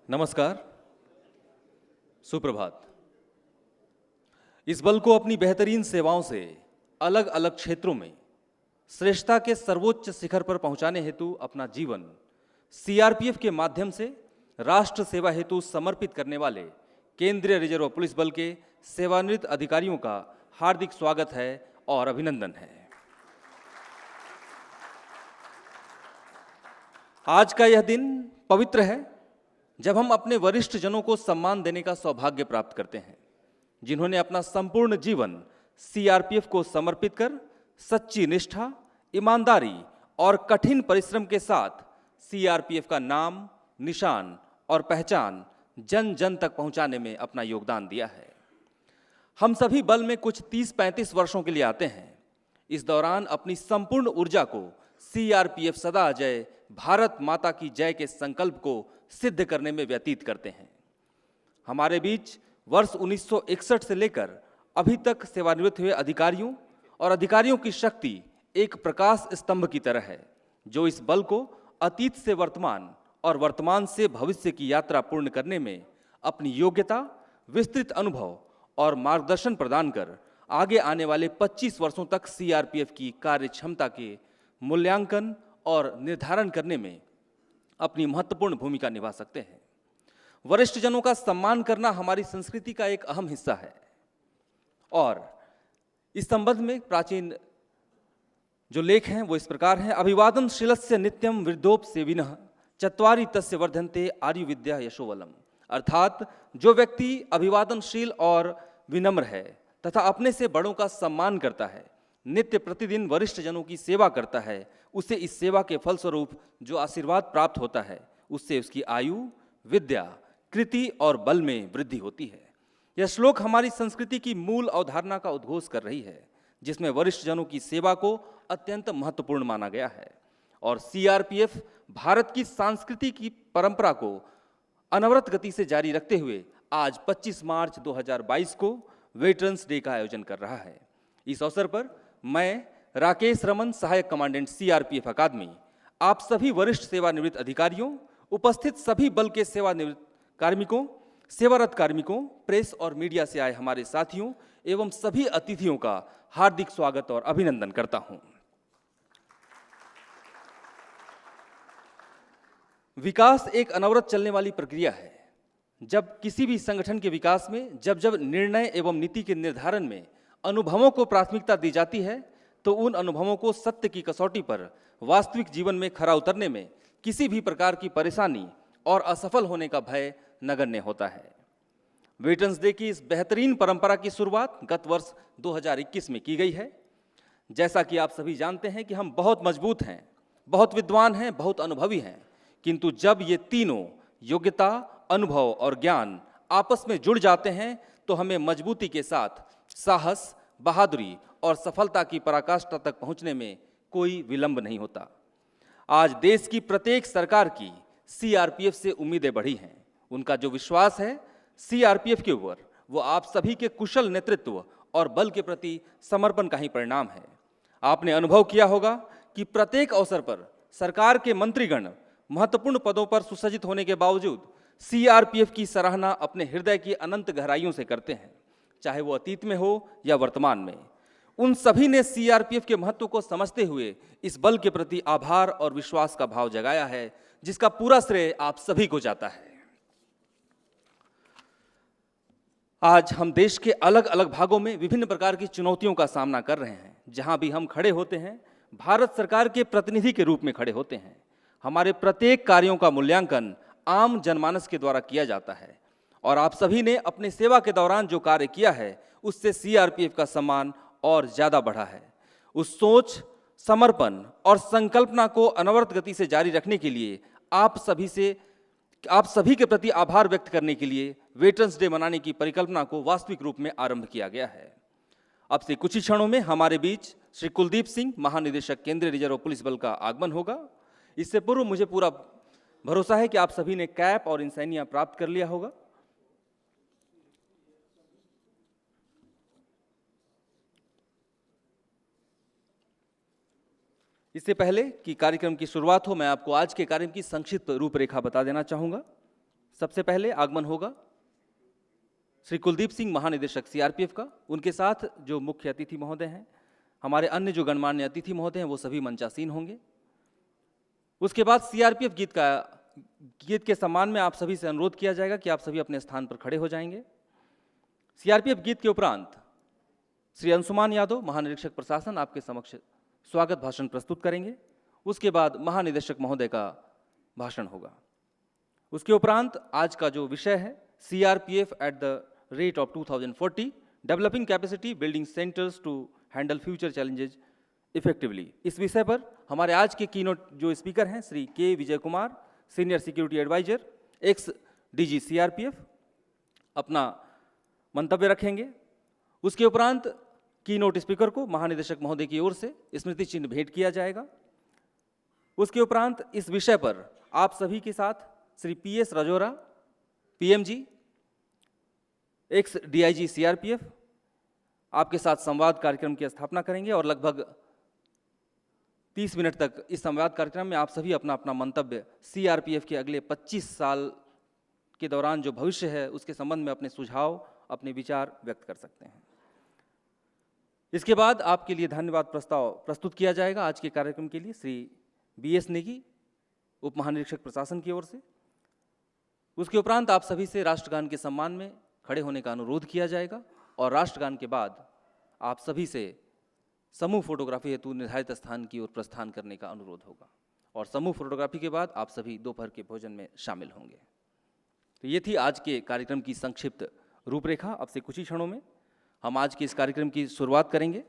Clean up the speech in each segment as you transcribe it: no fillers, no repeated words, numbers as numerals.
नमस्कार, सुप्रभात। इस बल को अपनी बेहतरीन सेवाओं से अलग अलग क्षेत्रों में श्रेष्ठता के सर्वोच्च शिखर पर पहुंचाने हेतु अपना जीवन सीआरपीएफ के माध्यम से राष्ट्र सेवा हेतु समर्पित करने वाले केंद्रीय रिजर्व पुलिस बल के सेवानिवृत्त अधिकारियों का हार्दिक स्वागत है और अभिनंदन है। आज का यह दिन पवित्र है जब हम अपने वरिष्ठ जनों को सम्मान देने का सौभाग्य प्राप्त करते हैं, जिन्होंने अपना संपूर्ण जीवन सीआरपीएफ को समर्पित कर सच्ची निष्ठा, ईमानदारी और कठिन परिश्रम के साथ सीआरपीएफ का नाम, निशान और पहचान जन जन तक पहुंचाने में अपना योगदान दिया है। हम सभी बल में कुछ 30-35 वर्षों के लिए आते हैं। इस दौरान अपनी संपूर्ण ऊर्जा को सीआरपीएफ सदा जय, भारत माता की जय के संकल्प को सिद्ध करने में व्यतीत करते हैं। हमारे बीच वर्ष 1961 से लेकर अभी तक सेवानिवृत्त हुए अधिकारियों की शक्ति एक प्रकाश स्तंभ की तरह है, जो इस बल को अतीत से वर्तमान और वर्तमान से भविष्य की यात्रा पूर्ण करने में अपनी योग्यता, विस्तृत अनुभव और मार्गदर्शन प्रदान कर आगे आने वाले 25 वर्षों तक सीआरपीएफ की कार्य क्षमता के मूल्यांकन और निर्धारण करने में अपनी महत्वपूर्ण भूमिका निभा सकते हैं। वरिष्ठ जनों का सम्मान करना हमारी संस्कृति का एक अहम हिस्सा है और इस संबंध में प्राचीन जो लेख हैं वो इस प्रकार हैं। अभिवादन शीलस्य नित्यम वृद्धोपसेविनः चत्वारि तस्य वर्धन्ते आयु विद्या यशोवलम। अर्थात जो व्यक्ति अभिवादनशील और विनम्र है तथा अपने से बड़ों का सम्मान करता है, नित्य प्रतिदिन वरिष्ठ जनों की सेवा करता है, उसे इस सेवा के फलस्वरूप जो आशीर्वाद प्राप्त होता है उससे उसकी आयु, विद्या, कृति और बल में वृद्धि होती है। यह श्लोक हमारी संस्कृति की मूल अवधारणा का उद्घोष कर रही है, जिसमें वरिष्ठ जनों की सेवा को अत्यंत महत्वपूर्ण माना गया है और सीआरपीएफ भारत की सांस्कृतिक की परंपरा को अनवरत गति से जारी रखते हुए आज 25 मार्च 2022 को वेटरन्स डे का आयोजन कर रहा है। इस अवसर पर मैं राकेश रमन, सहायक कमांडेंट सीआरपीएफ अकादमी, आप सभी वरिष्ठ सेवानिवृत्त अधिकारियों, उपस्थित सभी बल के सेवानिवृत्त कार्मिकों, सेवारत कार्मिकों, प्रेस और मीडिया से आए हमारे साथियों एवं सभी अतिथियों का हार्दिक स्वागत और अभिनंदन करता हूं। विकास एक अनवरत चलने वाली प्रक्रिया है। जब किसी भी संगठन के विकास में जब निर्णय एवं नीति के निर्धारण में अनुभवों को प्राथमिकता दी जाती है तो उन अनुभवों को सत्य की कसौटी पर वास्तविक जीवन में खरा उतरने में किसी भी प्रकार की परेशानी और असफल होने का भय नगण्य होता है। वेटरन्स डे की इस बेहतरीन परंपरा की शुरुआत गत वर्ष 2021 में की गई है। जैसा कि आप सभी जानते हैं कि हम बहुत मजबूत हैं, बहुत विद्वान हैं, बहुत अनुभवी हैं, किंतु जब ये तीनों योग्यता, अनुभव और ज्ञान आपस में जुड़ जाते हैं तो हमें मजबूती के साथ साहस, बहादुरी और सफलता की पराकाष्ठा तक पहुंचने में कोई विलंब नहीं होता। आज देश की प्रत्येक सरकार की सीआरपीएफ से उम्मीदें बढ़ी हैं। उनका जो विश्वास है सीआरपीएफ के ऊपर, वो आप सभी के कुशल नेतृत्व और बल के प्रति समर्पण का ही परिणाम है। आपने अनुभव किया होगा कि प्रत्येक अवसर पर सरकार के मंत्रीगण महत्वपूर्ण पदों पर सुसज्जित होने के बावजूद सीआरपीएफ की सराहना अपने हृदय की अनंत गहराइयों से करते हैं, चाहे वो अतीत में हो या वर्तमान में। उन सभी ने सीआरपीएफ के महत्व को समझते हुए इस बल के प्रति आभार और विश्वास का भाव जगाया है, जिसका पूरा श्रेय आप सभी को जाता है। आज हम देश के अलग अलग भागों में विभिन्न प्रकार की चुनौतियों का सामना कर रहे हैं। जहां भी हम खड़े होते हैं, भारत सरकार के प्रतिनिधि के रूप में खड़े होते हैं। हमारे प्रत्येक कार्यों का मूल्यांकन आम जनमानस के द्वारा किया जाता है और आप सभी ने अपने सेवा के दौरान जो कार्य किया है उससे सीआरपीएफ का सम्मान और ज्यादा बढ़ा है। उस सोच, समर्पण और संकल्पना को अनवरत गति से जारी रखने के लिए आप सभी के प्रति आभार व्यक्त करने के लिए वेटरन्स डे मनाने की परिकल्पना को वास्तविक रूप में आरंभ किया गया है। अब से कुछ ही क्षणों में हमारे बीच श्री कुलदीप सिंह, महानिदेशक केंद्रीय रिजर्व पुलिस बल का आगमन होगा। इससे पूर्व मुझे पूरा भरोसा है कि आप सभी ने कैप और इंसानिया प्राप्त कर लिया होगा। इससे पहले कि कार्यक्रम की शुरुआत हो, मैं आपको आज के कार्यक्रम की संक्षिप्त रूपरेखा बता देना चाहूँगा। सबसे पहले आगमन होगा श्री कुलदीप सिंह महानिदेशक सीआरपीएफ का। उनके साथ जो मुख्य अतिथि महोदय हैं, हमारे अन्य जो गणमान्य अतिथि महोदय हैं, वो सभी मंचासीन होंगे। उसके बाद सीआरपीएफ गीत के सम्मान में आप सभी से अनुरोध किया जाएगा कि आप सभी अपने स्थान पर खड़े हो जाएंगे। सीआरपीएफ गीत के उपरांत श्री अंशुमान यादव महानिरीक्षक प्रशासन आपके समक्ष स्वागत भाषण प्रस्तुत करेंगे। उसके बाद महानिदेशक महोदय का भाषण होगा। उसके उपरांत आज का जो विषय है CRPF at the rate of 2040 developing capacity building centres to handle future challenges effectively, इस विषय पर हमारे आज के कीनोट जो स्पीकर हैं Shri K Vijay Kumar, senior security adviser, ex DG CRPF, अपना मंतव्य रखेंगे। उसके उपरांत कीनोट स्पीकर को महानिदेशक महोदय की ओर से स्मृति चिन्ह भेंट किया जाएगा। उसके उपरांत इस विषय पर आप सभी के साथ Shri PS Rajaura PMG, ex DIG CRPF, आपके साथ संवाद कार्यक्रम की स्थापना करेंगे और लगभग 30 मिनट तक इस संवाद कार्यक्रम में आप सभी अपना अपना मंतव्य सीआरपीएफ के अगले 25 साल के दौरान जो भविष्य है उसके संबंध में अपने सुझाव, अपने विचार व्यक्त कर सकते हैं। इसके बाद आपके लिए धन्यवाद प्रस्ताव प्रस्तुत किया जाएगा आज के कार्यक्रम के लिए श्री बीएस नेगी, उप महानिरीक्षक प्रशासन की ओर से। उसके उपरांत आप सभी से राष्ट्रगान के सम्मान में खड़े होने का अनुरोध किया जाएगा और राष्ट्रगान के बाद आप सभी से समूह फोटोग्राफी हेतु निर्धारित स्थान की ओर प्रस्थान करने का अनुरोध होगा और समूह फोटोग्राफी के बाद आप सभी दोपहर के भोजन में शामिल होंगे। तो ये थी आज के कार्यक्रम की संक्षिप्त रूपरेखा। अब से कुछ ही क्षणों में हम आज के इस कार्यक्रम की शुरुआत करेंगे।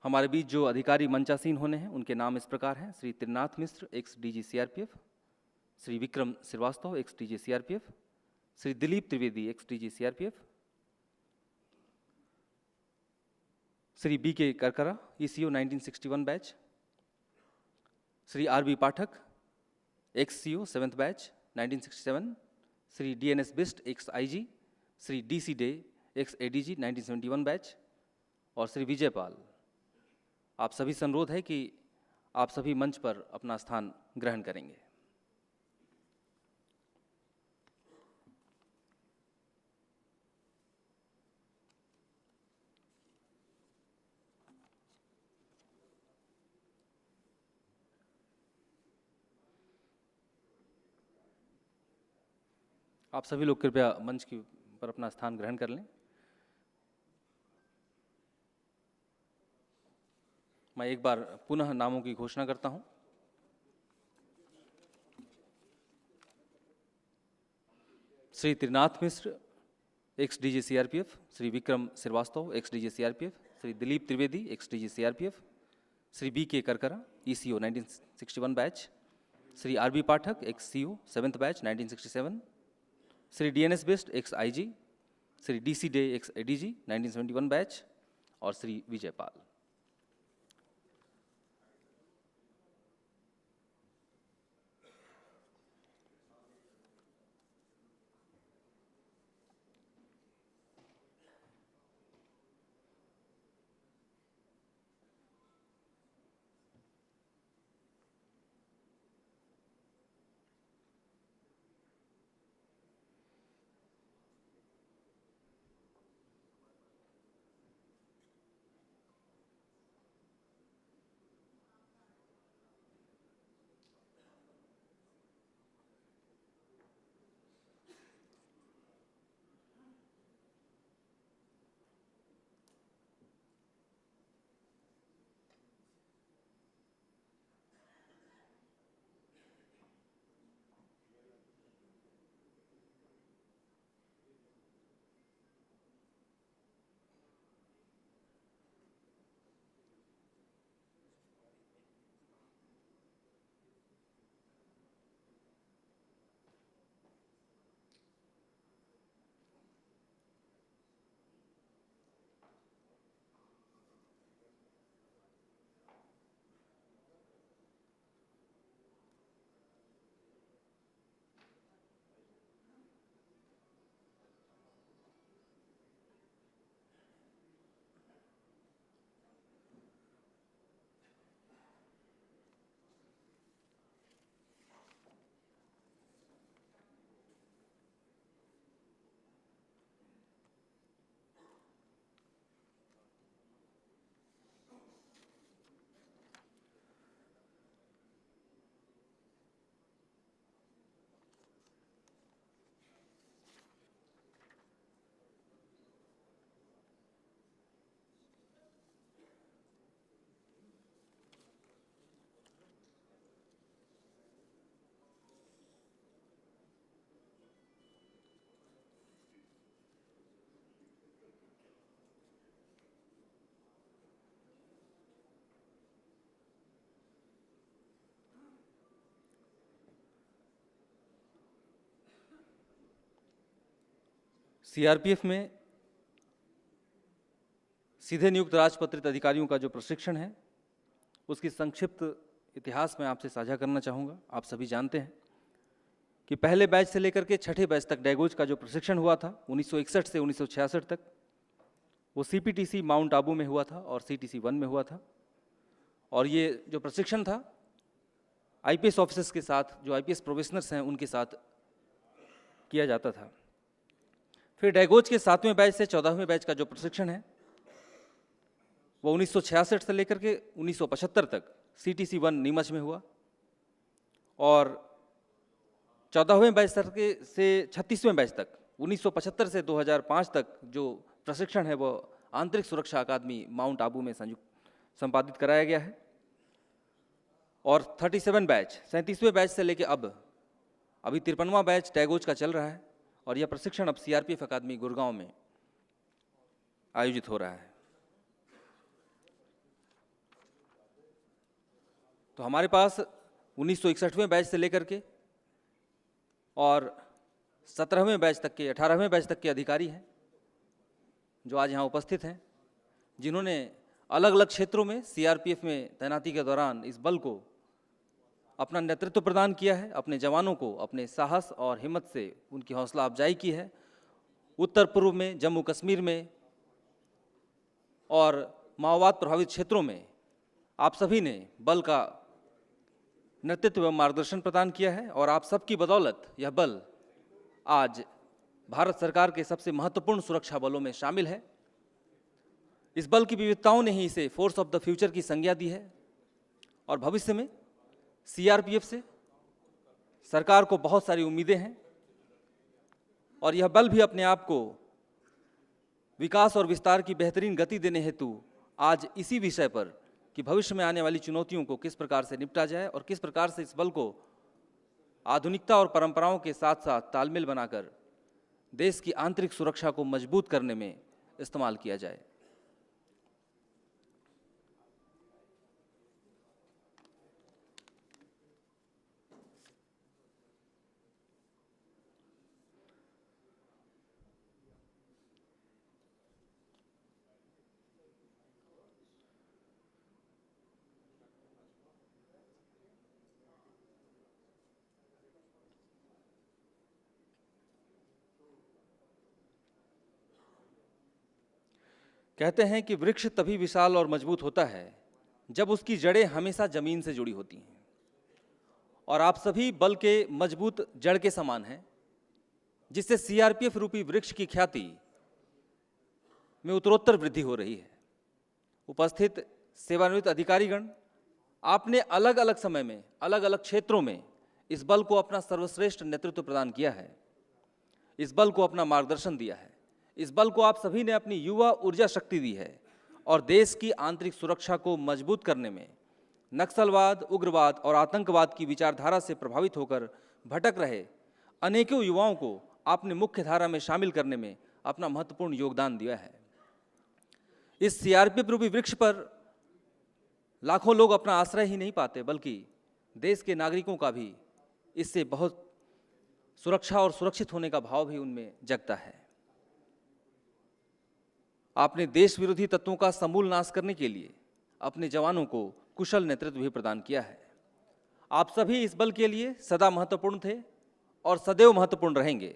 हमारे बीच जो अधिकारी मंचासीन होने हैं उनके नाम इस प्रकार हैं: Shri Trinath Mishra, ex DG CRPF, Shri Vikram Srivastava, ex DG CRPF, Shri Dilip Trivedi, ex DG CRPF, Shri B K Karkara, ECO 1961 batch, Shri R B Pathak, ex CO 7th batch 1967, Shri DNS Bist, ex IG, Shri D C day, ex ADG 1971 batch और श्री विजय पाल। आप सभी से अनुरोध है कि आप सभी मंच पर अपना स्थान ग्रहण करेंगे। आप सभी लोग कृपया मंच की पर अपना स्थान ग्रहण कर लें। मैं एक बार पुनः नामों की घोषणा करता हूं। Shri Trinath Mishra, ex DG CRPF, Shri Vikram Srivastava, ex DG CRPF, Shri Dilip Trivedi, ex DG CRPF, Shri B K Karkara, ECO 1961 batch, Shri R B Pathak, ex CO 7th batch 1967, Shri DNS Best, ex IG, Shri D C day, ex ADG 1971 batch और श्री विजय पाल। सीआरपीएफ में सीधे नियुक्त राजपत्रित अधिकारियों का जो प्रशिक्षण है उसकी संक्षिप्त इतिहास मैं आपसे साझा करना चाहूँगा। आप सभी जानते हैं कि पहले बैच से लेकर के छठे बैच तक डैगोज का जो प्रशिक्षण हुआ था 1961 से 1966 तक, वो सीपीटीसी माउंट आबू में हुआ था और सीटीसी 1 में हुआ था। और ये जो प्रशिक्षण था आईपीएस ऑफिसर्स के साथ, जो आईपीएस प्रोबेशनर्स हैं उनके साथ किया जाता था। फिर डैगोज के 7वें बैच से 14वें बैच का जो प्रशिक्षण है वो 1966 से लेकर के 1975 तक सीटीसी 1 नीमच में हुआ और 14वें बैच से 36वें बैच तक 1975 से 2005 तक जो प्रशिक्षण है वो आंतरिक सुरक्षा अकादमी माउंट आबू में संपादित कराया गया है। और 37 बैच 37वें बैच से लेकर अभी 53वां बैच डैगोज का चल रहा है और यह प्रशिक्षण अब सीआरपीएफ अकादमी गुड़गांव में आयोजित हो रहा है। तो हमारे पास 1961वें बैच से लेकर के और 17वें बैच तक के 18वें बैच तक के अधिकारी हैं जो आज यहाँ उपस्थित हैं, जिन्होंने अलग अलग क्षेत्रों में सीआरपीएफ में तैनाती के दौरान इस बल को अपना नेतृत्व प्रदान किया है, अपने जवानों को अपने साहस और हिम्मत से उनकी हौसला अफजाई की है। उत्तर पूर्व में, जम्मू कश्मीर में और माओवाद प्रभावित क्षेत्रों में आप सभी ने बल का नेतृत्व एवं मार्गदर्शन प्रदान किया है और आप सबकी बदौलत यह बल आज भारत सरकार के सबसे महत्वपूर्ण सुरक्षा बलों में शामिल है। इस बल की विविधताओं ने ही इसे फोर्स ऑफ द फ्यूचर की संज्ञा दी है और भविष्य में सीआरपीएफ से सरकार को बहुत सारी उम्मीदें हैं और यह बल भी अपने आप को विकास और विस्तार की बेहतरीन गति देने हेतु आज इसी विषय पर कि भविष्य में आने वाली चुनौतियों को किस प्रकार से निपटा जाए और किस प्रकार से इस बल को आधुनिकता और परंपराओं के साथ साथ तालमेल बनाकर देश की आंतरिक सुरक्षा को मजबूत करने में इस्तेमाल किया जाए। कहते हैं कि वृक्ष तभी विशाल और मजबूत होता है जब उसकी जड़ें हमेशा जमीन से जुड़ी होती हैं और आप सभी बल के मजबूत जड़ के समान हैं, जिससे सीआरपीएफ रूपी वृक्ष की ख्याति में उत्तरोत्तर वृद्धि हो रही है। उपस्थित सेवानिवृत्त अधिकारीगण, आपने अलग अलग समय में अलग अलग क्षेत्रों में इस बल को अपना सर्वश्रेष्ठ नेतृत्व प्रदान किया है, इस बल को अपना मार्गदर्शन दिया है, इस बल को आप सभी ने अपनी युवा ऊर्जा शक्ति दी है और देश की आंतरिक सुरक्षा को मजबूत करने में नक्सलवाद, उग्रवाद और आतंकवाद की विचारधारा से प्रभावित होकर भटक रहे अनेकों युवाओं को आपने मुख्य धारा में शामिल करने में अपना महत्वपूर्ण योगदान दिया है। इस सीआरपीएफ रूपी वृक्ष पर लाखों लोग अपना आश्रय ही नहीं पाते, बल्कि देश के नागरिकों का भी इससे बहुत सुरक्षा और सुरक्षित होने का भाव भी उनमें जगता है। आपने देश विरोधी तत्वों का समूल नाश करने के लिए अपने जवानों को कुशल नेतृत्व भी प्रदान किया है। आप सभी इस बल के लिए सदा महत्वपूर्ण थे और सदैव महत्वपूर्ण रहेंगे।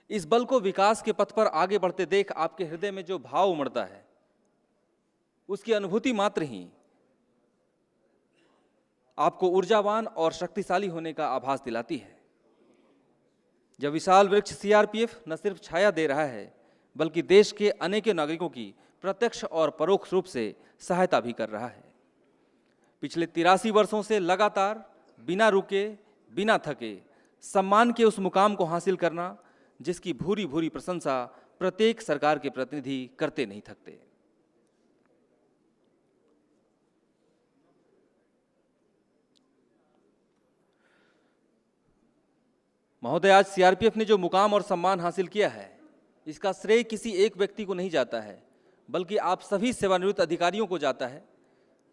इस बल को विकास के पथ पर आगे बढ़ते देख आपके हृदय में जो भाव उमड़ता है, उसकी अनुभूति मात्र ही आपको ऊर्जावान और शक्तिशाली होने का आभास दिलाती है। जब विशाल वृक्ष सीआरपीएफ न सिर्फ छाया दे रहा है, बल्कि देश के अनेक नागरिकों की प्रत्यक्ष और परोक्ष रूप से सहायता भी कर रहा है। पिछले 83 वर्षों से लगातार बिना रुके, बिना थके सम्मान के उस मुकाम को हासिल करना, जिसकी भूरी भूरी प्रशंसा प्रत्येक सरकार के प्रतिनिधि करते नहीं थकते। महोदय, आज सीआरपीएफ ने जो मुकाम और सम्मान हासिल किया है, इसका श्रेय किसी एक व्यक्ति को नहीं जाता है, बल्कि आप सभी सेवानिवृत्त अधिकारियों को जाता है,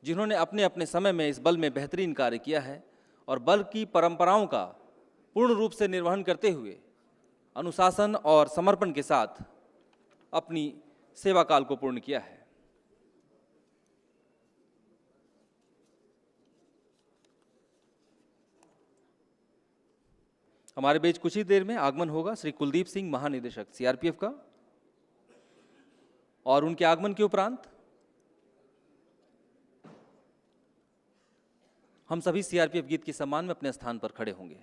जिन्होंने अपने अपने समय में इस बल में बेहतरीन कार्य किया है और बल की परंपराओं का पूर्ण रूप से निर्वहन करते हुए अनुशासन और समर्पण के साथ अपनी सेवा काल को पूर्ण किया है। हमारे बीच कुछ ही देर में आगमन होगा श्री कुलदीप सिंह महानिदेशक सीआरपीएफ का, और उनके आगमन के उपरांत हम सभी सीआरपीएफ गीत के सम्मान में अपने स्थान पर खड़े होंगे।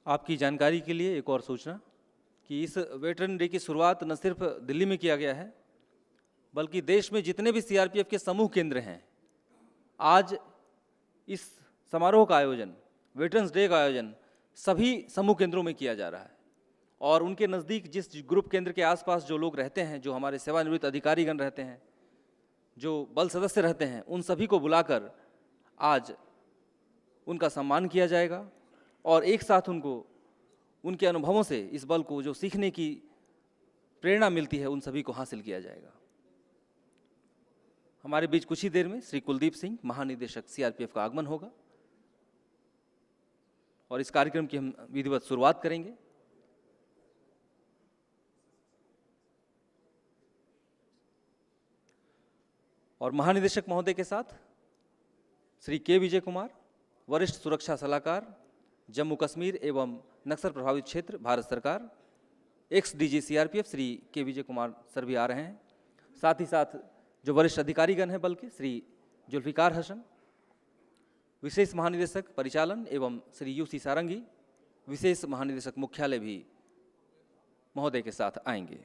आपकी जानकारी के लिए एक और सूचना कि इस वेटरन डे की शुरुआत न सिर्फ दिल्ली में किया गया है, बल्कि देश में जितने भी सीआरपीएफ के समूह केंद्र हैं, आज इस समारोह का आयोजन, वेटरन्स डे का आयोजन सभी समूह केंद्रों में किया जा रहा है। और उनके नज़दीक जिस ग्रुप केंद्र के आसपास जो लोग रहते हैं, जो हमारे सेवानिवृत्त अधिकारीगण रहते हैं, जो बल सदस्य रहते हैं, उन सभी को बुलाकर आज उनका सम्मान किया जाएगा और एक साथ उनको उनके अनुभवों से इस बल को जो सीखने की प्रेरणा मिलती है, उन सभी को हासिल किया जाएगा। हमारे बीच कुछ ही देर में श्री कुलदीप सिंह महानिदेशक सीआरपीएफ का आगमन होगा और इस कार्यक्रम की हम विधिवत शुरुआत करेंगे। और महानिदेशक महोदय के साथ श्री के विजय कुमार, वरिष्ठ सुरक्षा सलाहकार, जम्मू कश्मीर एवं नक्सल प्रभावित क्षेत्र, भारत सरकार, x DG CRPF Shri K Vijay Kumar sir भी आ रहे हैं। साथ ही साथ जो वरिष्ठ अधिकारीगण हैं बल के, श्री जुल्फिकार हसन, विशेष महानिदेशक परिचालन एवं श्री यूसी सारंगी, विशेष महानिदेशक मुख्यालय भी महोदय के साथ आएंगे।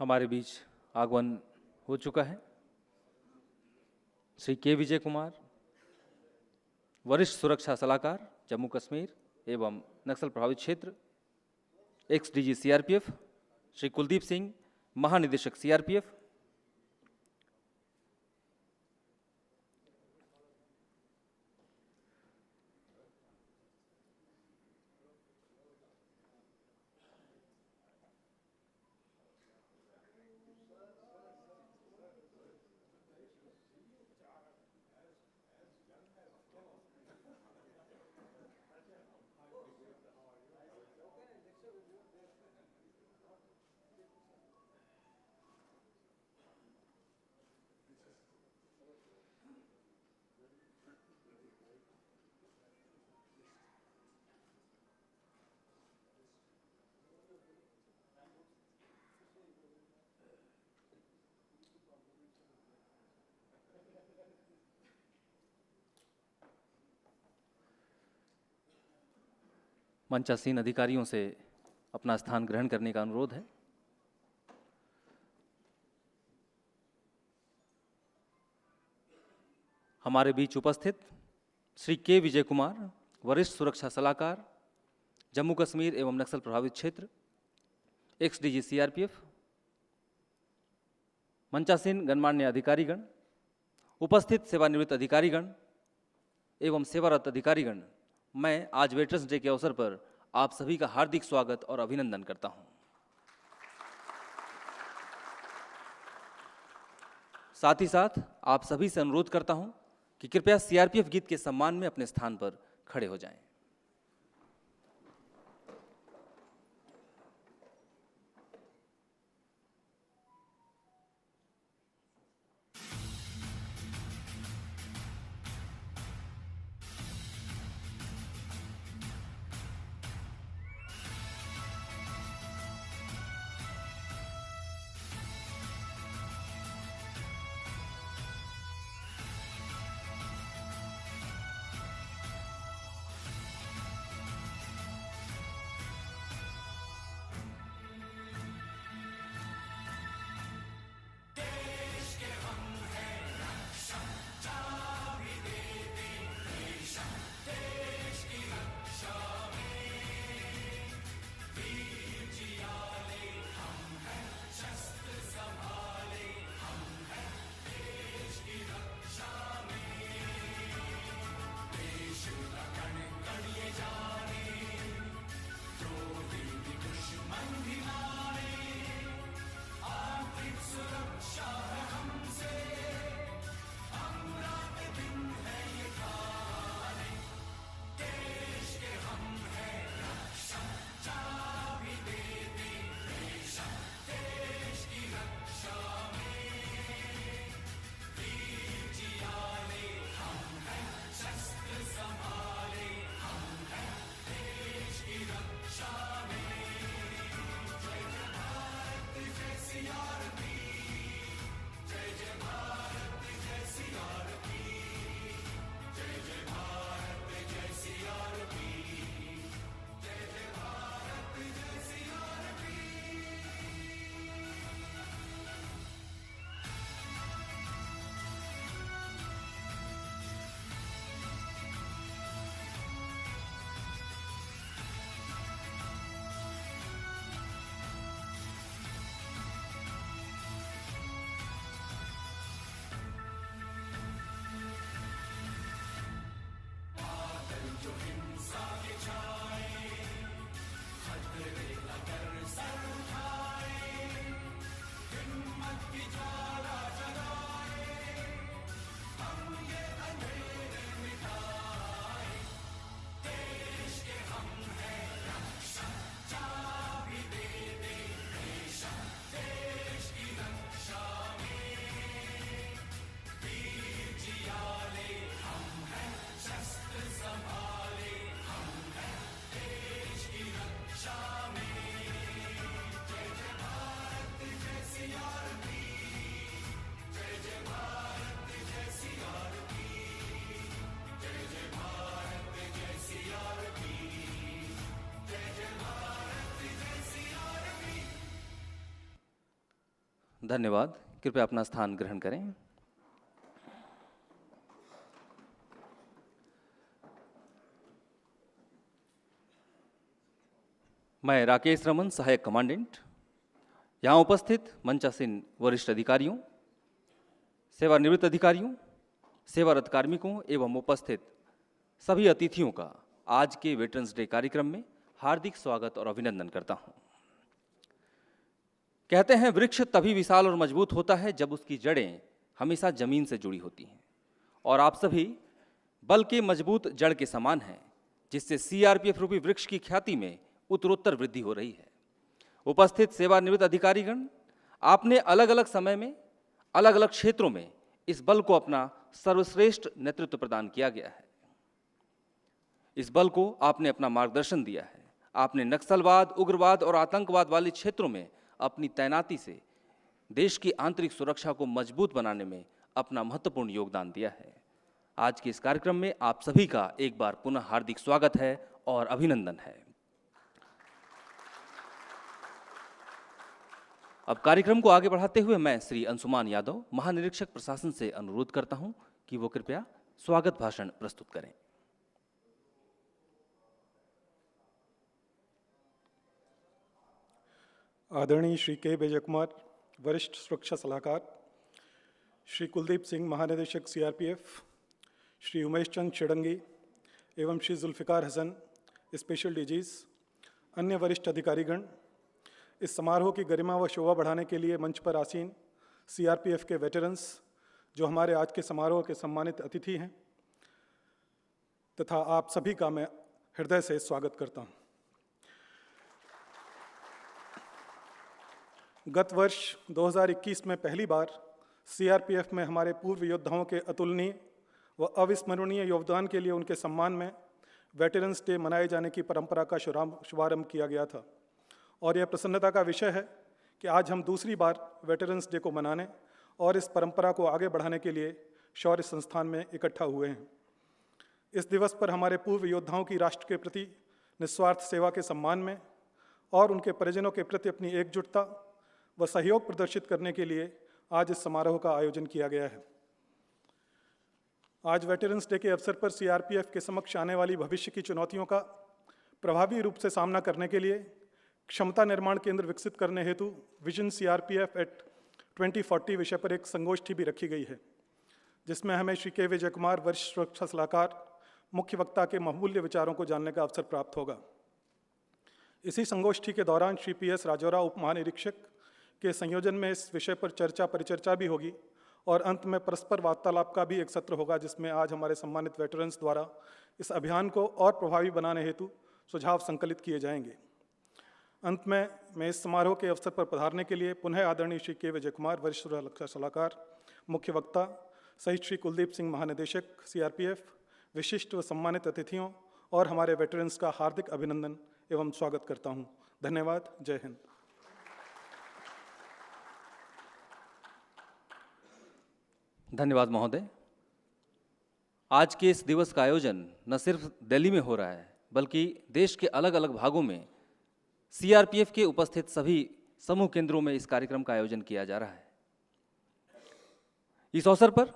हमारे बीच आगमन हो चुका है श्री के विजय कुमार, वरिष्ठ सुरक्षा सलाहकार जम्मू कश्मीर एवं नक्सल प्रभावित क्षेत्र, x DG CRPF, Shri Kuldeep Singh, महानिदेशक सीआरपीएफ, मंचासीन अधिकारियों से अपना स्थान ग्रहण करने का अनुरोध है। हमारे बीच उपस्थित श्री के विजय कुमार, वरिष्ठ सुरक्षा सलाहकार जम्मू कश्मीर एवं नक्सल प्रभावित क्षेत्र, एक्स डीजी सीआरपीएफ, मंचासीन गणमान्य अधिकारीगण, उपस्थित सेवानिवृत्त अधिकारीगण एवं सेवारत अधिकारीगण, मैं आज वेटरन्स डे के अवसर पर आप सभी का हार्दिक स्वागत और अभिनंदन करता हूं। साथ ही साथ आप सभी से अनुरोध करता हूं कि कृपया सीआरपीएफ गीत के सम्मान में अपने स्थान पर खड़े हो जाएं। धन्यवाद। कृपया अपना स्थान ग्रहण करें। मैं राकेश रमन, सहायक कमांडेंट, यहाँ उपस्थित मंचासीन वरिष्ठ अधिकारियों, सेवानिवृत्त अधिकारियों, सेवारत कार्मिकों एवं उपस्थित सभी अतिथियों का आज के वेटरन्स डे कार्यक्रम में हार्दिक स्वागत और अभिनंदन करता हूँ। कहते हैं वृक्ष तभी विशाल और मजबूत होता है जब उसकी जड़ें हमेशा जमीन से जुड़ी होती हैं, और आप सभी बल के मजबूत जड़ के समान हैं, जिससे सीआरपीएफ रूपी वृक्ष की ख्याति में उत्तरोत्तर वृद्धि हो रही है। उपस्थित सेवानिवृत्त अधिकारीगण, आपने अलग अलग समय में अलग अलग क्षेत्रों में इस बल को अपना सर्वश्रेष्ठ नेतृत्व प्रदान किया गया है। इस बल को आपने अपना मार्गदर्शन दिया है। आपने नक्सलवाद, उग्रवाद और आतंकवाद वाले क्षेत्रों में अपनी तैनाती से देश की आंतरिक सुरक्षा को मजबूत बनाने में अपना महत्वपूर्ण योगदान दिया है। आज के इस कार्यक्रम में आप सभी का एक बार पुनः हार्दिक स्वागत है और अभिनंदन है। अब कार्यक्रम को आगे बढ़ाते हुए मैं श्री अंशुमान यादव, महानिरीक्षक प्रशासन से अनुरोध करता हूं कि वो कृपया स्वागत भाषण प्रस्तुत करें। आदरणीय श्री के विजय कुमार, वरिष्ठ सुरक्षा सलाहकार, श्री कुलदीप सिंह, महानिदेशक सीआरपीएफ, श्री उमेश चंद शेडंगी एवं श्री जुल्फिकार हसन, स्पेशल डीजीज, अन्य वरिष्ठ अधिकारीगण, इस समारोह की गरिमा व शोभा बढ़ाने के लिए मंच पर आसीन सीआरपीएफ के वेटरन्स, जो हमारे आज के समारोह के सम्मानित अतिथि हैं, तथा आप सभी का मैं हृदय से स्वागत करता हूँ। गत वर्ष 2021 में पहली बार सीआरपीएफ में हमारे पूर्व योद्धाओं के अतुलनीय व अविस्मरणीय योगदान के लिए उनके सम्मान में वेटरन्स डे मनाए जाने की परंपरा का शुभारंभ किया गया था, और यह प्रसन्नता का विषय है कि आज हम दूसरी बार वेटरन्स डे को मनाने और इस परंपरा को आगे बढ़ाने के लिए शौर्य संस्थान में इकट्ठा हुए हैं। इस दिवस पर हमारे पूर्व योद्धाओं की राष्ट्र के प्रति निस्वार्थ सेवा के सम्मान में और उनके परिजनों के प्रति अपनी एकजुटता व सहयोग प्रदर्शित करने के लिए आज इस समारोह का आयोजन किया गया है। आज वेटरन्स डे के अवसर पर सीआरपीएफ के समक्ष आने वाली भविष्य की चुनौतियों का प्रभावी रूप से सामना करने के लिए क्षमता निर्माण केंद्र विकसित करने हेतु विजन सीआरपीएफ एट 2040 विषय पर एक संगोष्ठी भी रखी गई है, जिसमें हमें श्री के विजय कुमार, वरिष्ठ सुरक्षा सलाहकार, मुख्य वक्ता के बहुमूल्य विचारों को जानने का अवसर प्राप्त होगा। इसी संगोष्ठी के दौरान श्री PS राजौरा, उप महानिरीक्षक के संयोजन में इस विषय पर चर्चा परिचर्चा भी होगी, और अंत में परस्पर वार्तालाप का भी एक सत्र होगा, जिसमें आज हमारे सम्मानित वेटरन्स द्वारा इस अभियान को और प्रभावी बनाने हेतु सुझाव संकलित किए जाएंगे। अंत में मैं इस समारोह के अवसर पर पधारने के लिए पुनः आदरणीय श्री के विजय कुमार, वरिष्ठ सुरक्षा सलाहकार, मुख्य वक्ता सहित श्री कुलदीप सिंह, महानिदेशक सीआरपीएफ, विशिष्ट व सम्मानित अतिथियों और हमारे वेटरन्स का हार्दिक अभिनंदन एवं स्वागत करता हूँ। धन्यवाद। जय हिंद। धन्यवाद महोदय। आज के इस दिवस का आयोजन न सिर्फ दिल्ली में हो रहा है, बल्कि देश के अलग अलग भागों में सीआरपीएफ के उपस्थित सभी समूह केंद्रों में इस कार्यक्रम का आयोजन किया जा रहा है। इस अवसर पर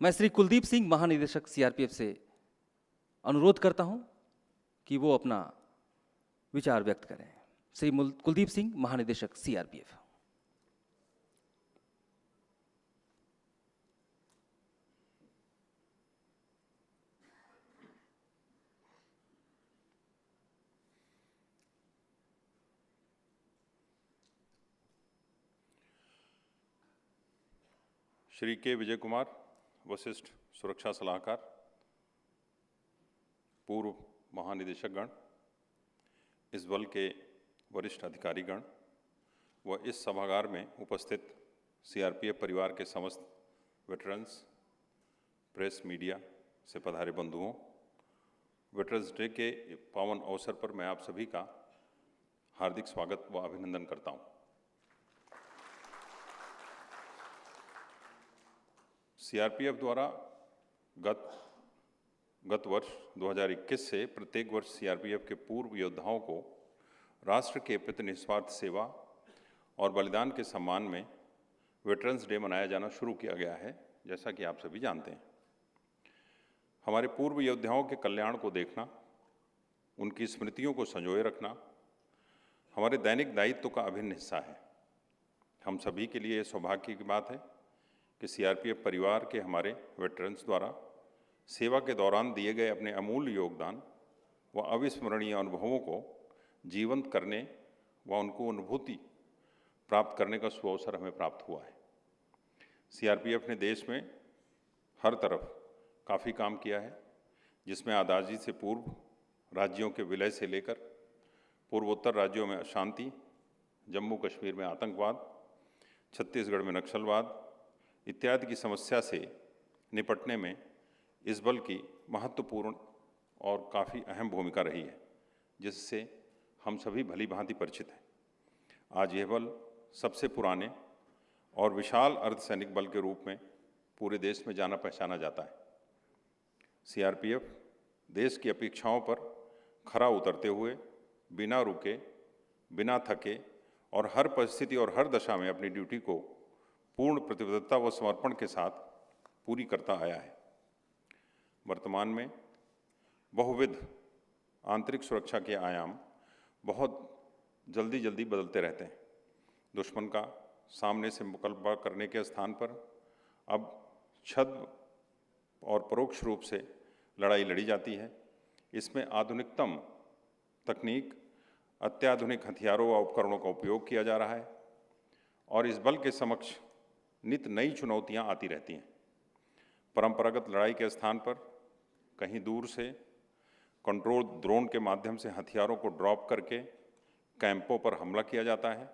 मैं श्री कुलदीप सिंह, महानिदेशक सीआरपीएफ से अनुरोध करता हूं कि वो अपना विचार व्यक्त करें। श्री कुलदीप सिंह, महानिदेशक सीआरपीएफ। श्री के विजय कुमार, वरिष्ठ सुरक्षा सलाहकार, पूर्व महानिदेशकगण, इस बल के वरिष्ठ अधिकारीगण व इस सभागार में उपस्थित सीआरपीएफ परिवार के समस्त वेटरन्स, प्रेस, मीडिया से पधारे बंधुओं, वेटरन्स डे के पावन अवसर पर मैं आप सभी का हार्दिक स्वागत व अभिनंदन करता हूँ। सीआरपीएफ द्वारा गत वर्ष 2021 से प्रत्येक वर्ष सीआरपीएफ के पूर्व योद्धाओं को राष्ट्र के प्रति निस्वार्थ सेवा और बलिदान के सम्मान में वेटरन्स डे मनाया जाना शुरू किया गया है, जैसा कि आप सभी जानते हैं। हमारे पूर्व योद्धाओं के कल्याण को देखना, उनकी स्मृतियों को संजोए रखना हमारे दैनिक दायित्व का अभिन्न हिस्सा है। हम सभी के लिए सौभाग्य की बात है कि सीआरपीएफ परिवार के हमारे वेटरन्स द्वारा सेवा के दौरान दिए गए अपने अमूल्य योगदान व अविस्मरणीय अनुभवों को जीवंत करने व उनको अनुभूति प्राप्त करने का सुअवसर हमें प्राप्त हुआ है। सीआरपीएफ ने देश में हर तरफ काफ़ी काम किया है, जिसमें आज़ादी से पूर्व राज्यों के विलय से लेकर पूर्वोत्तर राज्यों में अशांति, जम्मू कश्मीर में आतंकवाद, छत्तीसगढ़ में नक्सलवाद इत्यादि की समस्या से निपटने में इस बल की महत्वपूर्ण और काफ़ी अहम भूमिका रही है, जिससे हम सभी भली भांति परिचित हैं। आज यह बल सबसे पुराने और विशाल अर्धसैनिक बल के रूप में पूरे देश में जाना पहचाना जाता है। सीआरपीएफ देश की अपेक्षाओं पर खरा उतरते हुए बिना रुके, बिना थके और हर परिस्थिति और हर दशा में अपनी ड्यूटी को पूर्ण प्रतिबद्धता व समर्पण के साथ पूरी करता आया है। वर्तमान में बहुविध आंतरिक सुरक्षा के आयाम बहुत जल्दी बदलते रहते हैं। दुश्मन का सामने से मुकाबला करने के स्थान पर अब छद्म और परोक्ष रूप से लड़ाई लड़ी जाती है। इसमें आधुनिकतम तकनीक, अत्याधुनिक हथियारों व उपकरणों का उपयोग किया जा रहा है और इस बल के समक्ष नित नई चुनौतियां आती रहती हैं। परंपरागत लड़ाई के स्थान पर कहीं दूर से कंट्रोल ड्रोन के माध्यम से हथियारों को ड्रॉप करके कैंपों पर हमला किया जाता है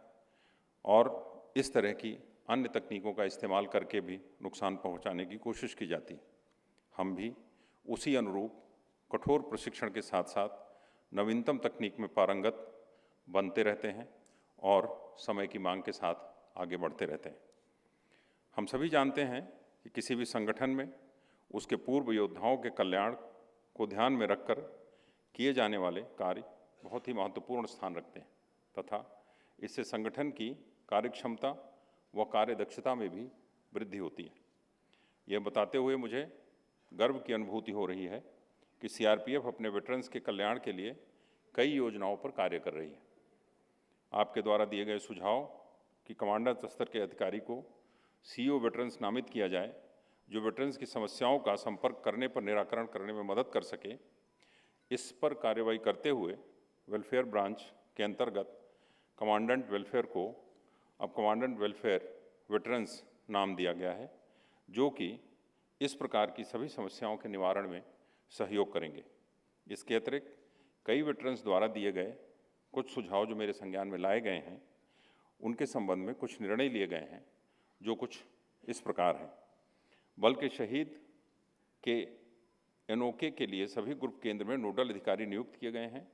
और इस तरह की अन्य तकनीकों का इस्तेमाल करके भी नुकसान पहुंचाने की कोशिश की जाती है। हम भी उसी अनुरूप कठोर प्रशिक्षण के साथ साथ नवीनतम तकनीक में पारंगत बनते रहते हैं और समय की मांग के साथ आगे बढ़ते रहते हैं। हम सभी जानते हैं कि किसी भी संगठन में उसके पूर्व योद्धाओं के कल्याण को ध्यान में रखकर किए जाने वाले कार्य बहुत ही महत्वपूर्ण स्थान रखते हैं तथा इससे संगठन की कार्यक्षमता व कार्यदक्षता में भी वृद्धि होती है। यह बताते हुए मुझे गर्व की अनुभूति हो रही है कि सीआरपीएफ अपने वेटरन्स के कल्याण के लिए कई योजनाओं पर कार्य कर रही है। आपके द्वारा दिए गए सुझाव कि कमांडर स्तर के अधिकारी को सीईओ वेटरन्स नामित किया जाए, जो वेटरन्स की समस्याओं का संपर्क करने पर निराकरण करने में मदद कर सके, इस पर कार्रवाई करते हुए वेलफेयर ब्रांच के अंतर्गत कमांडेंट वेलफेयर को अब कमांडेंट वेलफेयर वेटरन्स नाम दिया गया है, जो कि इस प्रकार की सभी समस्याओं के निवारण में सहयोग करेंगे। इसके अतिरिक्त कई वेटरन्स द्वारा दिए गए कुछ सुझाव जो मेरे संज्ञान में लाए गए हैं, उनके संबंध में कुछ निर्णय लिए गए हैं, जो कुछ इस प्रकार हैं। बल के शहीद के एनओके के लिए सभी ग्रुप केंद्र में नोडल अधिकारी नियुक्त किए गए हैं,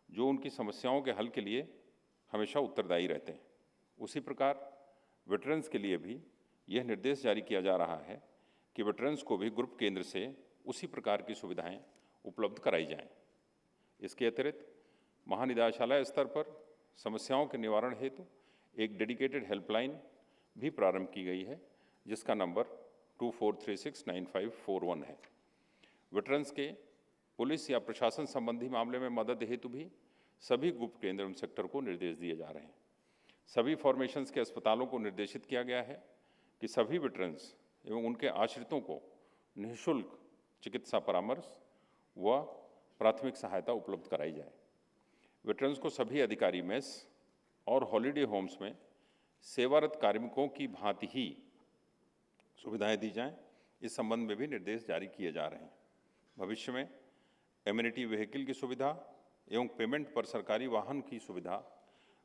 जो उनकी समस्याओं के हल के लिए हमेशा उत्तरदायी रहते हैं। उसी प्रकार वेटरन्स के लिए भी यह निर्देश जारी किया जा रहा है कि वेटरन्स को भी ग्रुप केंद्र से उसी प्रकार की सुविधाएं उपलब्ध कराई जाएं। इसके अतिरिक्त महानिदेशालय स्तर पर समस्याओं के निवारण हेतु एक डेडिकेटेड हेल्पलाइन भी प्रारंभ की गई है, जिसका नंबर 24369541 है। वेटरन्स के पुलिस या प्रशासन संबंधी मामले में मदद हेतु भी सभी ग्रुप केंद्र एवं सेक्टर को निर्देश दिए जा रहे हैं। सभी फॉर्मेशंस के अस्पतालों को निर्देशित किया गया है कि सभी वेटरन्स एवं उनके आश्रितों को निःशुल्क चिकित्सा परामर्श व प्राथमिक सहायता उपलब्ध कराई जाए। वेटरन्स को सभी अधिकारी मेस और हॉलिडे होम्स में सेवारत कार्मिकों की भांति ही सुविधाएं दी जाएं। इस संबंध में भी निर्देश जारी किए जा रहे हैं। भविष्य में एमिनिटी व्हीकल की सुविधा एवं पेमेंट पर सरकारी वाहन की सुविधा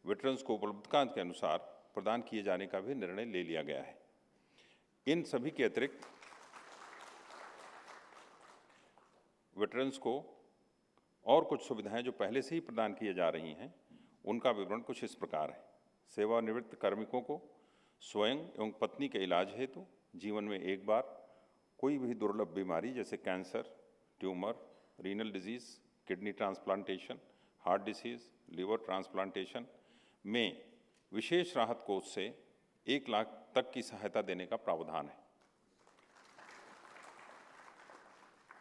वेटरन्स को उपलब्धता के अनुसार प्रदान किए जाने का भी निर्णय ले लिया गया है। इन सभी के अतिरिक्त वेटरन्स को और कुछ सुविधाएं जो पहले से ही प्रदान किए जा रही हैं, उनका विवरण कुछ इस प्रकार है। सेवानिवृत्त कार्मिकों को स्वयं एवं पत्नी के इलाज हेतु जीवन में एक बार कोई भी दुर्लभ बीमारी जैसे cancer, tumour, renal disease, kidney transplantation, heart disease, liver transplantation में विशेष राहत कोष से 1 लाख तक की सहायता देने का प्रावधान है।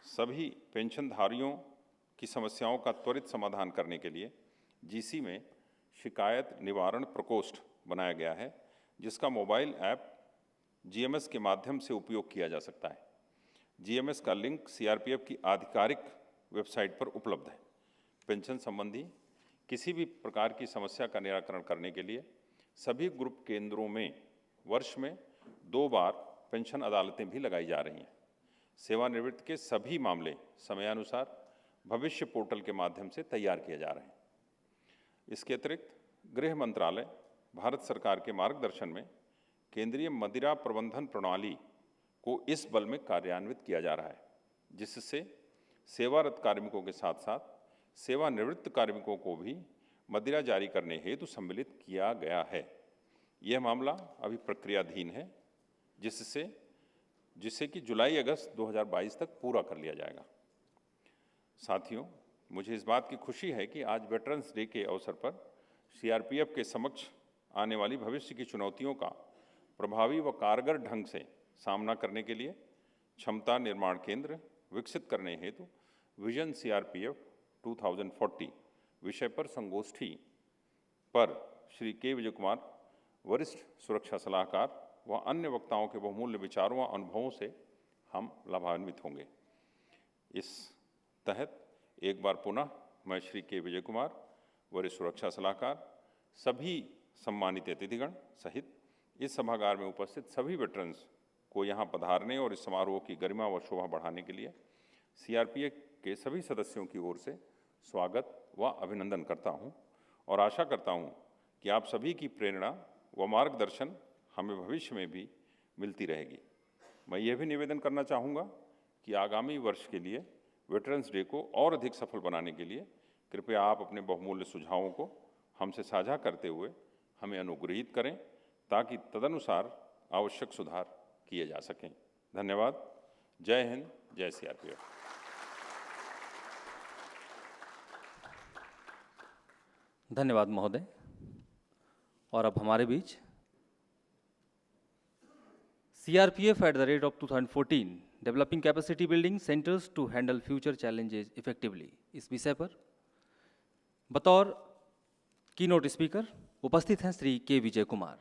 सभी पेंशनधारियों की समस्याओं का त्वरित समाधान करने के लिए जीसी में शिकायत निवारण प्रकोष्ठ बनाया गया है, जिसका मोबाइल ऐप जीएमएस के माध्यम से उपयोग किया जा सकता है। जीएमएस का लिंक सीआरपीएफ की आधिकारिक वेबसाइट पर उपलब्ध है। पेंशन संबंधी किसी भी प्रकार की समस्या का निराकरण करने के लिए सभी ग्रुप केंद्रों में वर्ष में 2 बार पेंशन अदालतें भी लगाई जा रही हैं। सेवानिवृत्ति के सभी मामले समयानुसार भविष्य पोर्टल के माध्यम से तैयार किए जा रहे हैं। इसके अतिरिक्त गृह मंत्रालय भारत सरकार के मार्गदर्शन में केंद्रीय मदिरा प्रबंधन प्रणाली को इस बल में कार्यान्वित किया जा रहा है, जिससे सेवारत कार्मिकों के साथ साथ सेवानिवृत्त कार्मिकों को भी मदिरा जारी करने हेतु सम्मिलित किया गया है। यह मामला अभी प्रक्रियाधीन है, जिससे कि जुलाई अगस्त 2022 तक पूरा कर लिया जाएगा। साथियों, मुझे इस बात की खुशी है कि आज वेटरन्स डे के अवसर पर सीआरपीएफ के समक्ष आने वाली भविष्य की चुनौतियों का प्रभावी व कारगर ढंग से सामना करने के लिए क्षमता निर्माण केंद्र विकसित करने हेतु विजन सीआरपीएफ 2040 विषय पर संगोष्ठी पर श्री के विजय कुमार, वरिष्ठ सुरक्षा सलाहकार व अन्य वक्ताओं के बहुमूल्य विचारों व अनुभवों से हम लाभान्वित होंगे। इस तहत एक बार पुनः मैं श्री के विजय कुमार, वरिष्ठ सुरक्षा सलाहकार, सभी सम्मानित अतिथिगण सहित इस सभागार में उपस्थित सभी वेटरन्स को यहाँ पधारने और इस समारोह की गरिमा व शोभा बढ़ाने के लिए सीआरपीएफ के सभी सदस्यों की ओर से स्वागत व अभिनंदन करता हूँ और आशा करता हूँ कि आप सभी की प्रेरणा व मार्गदर्शन हमें भविष्य में भी मिलती रहेगी। मैं यह भी निवेदन करना चाहूँगा कि आगामी वर्ष के लिए वेटरन्स डे को और अधिक सफल बनाने के लिए कृपया आप अपने बहुमूल्य सुझावों को हमसे साझा करते हुए हमें अनुग्रहित करें, ताकि तदनुसार आवश्यक सुधार किए जा सकें। धन्यवाद। जय हिंद, जय सीआरपीएफ। धन्यवाद महोदय। और अब हमारे बीच CRPF at the rate of 2014 developing capacity building centres to handle future challenges effectively, इस विषय पर बतौर कीनोट स्पीकर उपस्थित हैं Shri K Vijay Kumar.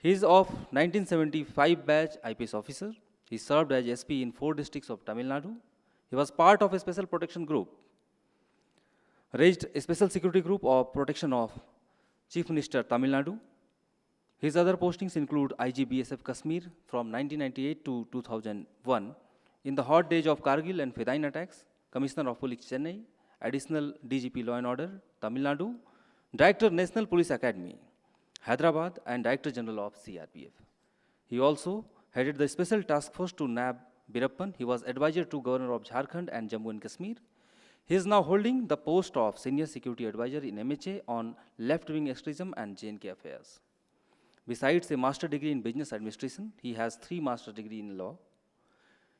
He is of 1975 batch IPS officer. He served as SP in 4 districts of Tamil Nadu. He was part of a special protection group, raised a special security group of protection of Chief Minister Tamil Nadu. His other postings include IGBSF Kashmir from 1998 to 2001, in the hot days of Kargil and Fedain attacks, Commissioner of Police Chennai, Additional DGP Law and Order Tamil Nadu, Director National Police Academy Hyderabad, and Director General of CRPF. He also headed the Special Task Force to nab Birappan. He was advisor to Governor of Jharkhand and Jammu and Kashmir. He is now holding the post of Senior Security Advisor in MHA on left-wing extremism and J&K affairs. Besides a master degree in business administration, he has 3 master degrees in law.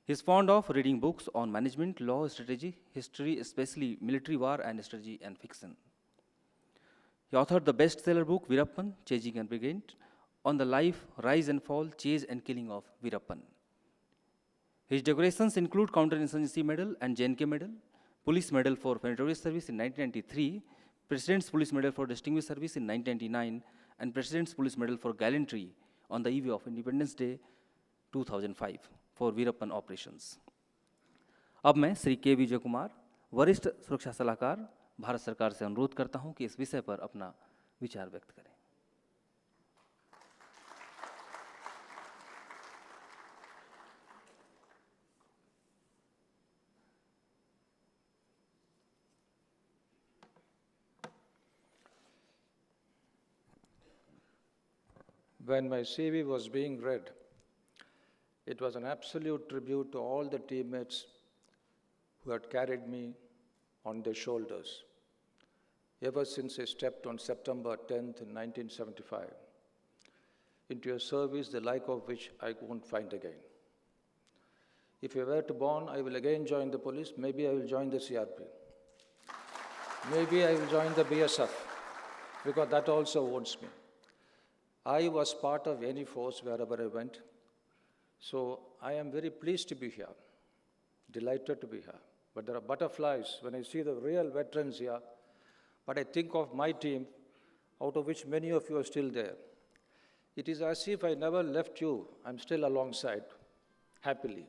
He is fond of reading books on management, law, strategy, history, especially military war and strategy and fiction. He authored the bestseller book Virappan, Chasing and Brigade, on the life, rise and fall, chase and killing of Virappan. His decorations include Counterinsurgency Medal and J&K Medal, Police Medal for Meritorious Service in 1993, President's Police Medal for Distinguished Service in 1999, and President's Police Medal for Gallantry on the eve of Independence Day 2005 for Virappan operations. अब मैं Shri K Vijay Kumar, वरिष्ठ सुरक्षा सलाहकार, भारत सरकार से अनुरोध करता हूं कि इस विषय पर अपना विचार व्यक्त करें। When my CV was being read, it was an absolute tribute to all the teammates who had carried me on their shoulders ever since I stepped on September 10th, 1975, into a service the like of which I won't find again. If I were to born, I will again join the police. Maybe I will join the CRP. Maybe I will join the BSF, because that also owns me. I was part of any force wherever I went. So I am very pleased to be here, delighted to be here. But there are butterflies when I see the real veterans here. But I think of my team, out of which many of you are still there. It is as if I never left you. I'm still alongside, happily.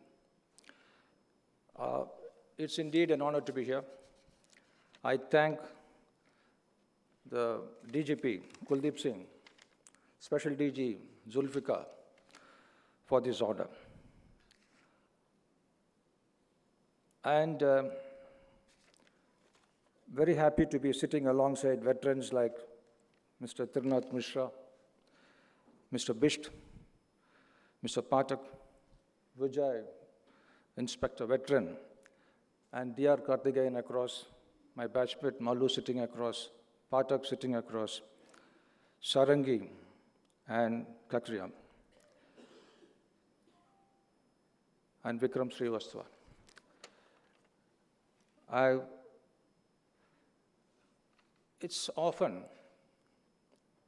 It's indeed an honor to be here. I thank the DGP, Kuldeep Singh, Special DG, Zulfikar, for this honor. And very happy to be sitting alongside veterans like Mr. Tirnath Mishra, Mr. Bisht, Mr. Patak, Vijay, Inspector Veteran, and D.R. Karthikeyan across, my batchmate Malu sitting across, Patak sitting across, Sarangi, and Kakriya, and Vikram Srivastava. It's often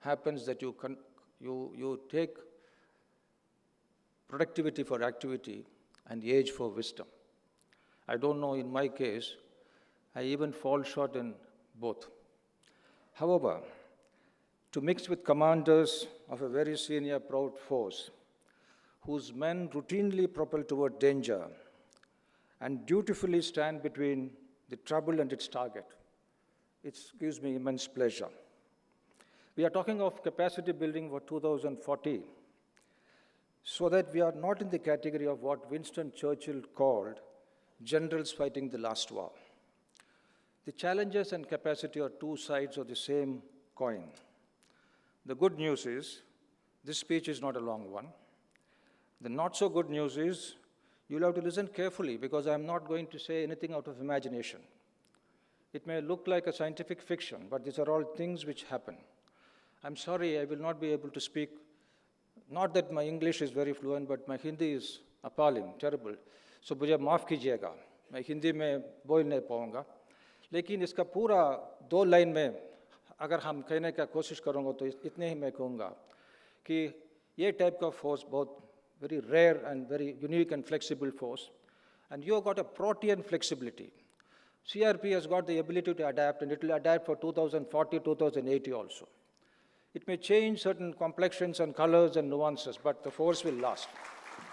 happens that you take productivity for activity and age for wisdom. I don't know, in my case, I even fall short in both. However, to mix with commanders of a very senior, proud force, whose men routinely propel toward danger and dutifully stand between the trouble and its target, it gives me immense pleasure. We are talking of capacity building for 2040, so that we are not in the category of what Winston Churchill called generals fighting the last war. The challenges and capacity are two sides of the same coin. The good news is, this speech is not a long one. The not so good news is, you'll have to listen carefully because I'm not going to say anything out of imagination. It may look like a scientific fiction, but these are all things which happen. I'm sorry, I will not be able to speak. Not that my English is very fluent, but my Hindi is appalling, terrible. So मुझे माफ़ कीजिएगा, मैं हिंदी में बोल नहीं पाऊँगा. लेकिन इसका पूरा 2 लाइन में अगर हम कहने का कोशिश करूँगा तो इतने ही मैं कहूँगा कि ये टाइप का फोर्स बहुत very rare and very unique and flexible force, and you have got a protean flexibility. CRP has got the ability to adapt, and it will adapt for 2040, 2080 also. It may change certain complexions and colors and nuances, but the force will last.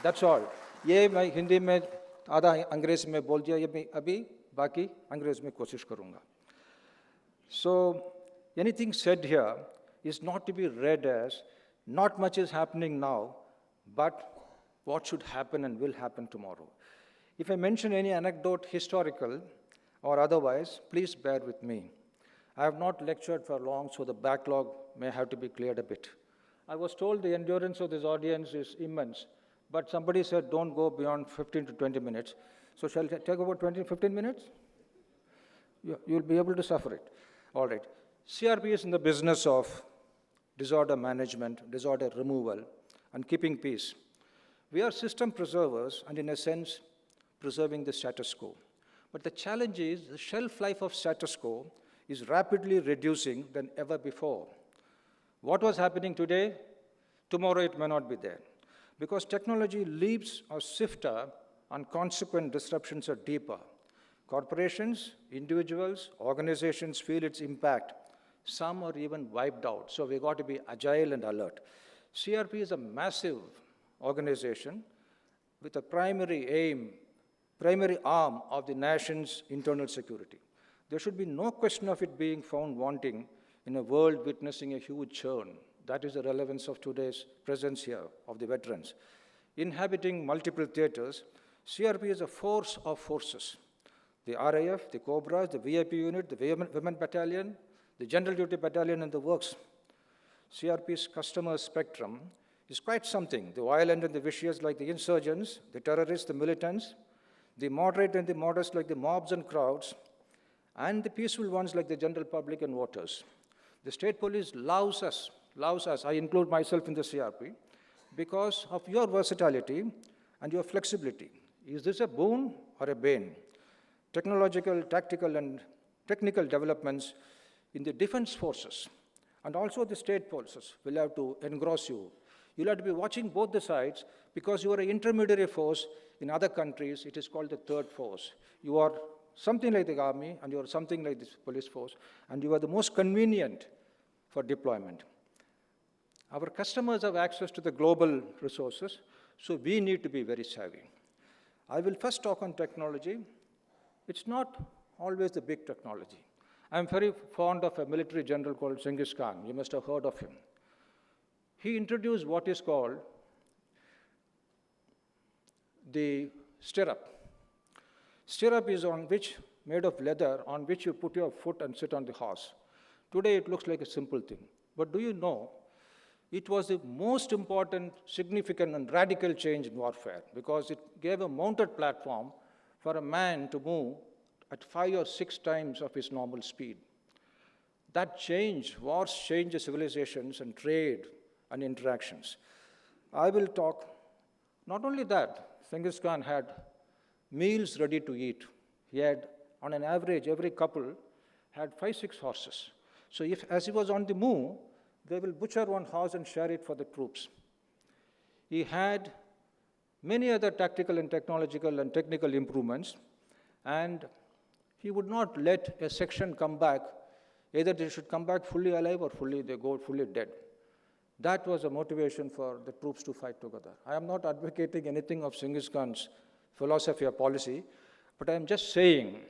That's all. ये मैं हिंदी में आधा अंग्रेजी में बोल दिया, ये मैं अभी बाकी अंग्रेजी में कोशिश करूँगा. So anything said here is not to be read as not much is happening now, but what should happen and will happen tomorrow. If I mention any anecdote, historical or otherwise, please bear with me. I have not lectured for long, so the backlog may have to be cleared a bit. I was told the endurance of this audience is immense, but somebody said don't go beyond 15 to 20 minutes. So shall I take about 15 minutes? You'll be able to suffer it. All right. CRP is in the business of disorder management, disorder removal, and keeping peace. We are system preservers and, in a sense, preserving the status quo. But the challenge is the shelf life of status quo is rapidly reducing than ever before. What was happening today, tomorrow it may not be there. Because technology leaps are swifter and consequent disruptions are deeper. Corporations, individuals, organizations feel its impact. Some are even wiped out. So we've got to be agile and alert. CRP is a massive organization with a primary arm of the nation's internal security. There should be no question of it being found wanting in a world witnessing a huge churn. That is the relevance of today's presence here of the veterans. Inhabiting multiple theaters, CRP is a force of forces. The RAF, the Cobras, the VIP unit, the women battalion, the general duty battalion, and the works. CRP's customer spectrum is quite something. The violent and the vicious like the insurgents, the terrorists, the militants, the moderate and the modest like the mobs and crowds, and the peaceful ones like the general public and voters. The state police loves us, I include myself in the CRP, because of your versatility and your flexibility. Is this a boon or a bane? Technological, tactical, and technical developments in the defense forces And also the state forces will have to engross you. You'll have to be watching both the sides because you are an intermediary force. In other countries, it is called the third force. You are something like the army and you are something like this police force, and you are the most convenient for deployment. Our customers have access to the global resources, so we need to be very savvy. I will first talk on technology. It's not always the big technology. I'm very fond of a military general called Genghis Khan. You must have heard of him. He introduced what is called the stirrup. Stirrup is made of leather on which you put your foot and sit on the horse. Today it looks like a simple thing. But do you know, it was the most important, significant, and radical change in warfare because it gave a mounted platform for a man to move at 5 or 6 times of his normal speed. That change, wars change civilizations and trade and interactions. I will talk, not only that, Genghis Khan had meals ready to eat. He had, on an average, every couple had 5, 6 horses. So as he was on the move, they will butcher one horse and share it for the troops. He had many other tactical and technological and technical improvements, and he would not let a section come back. Either they should come back fully alive or they go fully dead. That was a motivation for the troops to fight together. I am not advocating anything of Genghis Khan's philosophy or policy, but I am just saying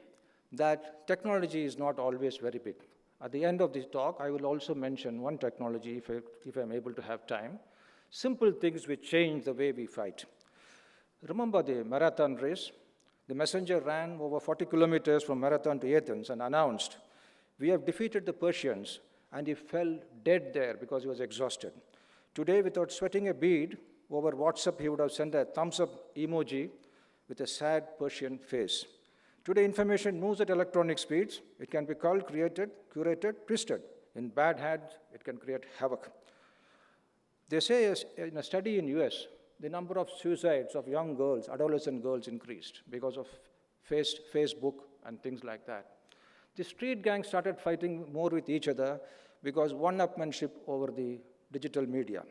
that technology is not always very big. At the end of this talk, I will also mention one technology, if I'm able to have time, simple things which change the way we fight. Remember the marathon race? The messenger ran over 40 kilometers from Marathon to Athens and announced, "We have defeated the Persians," and he fell dead there because he was exhausted. Today, without sweating a bead, over WhatsApp, he would have sent a thumbs-up emoji with a sad Persian face. Today, information moves at electronic speeds. It can be culled, created, curated, twisted. In bad hands, it can create havoc. They say in a study in US, the number of suicides of young girls, adolescent girls, increased because of Facebook and things like that. The street gangs started fighting more with each other because one-upmanship over the digital media.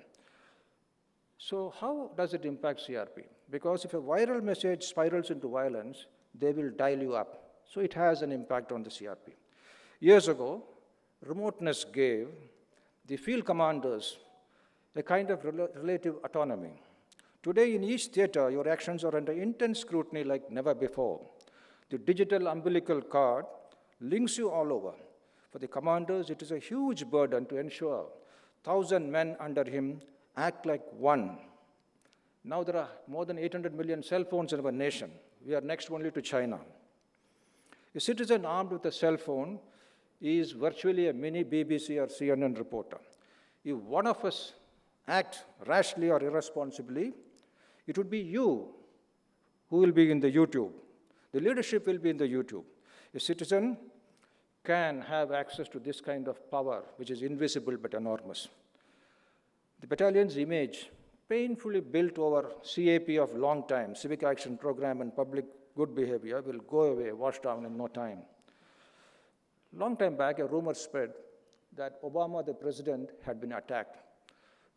So how does it impact CRP? Because if a viral message spirals into violence, they will dial you up. So it has an impact on the CRP. Years ago, remoteness gave the field commanders a kind of relative autonomy. Today, in each theater, your actions are under intense scrutiny like never before. The digital umbilical cord links you all over. For the commanders, it is a huge burden to ensure 1,000 men under him act like one. Now there are more than 800 million cell phones in our nation. We are next only to China. A citizen armed with a cell phone is virtually a mini BBC or CNN reporter. If one of us act rashly or irresponsibly, it would be you who will be in the YouTube. The leadership will be in the YouTube. A citizen can have access to this kind of power, which is invisible but enormous. The battalion's image, painfully built over CAP of long time, Civic Action Program and public good behavior, will go away, washed down in no time. Long time back, a rumor spread that Obama, the president, had been attacked.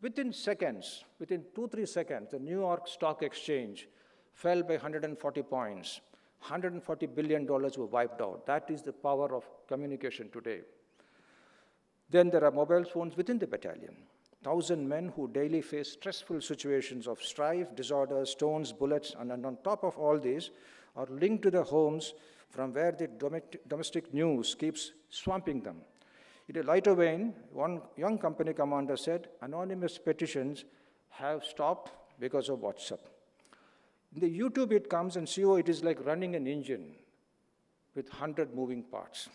Within seconds, within 2-3 seconds, the New York Stock Exchange fell by 140 points. $140 billion were wiped out. That is the power of communication today. Then there are mobile phones within the battalion. 1,000 men who daily face stressful situations of strife, disorders, stones, bullets, and on top of all these are linked to their homes from where the domestic news keeps swamping them. In a lighter vein, one young company commander said, anonymous petitions have stopped because of WhatsApp. In the YouTube it comes, and CO, it is like running an engine with 100 moving parts.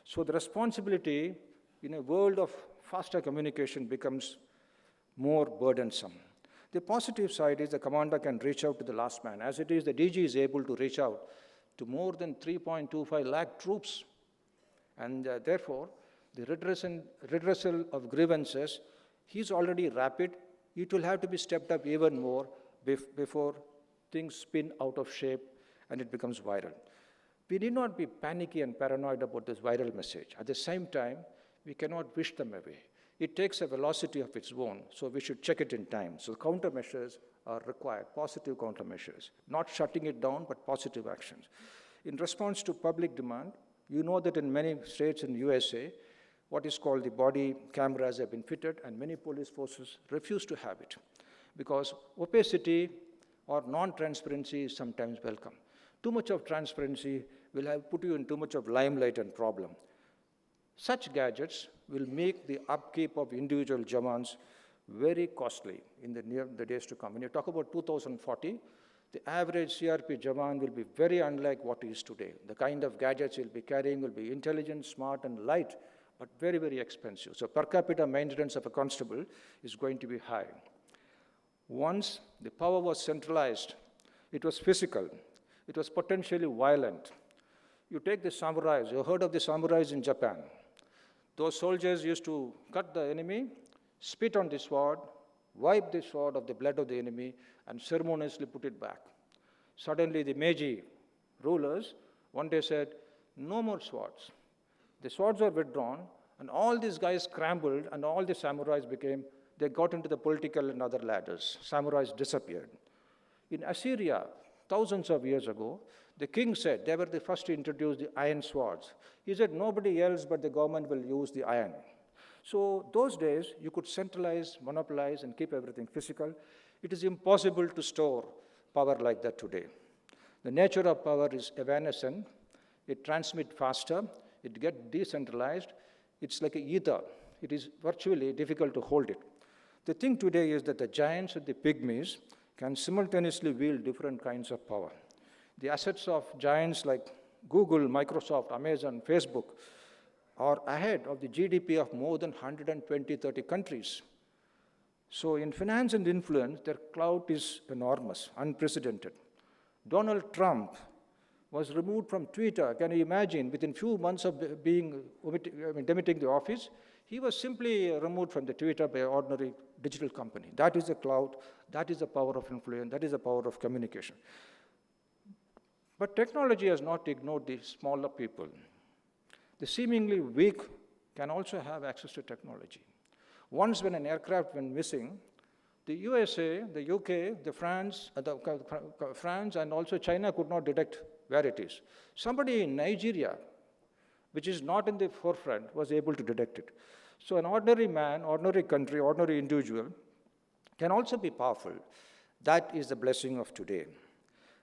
So the responsibility in a world of faster communication becomes more burdensome. The positive side is the commander can reach out to the last man. As it is, the DG is able to reach out to more than 3.25 lakh troops. And therefore, the redressal of grievances, he's already rapid. It will have to be stepped up even more before things spin out of shape and it becomes viral. We need not be panicky and paranoid about this viral message. At the same time, we cannot wish them away. it takes a velocity of its own, so we should check it in time. So countermeasures are required, positive countermeasures, not shutting it down, but positive actions. In response to public demand, you know that in many states in USA, what is called the body cameras have been fitted, and many police forces refuse to have it because opacity or non-transparency is sometimes welcome. Too much of transparency will have put you in too much of limelight and problem. Such gadgets will make the upkeep of individual Jawans very costly in the days to come. When you talk about 2040, the average CRP Jawan will be very unlike what he is today. The kind of gadgets he'll be carrying will be intelligent, smart, and light, but very, very expensive. So per capita maintenance of a constable is going to be high. Once the power was centralized, it was physical, it was potentially violent. You take the samurais, you heard of the samurais in Japan. Those soldiers used to cut the enemy, spit on the sword, wipe the sword of the blood of the enemy, and ceremoniously put it back. Suddenly the Meiji rulers one day said, no more swords. The swords were withdrawn, and all these guys scrambled, and all the samurais they got into the political and other ladders. Samurais disappeared. In Assyria, thousands of years ago, the king said, they were the first to introduce the iron swords. He said, nobody else but the government will use the iron. So those days, you could centralize, monopolize, and keep everything physical. It is impossible to store power like that today. The nature of power is evanescent. It transmits faster. It gets decentralized. It's like an ether. It is virtually difficult to hold it. The thing today is that the giants and the pygmies can simultaneously wield different kinds of power. The assets of giants like Google, Microsoft, Amazon, Facebook are ahead of the GDP of more than 120, 30 countries. So in finance and influence, their clout is enormous, unprecedented. Donald Trump was removed from Twitter. Can you imagine? Within few months of demitting the office, he was simply removed from the Twitter by an ordinary digital company. That is the clout. That is the power of influence. That is the power of communication. But technology has not ignored the smaller people. The seemingly weak can also have access to technology. Once when an aircraft went missing, the USA, the UK, France and also China could not detect where it is. Somebody in Nigeria, which is not in the forefront, was able to detect it. So an ordinary man, ordinary country, ordinary individual can also be powerful. That is the blessing of today.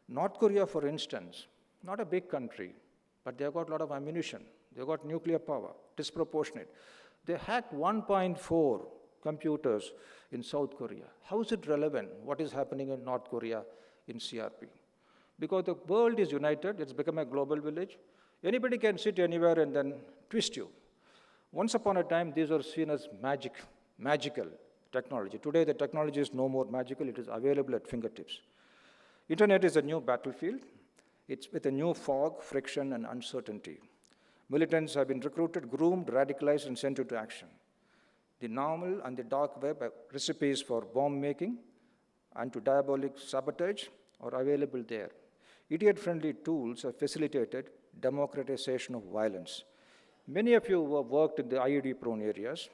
North Korea, for instance, not a big country, but they've got a lot of ammunition. They've got nuclear power, disproportionate. They hacked 1.4 computers in South Korea. How is it relevant, what is happening in North Korea in CRP? Because the world is united, it's become a global village. Anybody can sit anywhere and then twist you. Once upon a time, these were seen as magical technology. Today, the technology is no more magical, it is available at fingertips. Internet is a new battlefield. It's with a new fog, friction, and uncertainty. Militants have been recruited, groomed, radicalized, and sent into action. The normal and the dark web recipes for bomb making and to diabolic sabotage are available there. Idiot-friendly tools have facilitated democratization of violence. Many of you who have worked in the IED-prone areas,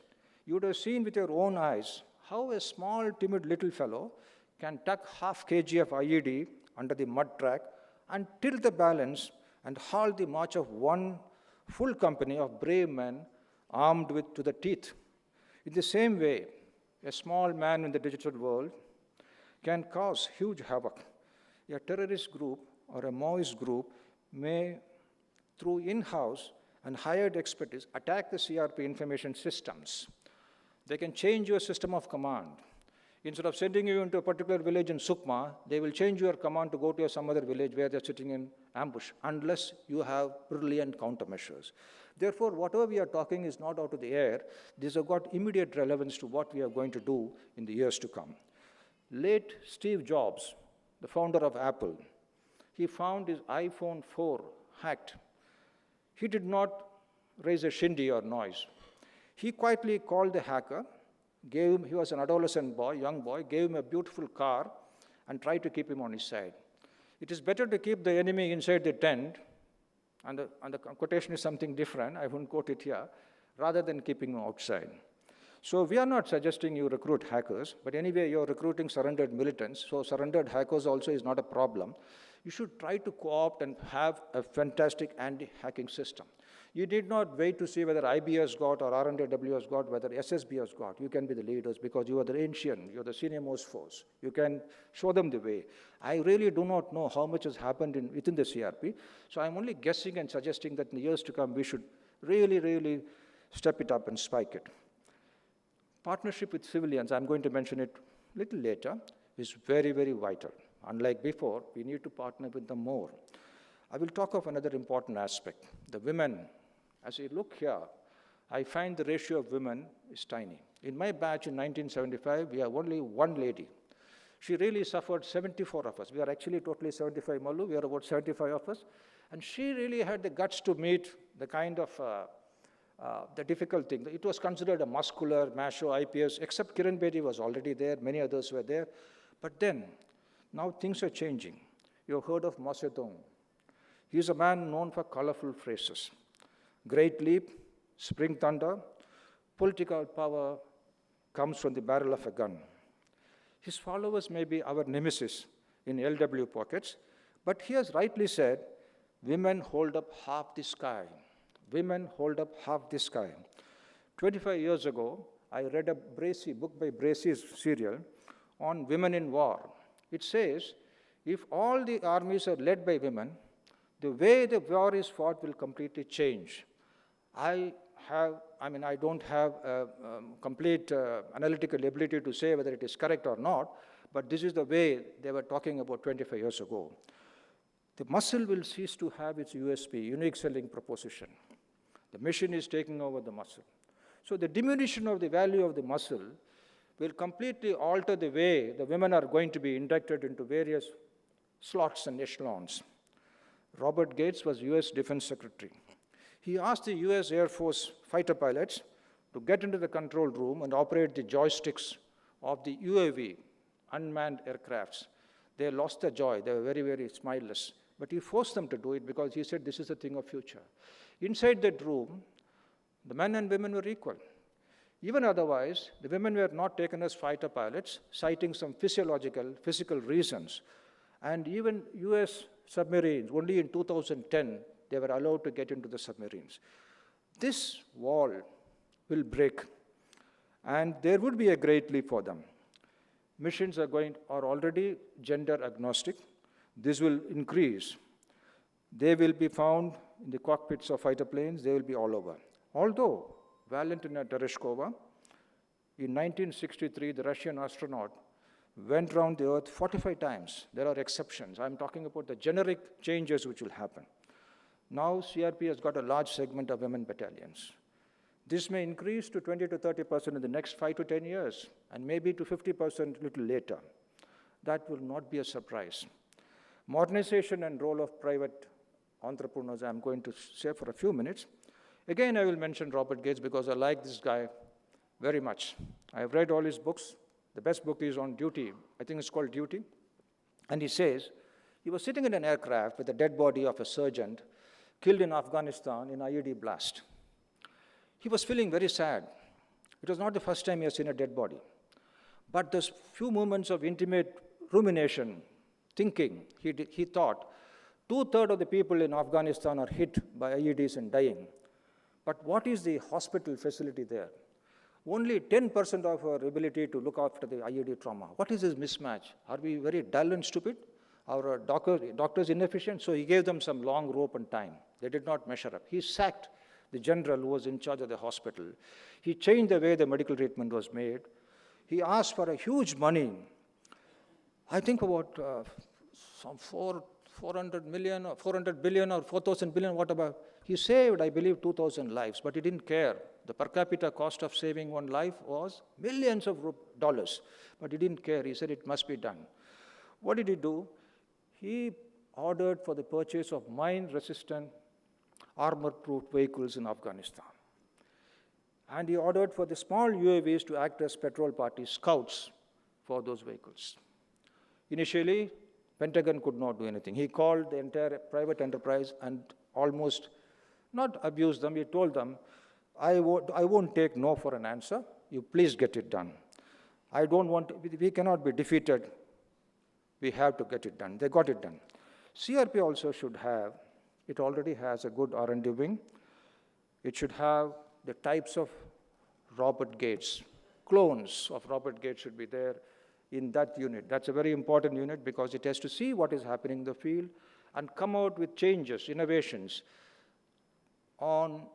you would have seen with your own eyes how a small, timid little fellow can tuck half kg of IED under the mud track and tilt the balance and halt the march of one full company of brave men armed to the teeth. In the same way, a small man in the digital world can cause huge havoc. A terrorist group or a Maoist group may, through in-house and hired expertise, attack the CRP information systems. They can change your system of command. Instead of sending you into a particular village in Sukma, they will change your command to go to some other village where they're sitting in ambush, unless you have brilliant countermeasures. Therefore, whatever we are talking is not out of the air. These have got immediate relevance to what we are going to do in the years to come. Late Steve Jobs, the founder of Apple, he found his iPhone 4 hacked. He did not raise a shindy or noise. He quietly called the hacker, he was an adolescent boy, young boy, gave him a beautiful car and tried to keep him on his side. It is better to keep the enemy inside the tent, and the quotation is something different, I won't quote it here, rather than keeping him outside. So we are not suggesting you recruit hackers, but anyway, you're recruiting surrendered militants, so surrendered hackers also is not a problem. You should try to co-opt and have a fantastic anti-hacking system. You need not wait to see whether IB has got or RNW has got, whether SSB has got. You can be the leaders because you are the ancient, you're the senior most force. You can show them the way. I really do not know how much has happened within the CRP, so I'm only guessing and suggesting that in the years to come, we should really, really step it up and spike it. Partnership with civilians, I'm going to mention it a little later, is very, very vital. Unlike before, we need to partner with them more. I will talk of another important aspect, the women. As you look here, I find the ratio of women is tiny. In my batch in 1975, we have only one lady. She really suffered 74 of us. We are actually totally 75 Malu, we are about 75 of us. And she really had the guts to meet the kind of the difficult thing. It was considered a muscular, macho, IPS, except Kiran Bedi was already there, many others were there. But then, now things are changing. You've heard of Mao Zedong. He's a man known for colorful phrases. Great leap, spring thunder, political power comes from the barrel of a gun. His followers may be our nemesis in LW pockets, but he has rightly said, women hold up half the sky. Women hold up half the sky. 25 years ago, I read a book by Bracey's serial on women in war. It says, if all the armies are led by women, the way the war is fought will completely change. I don't have a complete analytical ability to say whether it is correct or not, but this is the way they were talking about 25 years ago. The muscle will cease to have its USP, unique selling proposition. The machine is taking over the muscle. So the diminution of the value of the muscle will completely alter the way the women are going to be inducted into various slots and echelons. Robert Gates was US Defense Secretary. He asked the US Air Force fighter pilots to get into the control room and operate the joysticks of the UAV, unmanned aircrafts. They lost their joy. They were very, very smileless. But he forced them to do it because he said this is a thing of future. Inside that room, the men and women were equal. Even otherwise, the women were not taken as fighter pilots, citing some physical reasons. And even US submarines, only in 2010, they were allowed to get into the submarines. This wall will break, and there would be a great leap for them. Missions are already gender agnostic. This will increase. They will be found in the cockpits of fighter planes. They will be all over. Although Valentina Tereshkova, in 1963, the Russian astronaut, went around the Earth 45 times. There are exceptions. I'm talking about the generic changes which will happen. Now CRP has got a large segment of women battalions. This may increase to 20 to 30% in the next 5 to 10 years, and maybe to 50% a little later. That will not be a surprise. Modernization and role of private entrepreneurs, I'm going to say for a few minutes. Again, I will mention Robert Gates because I like this guy very much. I've read all his books. The best book is on duty. I think it's called Duty. And he says, he was sitting in an aircraft with the dead body of a sergeant killed in Afghanistan in IED blast. He was feeling very sad. It was not the first time he had seen a dead body. But those few moments of intimate rumination, thinking, he thought, 2/3 of the people in Afghanistan are hit by IEDs and dying. But what is the hospital facility there? Only 10% of our ability to look after the IED trauma. What is this mismatch? Are we very dull and stupid? Are doctors inefficient? So he gave them some long rope and time. They did not measure up. He sacked the general who was in charge of the hospital. He changed the way the medical treatment was made. He asked for a huge money. I think about some 400 million or 400 billion or 4,000 billion, what about? He saved, I believe, 2,000 lives, but he didn't care. The per capita cost of saving one life was millions of dollars, but he didn't care. He said it must be done. What did he do? He ordered for the purchase of mine-resistant, armor-proof vehicles in Afghanistan. And he ordered for the small UAVs to act as patrol party scouts for those vehicles. Initially, Pentagon could not do anything. He called the entire private enterprise and almost not abused them. He told them, I won't take no for an answer. you please get it done. I don't want to, we cannot be defeated. We have to get it done. They got it done. CRP also should have, it already has a good R&D wing. It should have the types of Robert Gates. Clones of Robert Gates should be there in that unit. That's a very important unit because it has to see what is happening in the field and come out with changes, innovations on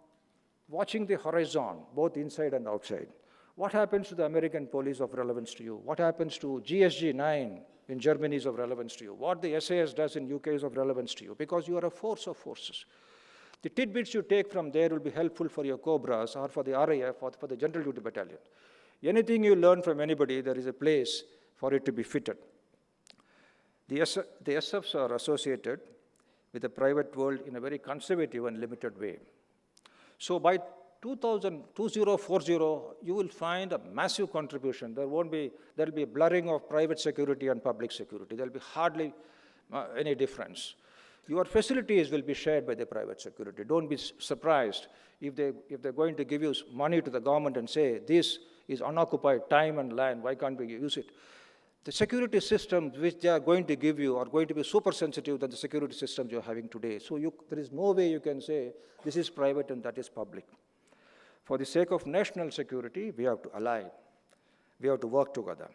watching the horizon, both inside and outside. What happens to the American police of relevance to you? What happens to GSG-9 in Germany is of relevance to you? What the SAS does in UK is of relevance to you because you are a force of forces. The tidbits you take from there will be helpful for your Cobras or for the RAF or for the General Duty Battalion. Anything you learn from anybody, there is a place for it to be fitted. The SFs are associated with the private world in a very conservative and limited way. So by 2040, you will find a massive contribution. There will be a blurring of private security and public security. There will be hardly any difference. Your facilities will be shared by the private security. Don't be surprised if they're going to give you money to the government and say, this is unoccupied time and land, why can't we use it? The security systems which they are going to give you are going to be super sensitive than the security systems you're having today. So there is no way you can say this is private and that is public. For the sake of national security, we have to ally. We have to work together.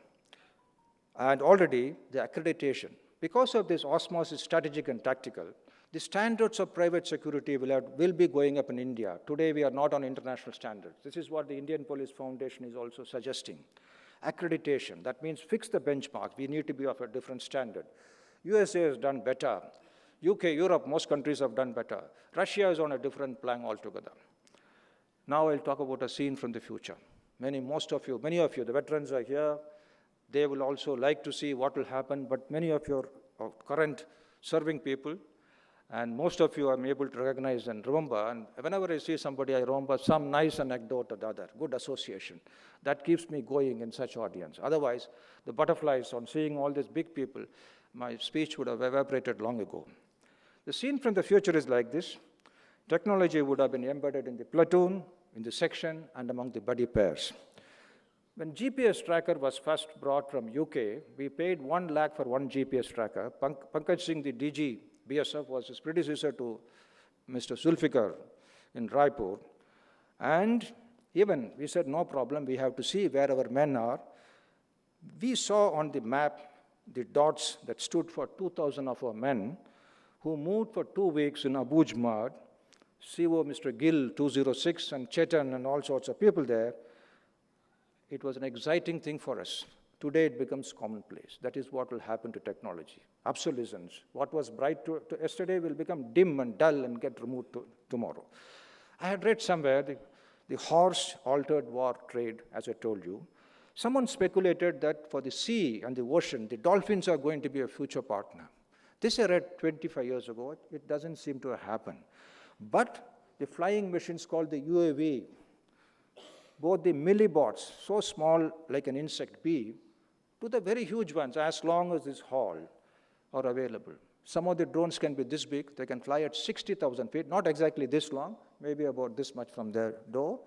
And already the accreditation, because of this osmosis, strategic and tactical, the standards of private security will be going up in India. Today we are not on international standards. This is what the Indian Police Foundation is also suggesting. Accreditation, that means fix the benchmark. We need to be of a different standard. USA has done better. UK, Europe, most countries have done better. Russia is on a different plane altogether. Now I'll talk about a scene from the future. Many of you, the veterans are here. They will also like to see what will happen, but many of your current serving people, and most of you I'm able to recognize and remember, and whenever I see somebody, I remember some nice anecdote or the other, good association. That keeps me going in such audience. Otherwise, the butterflies on seeing all these big people, my speech would have evaporated long ago. The scene from the future is like this. Technology would have been embedded in the platoon, in the section, and among the buddy pairs. When GPS tracker was first brought from UK, we paid 1 lakh for one GPS tracker. Pankaj Singh, the DG BSF, was his predecessor to Mr. Zulfikar in Raipur. And even we said, no problem, we have to see where our men are. We saw on the map the dots that stood for 2,000 of our men who moved for 2 weeks in Abuj Mud, CO Mr. Gill 206 and Chetan and all sorts of people there. It was an exciting thing for us. Today it becomes commonplace. That is what will happen to technology. Obsolescence. What was bright to yesterday will become dim and dull and get removed tomorrow. I had read somewhere the horse-altered war trade, as I told you. Someone speculated that for the sea and the ocean, the dolphins are going to be a future partner. This I read 25 years ago. It doesn't seem to have happened. But the flying machines called the UAV, both the millibots, so small like an insect bee, to the very huge ones, as long as this hall, are available. Some of the drones can be this big. They can fly at 60,000 feet, not exactly this long, maybe about this much from their door,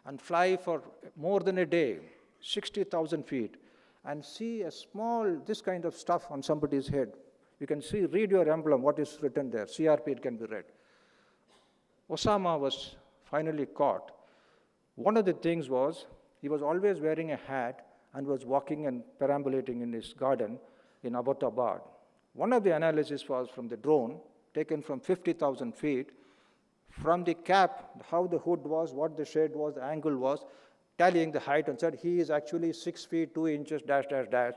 and fly for more than a day, 60,000 feet, and see a small, this kind of stuff on somebody's head. You can see, read your emblem, what is written there. CRP, it can be read. Osama was finally caught. One of the things was, he was always wearing a hat and was walking and perambulating in his garden in Abbottabad. One of the analysis was from the drone, taken from 50,000 feet, from the cap, how the hood was, what the shade was, the angle was, tallying the height, and said he is actually 6 feet, 2 inches, dash, dash, dash.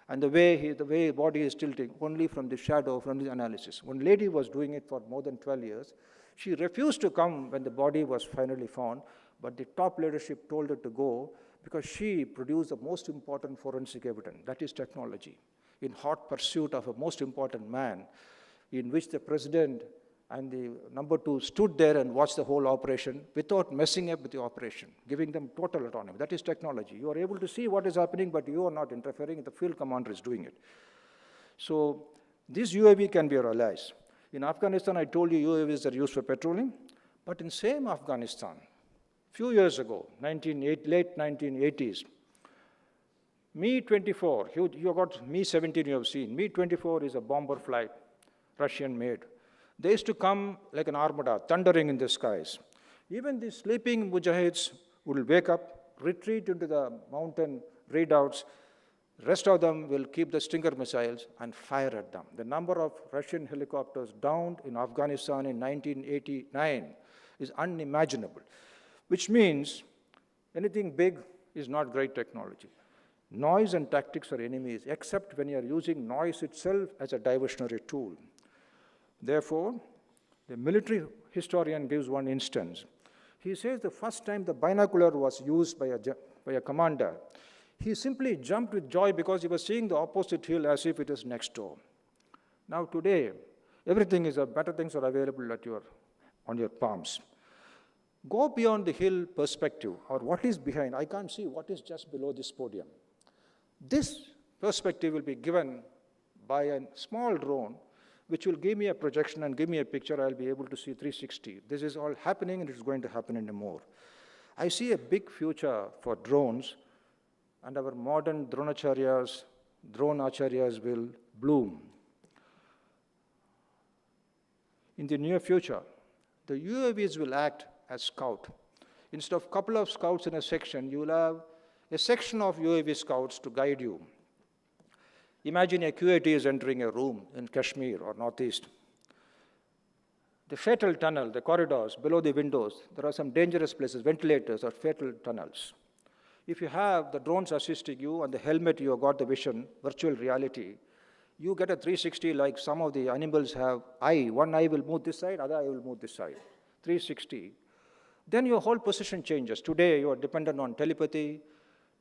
And the way his body is tilting, only from the shadow, from the analysis. One lady was doing it for more than 12 years. She refused to come when the body was finally found, but the top leadership told her to go because she produced the most important forensic evidence, that is technology, in hot pursuit of a most important man, in which the president and the number 2 stood there and watched the whole operation without messing up with the operation, giving them total autonomy. That is technology. You are able to see what is happening, but you are not interfering. The field commander is doing it. So this UAV can be our allies. In Afghanistan, I told you UAVs are used for patrolling, but in same Afghanistan, Few years ago, late 1980s, Mi-24, you got Mi-17 you have seen. Mi-24 is a bomber flight, Russian-made. They used to come like an armada, thundering in the skies. Even the sleeping mujahids would wake up, retreat into the mountain redoubts. Rest of them will keep the Stinger missiles and fire at them. The number of Russian helicopters downed in Afghanistan in 1989 is unimaginable, which means anything big is not great technology. Noise and tactics are enemies, except when you are using noise itself as a diversionary tool. Therefore, the military historian gives one instance. He says the first time the binocular was used by a commander, he simply jumped with joy because he was seeing the opposite hill as if it is next door. Now today, better things are available on your palms. Go beyond the hill perspective, or what is behind. I can't see what is just below this podium. This perspective will be given by a small drone, which will give me a projection and give me a picture. I'll be able to see 360. This is all happening, and it's going to happen in more. I see a big future for drones, and our modern drone acharyas will bloom. In the near future, the UAVs will act as scout. Instead of a couple of scouts in a section, you will have a section of UAV scouts to guide you. Imagine a QAT is entering a room in Kashmir or Northeast. The fatal tunnel, the corridors below the windows, there are some dangerous places, ventilators or fatal tunnels. If you have the drones assisting you and the helmet, you have got the vision, virtual reality, you get a 360 like some of the animals have eye. One eye will move this side, other eye will move this side. 360. Then your whole position changes. Today, you are dependent on telepathy,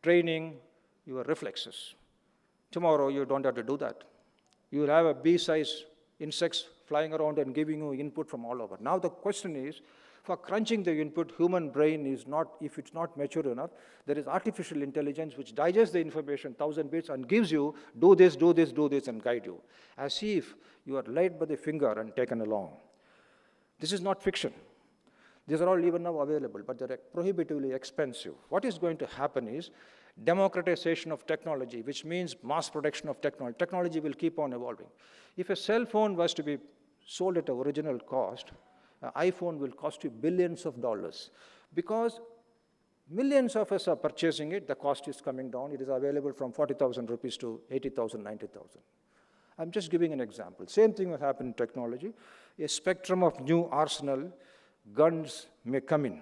training, your reflexes. Tomorrow, you don't have to do that. You will have a bee-sized insects flying around and giving you input from all over. Now the question is, for crunching the input, human brain is not, if it's not mature enough, there is artificial intelligence which digests the information, 1,000 bits, and gives you, do this, do this, do this, and guide you. As if you are led by the finger and taken along. This is not fiction. These are all even now available, but they're prohibitively expensive. What is going to happen is democratization of technology, which means mass production of technology. Technology will keep on evolving. If a cell phone was to be sold at the original cost, an iPhone will cost you billions of dollars. Because millions of us are purchasing it, the cost is coming down. It is available from 40,000 rupees to 80,000, 90,000. I'm just giving an example. Same thing will happen in technology. A spectrum of new arsenal guns may come in.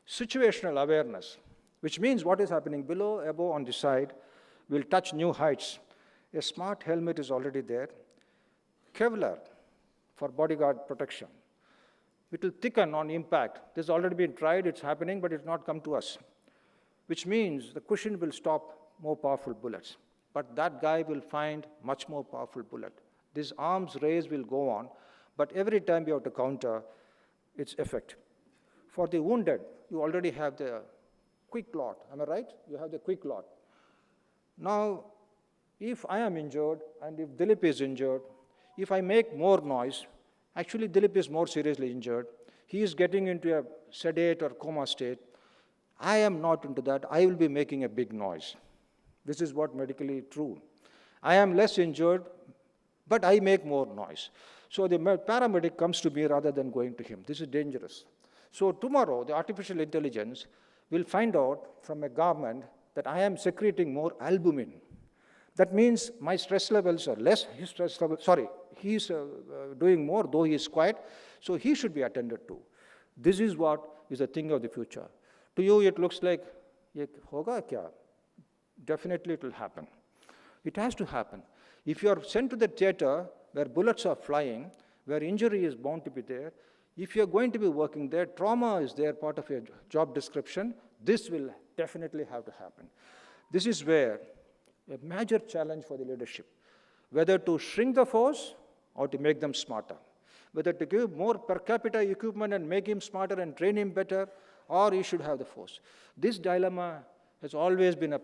Situational awareness, which means what is happening below, above, on the side, will touch new heights. A smart helmet is already there. Kevlar for bodyguard protection. It will thicken on impact. This has already been tried, it's happening, but it's not come to us. Which means the cushion will stop more powerful bullets. But that guy will find much more powerful bullet. This arms race will go on, but every time you have to counter its effect. For the wounded, you already have the quick lot, am I right? You have the quick lot. Now, if I am injured, and if Dilip is injured, if I make more noise, actually Dilip is more seriously injured, he is getting into a sedate or coma state, I am not into that, I will be making a big noise. This is what medically true. I am less injured, but I make more noise. So the paramedic comes to me rather than going to him. This is dangerous. So tomorrow, the artificial intelligence will find out from a government that I am secreting more albumin. That means my stress levels are less, his stress level, he's doing more, though he is quiet, so he should be attended to. This is what is a thing of the future. To you, it looks like, ye hoga kya? Definitely it will happen. It has to happen. If you are sent to the theater where bullets are flying, where injury is bound to be there, if you're going to be working there, trauma is there, part of your job description, this will definitely have to happen. This is where a major challenge for the leadership, whether to shrink the force or to make them smarter, whether to give more per capita equipment and make him smarter and train him better, or he should have the force. This dilemma has always been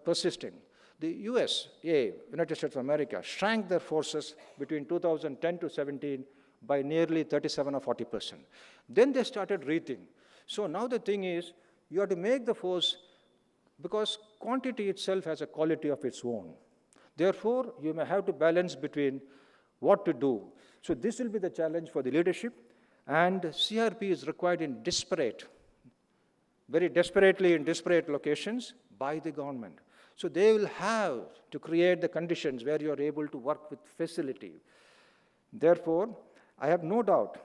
persisting. The USA, United States of America, shrank their forces between 2010 to 17 by nearly 37 or 40%. Then they started rethink. So now the thing is, you have to make the force, because quantity itself has a quality of its own. Therefore, you may have to balance between what to do. So this will be the challenge for the leadership, and CRP is required in very desperately in disparate locations by the government. So they will have to create the conditions where you are able to work with facility. Therefore, I have no doubt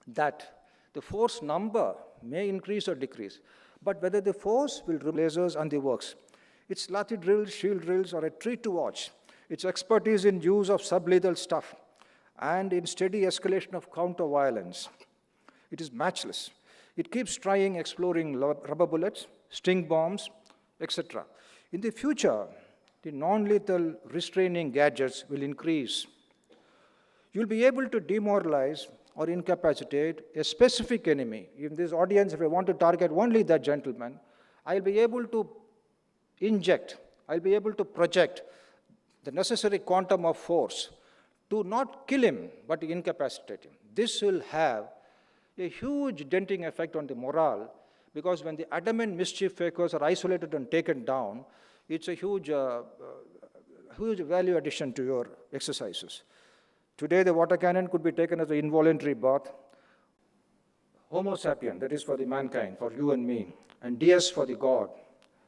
that the force number may increase or decrease, but whether the force will lasers and the works, it's lathi drills, shield drills, or a treat to watch, its expertise in use of sublethal stuff, and in steady escalation of counter-violence. It is matchless. It keeps trying, exploring rubber bullets, sting bombs, etc. In the future, the non-lethal restraining gadgets will increase. You'll be able to demoralize or incapacitate a specific enemy. In this audience, if I want to target only that gentleman, I'll be able to inject, I'll be able to project the necessary quantum of force to not kill him, but to incapacitate him. This will have a huge denting effect on the morale, because when the adamant mischief makers are isolated and taken down, it's a huge value addition to your exercises. Today, the water cannon could be taken as an involuntary bath. Homo sapien, that is for the mankind, for you and me, and DS for the God.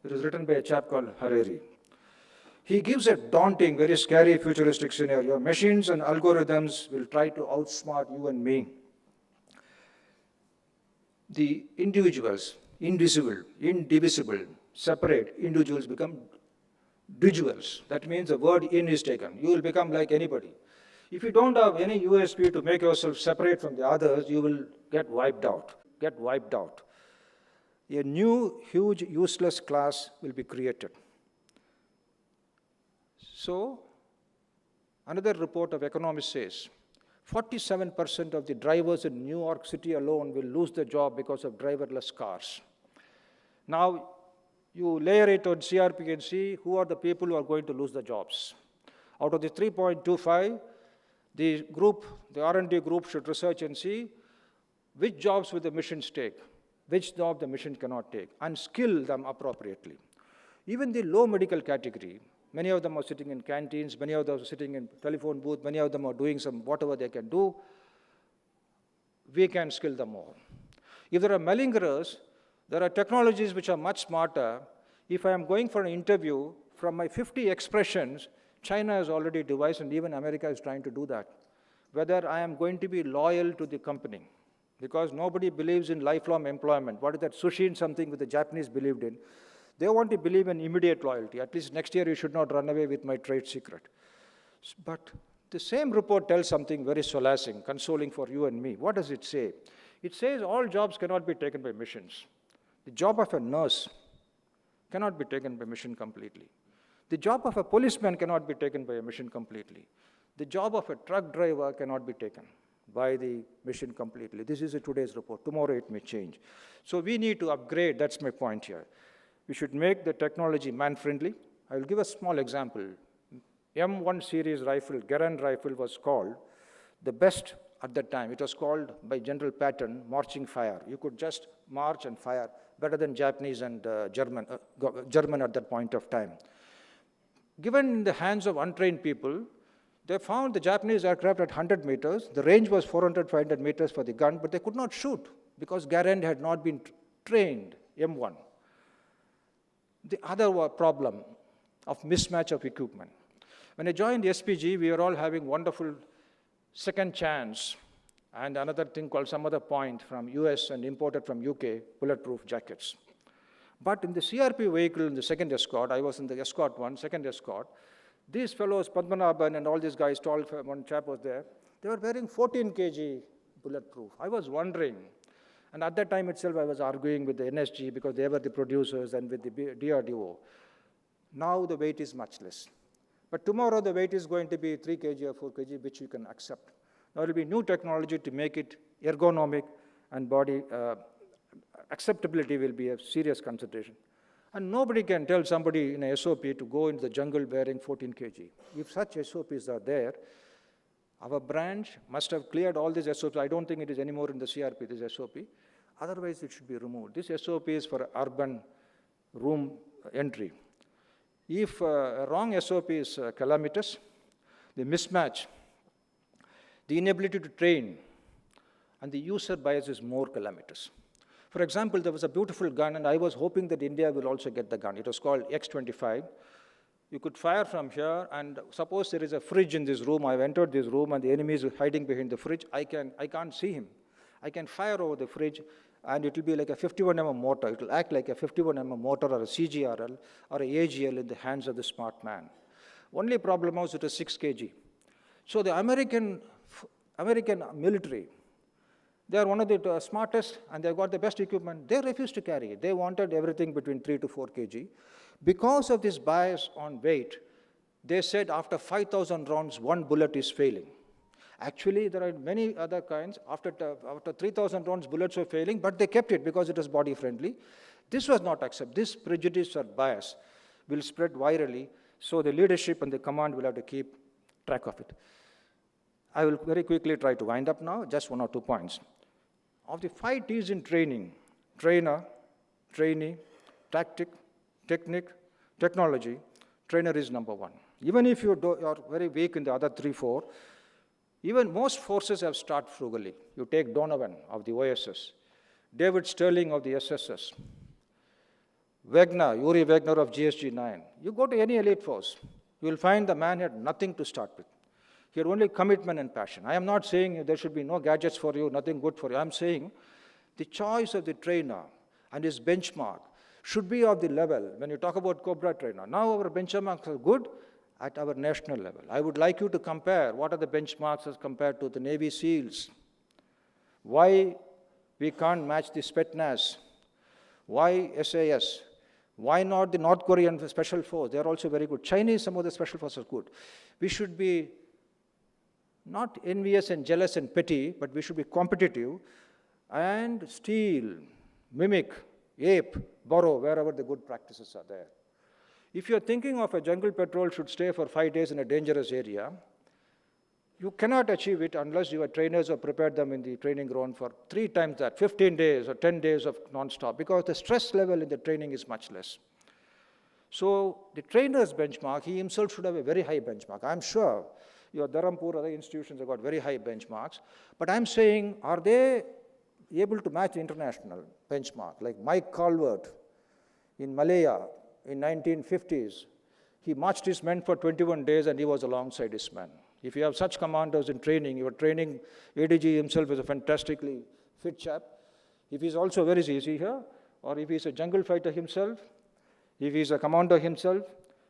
It was written by a chap called Harari. He gives a daunting, very scary futuristic scenario. Machines and algorithms will try to outsmart you and me. The individuals, indivisible, separate individuals become duals. That means the word in is taken. You will become like anybody. If you don't have any USP to make yourself separate from the others, you will get wiped out. A new, huge, useless class will be created. So, another report of economists says, 47% of the drivers in New York City alone will lose their job because of driverless cars. Now, you layer it on CRP and see who are the people who are going to lose the jobs. Out of the 3.25, the R&D group should research and see which jobs will the machines take, which job the machine cannot take, and skill them appropriately. Even the low medical category, many of them are sitting in canteens, many of them are sitting in telephone booth, many of them are doing some whatever they can do. We can skill them more. If there are malingerers, there are technologies which are much smarter. If I am going for an interview, from my 50 expressions, China has already devised, and even America is trying to do that, whether I am going to be loyal to the company, because nobody believes in lifelong employment. What is that? Sushi is something that the Japanese believed in. They want to believe in immediate loyalty. At least next year you should not run away with my trade secret. But the same report tells something very solacing, consoling for you and me. What does it say? It says all jobs cannot be taken by machines. The job of a nurse cannot be taken by machine completely. The job of a policeman cannot be taken by a machine completely. The job of a truck driver cannot be taken by the machine completely. This is today's report. Tomorrow it may change. So we need to upgrade. That's my point here. We should make the technology man-friendly. I will give a small example. M1 series rifle, Garand rifle, was called the best at that time. It was called by General Patton, marching fire. You could just march and fire better than Japanese and German at that point of time. Given in the hands of untrained people, they found the Japanese aircraft at 100 meters. The range was 400, 500 meters for the gun, but they could not shoot because Garand had not been trained, M1. The other problem of mismatch of equipment. When I joined the SPG, we were all having wonderful second chance and another thing called some other point from US and imported from UK, bulletproof jackets. But in the CRP vehicle in the second escort, I was in the escort one, second escort, these fellows, Padmanabhan and all these guys, tall, one chap was there, they were wearing 14 kg bulletproof. I was wondering, and at that time itself I was arguing with the NSG because they were the producers and with the DRDO. Now the weight is much less. But tomorrow the weight is going to be 3 kg or 4 kg, which you can accept. There will be new technology to make it ergonomic and body acceptability will be a serious consideration. And nobody can tell somebody in a SOP to go into the jungle wearing 14 kg. If such SOPs are there, our branch must have cleared all these SOPs. I don't think it is anymore in the CRP, this SOP. Otherwise, it should be removed. This SOP is for urban room entry. If a wrong SOP is calamitous, the mismatch, the inability to train, and the user bias is more calamitous. For example, there was a beautiful gun, and I was hoping that India will also get the gun. It was called X-25. You could fire from here, and suppose there is a fridge in this room. I've entered this room, and the enemy is hiding behind the fridge. I can't see him. I can fire over the fridge, and it will be like a 51mm mortar. It will act like a 51mm mortar or a CGRL or a AGL in the hands of the smart man. Only problem was it was 6 kg. So the American military, they are one of the smartest, and they've got the best equipment. They refused to carry it. They wanted everything between 3 to 4 kg. Because of this bias on weight, they said after 5,000 rounds, one bullet is failing. Actually, there are many other kinds. After 3,000 rounds, bullets were failing, but they kept it because it was body-friendly. This was not accepted. This prejudice or bias will spread virally, so the leadership and the command will have to keep track of it. I will very quickly try to wind up now, just 1 or 2 points. Of the 5 T's in training, trainer, trainee, tactic, technique, technology, trainer is number 1. Even if you are very weak in the other 3, 4, even most forces have started frugally. You take Donovan of the OSS, David Sterling of the SSS, Yuri Wagner of GSG-9. You go to any elite force, you will find the man had nothing to start with. He had only commitment and passion. I am not saying there should be no gadgets for you, nothing good for you. I am saying the choice of the trainer and his benchmark should be of the level. When you talk about Cobra trainer, now our benchmarks are good at our national level. I would like you to compare what are the benchmarks as compared to the Navy SEALs. Why we can't match the Spetsnaz? Why SAS? Why not the North Korean Special Force? They are also very good. Chinese, some of the Special Forces are good. We should be not envious and jealous and petty, but we should be competitive and steal, mimic, ape, borrow wherever the good practices are there. If you're thinking of a jungle patrol should stay for 5 days in a dangerous area, you cannot achieve it unless your trainers have prepared them in the training ground for 3 times that, 15 days or 10 days of non-stop, because the stress level in the training is much less. So the trainer's benchmark, he himself should have a very high benchmark. I'm sure your Dharampur, other institutions have got very high benchmarks, but I'm saying, are they able to match the international benchmark? Like Mike Calvert in Malaya in 1950s, he marched his men for 21 days and he was alongside his men. If you have such commanders in training, your training, ADG himself is a fantastically fit chap. If he's also very easy here, or if he's a jungle fighter himself, if he's a commander himself,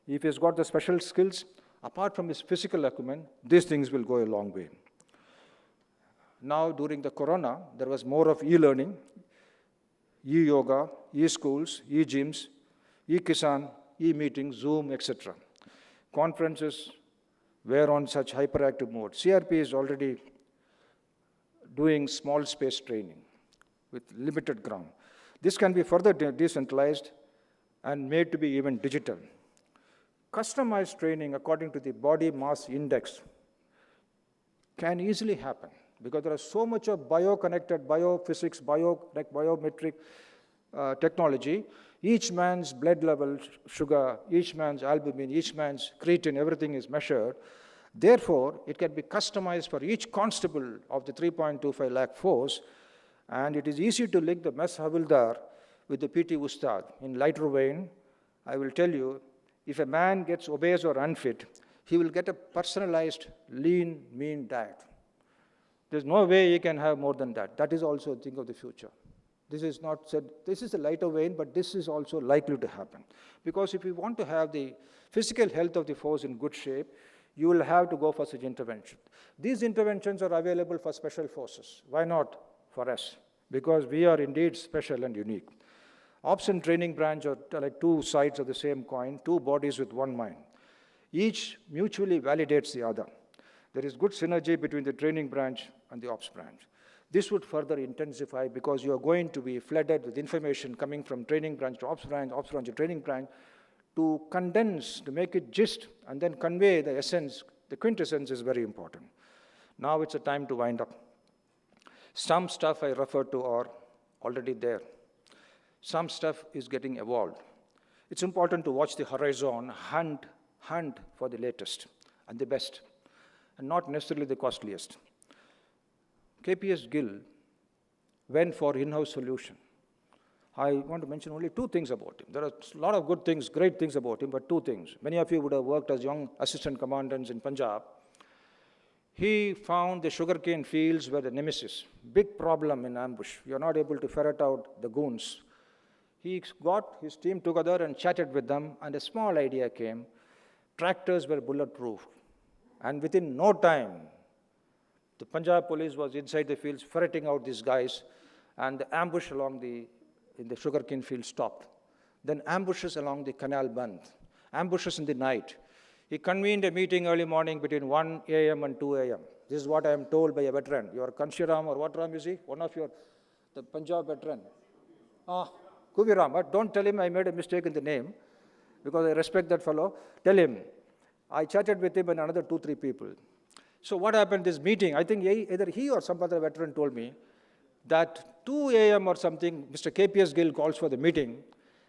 if he's got the special skills, apart from his physical acumen, these things will go a long way. Now, during the corona, there was more of e-learning, e-yoga, e-schools, e-gyms, e-kisan, e-meetings, Zoom, etc. Conferences were on such hyperactive mode. CRP is already doing small space training with limited ground. This can be further decentralized and made to be even digital. Customized training according to the body mass index can easily happen because there is so much of bio-connected, biophysics, biometric technology. Each man's blood level, sugar, each man's albumin, each man's creatine, everything is measured. Therefore, it can be customized for each constable of the 3.25 lakh force, and it is easy to link the mess havildar with the PT Ustad. In lighter vein, I will tell you, if a man gets obese or unfit, he will get a personalized, lean, mean diet. There's no way he can have more than that. That is also a thing of the future. This is not said, this is a lighter vein, but this is also likely to happen. Because if you want to have the physical health of the force in good shape, you will have to go for such intervention. These interventions are available for special forces. Why not for us? Because we are indeed special and unique. Ops and training branch are like 2 sides of the same coin, 2 bodies with 1 mind. Each mutually validates the other. There is good synergy between the training branch and the ops branch. This would further intensify because you are going to be flooded with information coming from training branch to ops branch to training branch, to condense, to make it gist, and then convey the essence. The quintessence is very important. Now it's a time to wind up. Some stuff I refer to are already there. Some stuff is getting evolved. It's important to watch the horizon, hunt for the latest and the best, and not necessarily the costliest. KPS Gill went for in-house solution. I want to mention only two things about him. There are a lot of good things, great things about him, but two things. Many of you would have worked as young assistant commandants in Punjab. He found the sugarcane fields were the nemesis, big problem in ambush. You're not able to ferret out the goons. He got his team together and chatted with them, and a small idea came. Tractors were bulletproof. And within no time, the Punjab police was inside the fields ferreting out these guys, and the ambush in the sugarcane field stopped. Then ambushes along the canal band, ambushes in the night. He convened a meeting early morning between 1 a.m. and 2 a.m. This is what I am told by a veteran. Your Kanshiram or what Ram is he? One of the Punjab veteran. Kuviram, but don't tell him I made a mistake in the name, because I respect that fellow. Tell him, I chatted with him and another 2-3 people. So what happened this meeting, I think either he or some other veteran told me that 2 a.m. or something, Mr. KPS Gill calls for the meeting,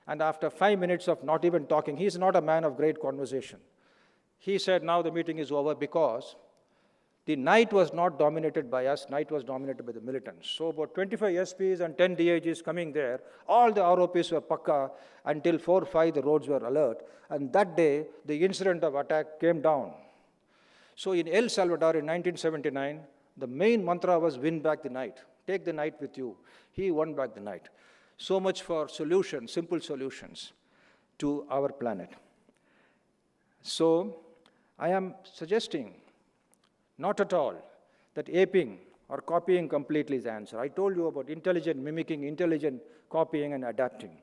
and after 5 minutes of not even talking, he's not a man of great conversation. He said, now the meeting is over because the night was not dominated by us, night was dominated by the militants. So about 25 SPs and 10 DIGs coming there, all the ROPs were pakka, until 4 or 5 the roads were alert. And that day, the incident of attack came down. So in El Salvador in 1979, the main mantra was win back the night. Take the night with you. He won back the night. So much for solutions, simple solutions to our planet. So I am suggesting not at all that aping or copying completely is the answer. I told you about intelligent mimicking, intelligent copying and adapting.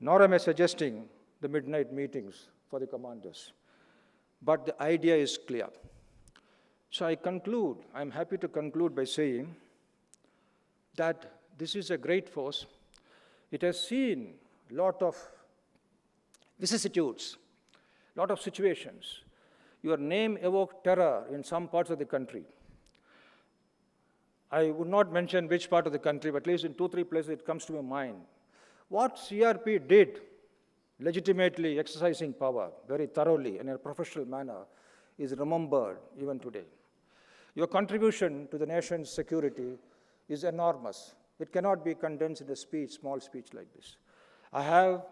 Nor am I suggesting the midnight meetings for the commanders. But the idea is clear. So I'm happy to conclude by saying that this is a great force. It has seen a lot of vicissitudes, a lot of situations. Your name evoked terror in some parts of the country. I would not mention which part of the country, but at least in 2-3 places it comes to my mind. What CRP did, legitimately exercising power very thoroughly in a professional manner, is remembered even today. Your contribution to the nation's security is enormous. It cannot be condensed in a speech, small speech like this. I have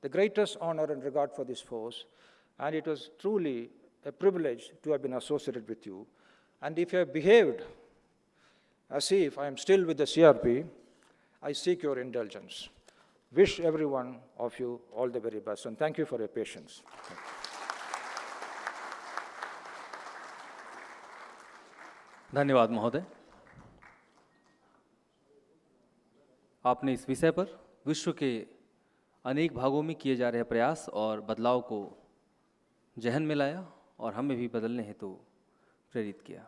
the greatest honor and regard for this force, and it was truly a privilege to have been associated with you. And if you have behaved as if I am still with the CRP, I seek your indulgence. Wish every one of you all the very best, and thank you for your patience. धन्यवाद महोदय। आपने इस विषय पर विश्व के अनेक भागों में किए जा रहे प्रयास और बदलाव को जहन में लाया और हमें भी बदलने हेतु प्रेरित किया।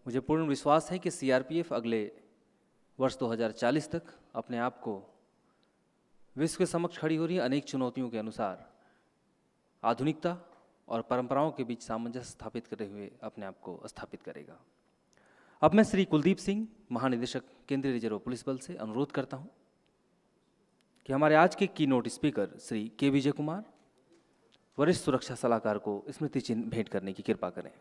मुझे पूर्ण विश्वास है कि सीआरपीएफ अगले वर्ष 2040 तक अपने आप को विश्व के समक्ष खड़ी हो रही अनेक चुनौतियों के अनुसार आधुनिकता और परंपराओं के बीच सामंजस्य स्थापित करते हुए अपने आप को स्थापित करेगा। अब मैं श्री कुलदीप सिंह, महानिदेशक केंद्रीय रिजर्व पुलिस बल से अनुरोध करता हूं कि हमारे आज के keynote speaker Shri K Vijay Kumar वरिष्ठ सुरक्षा सलाहकार को स्मृति चिन्ह भेंट करने की कृपा करें।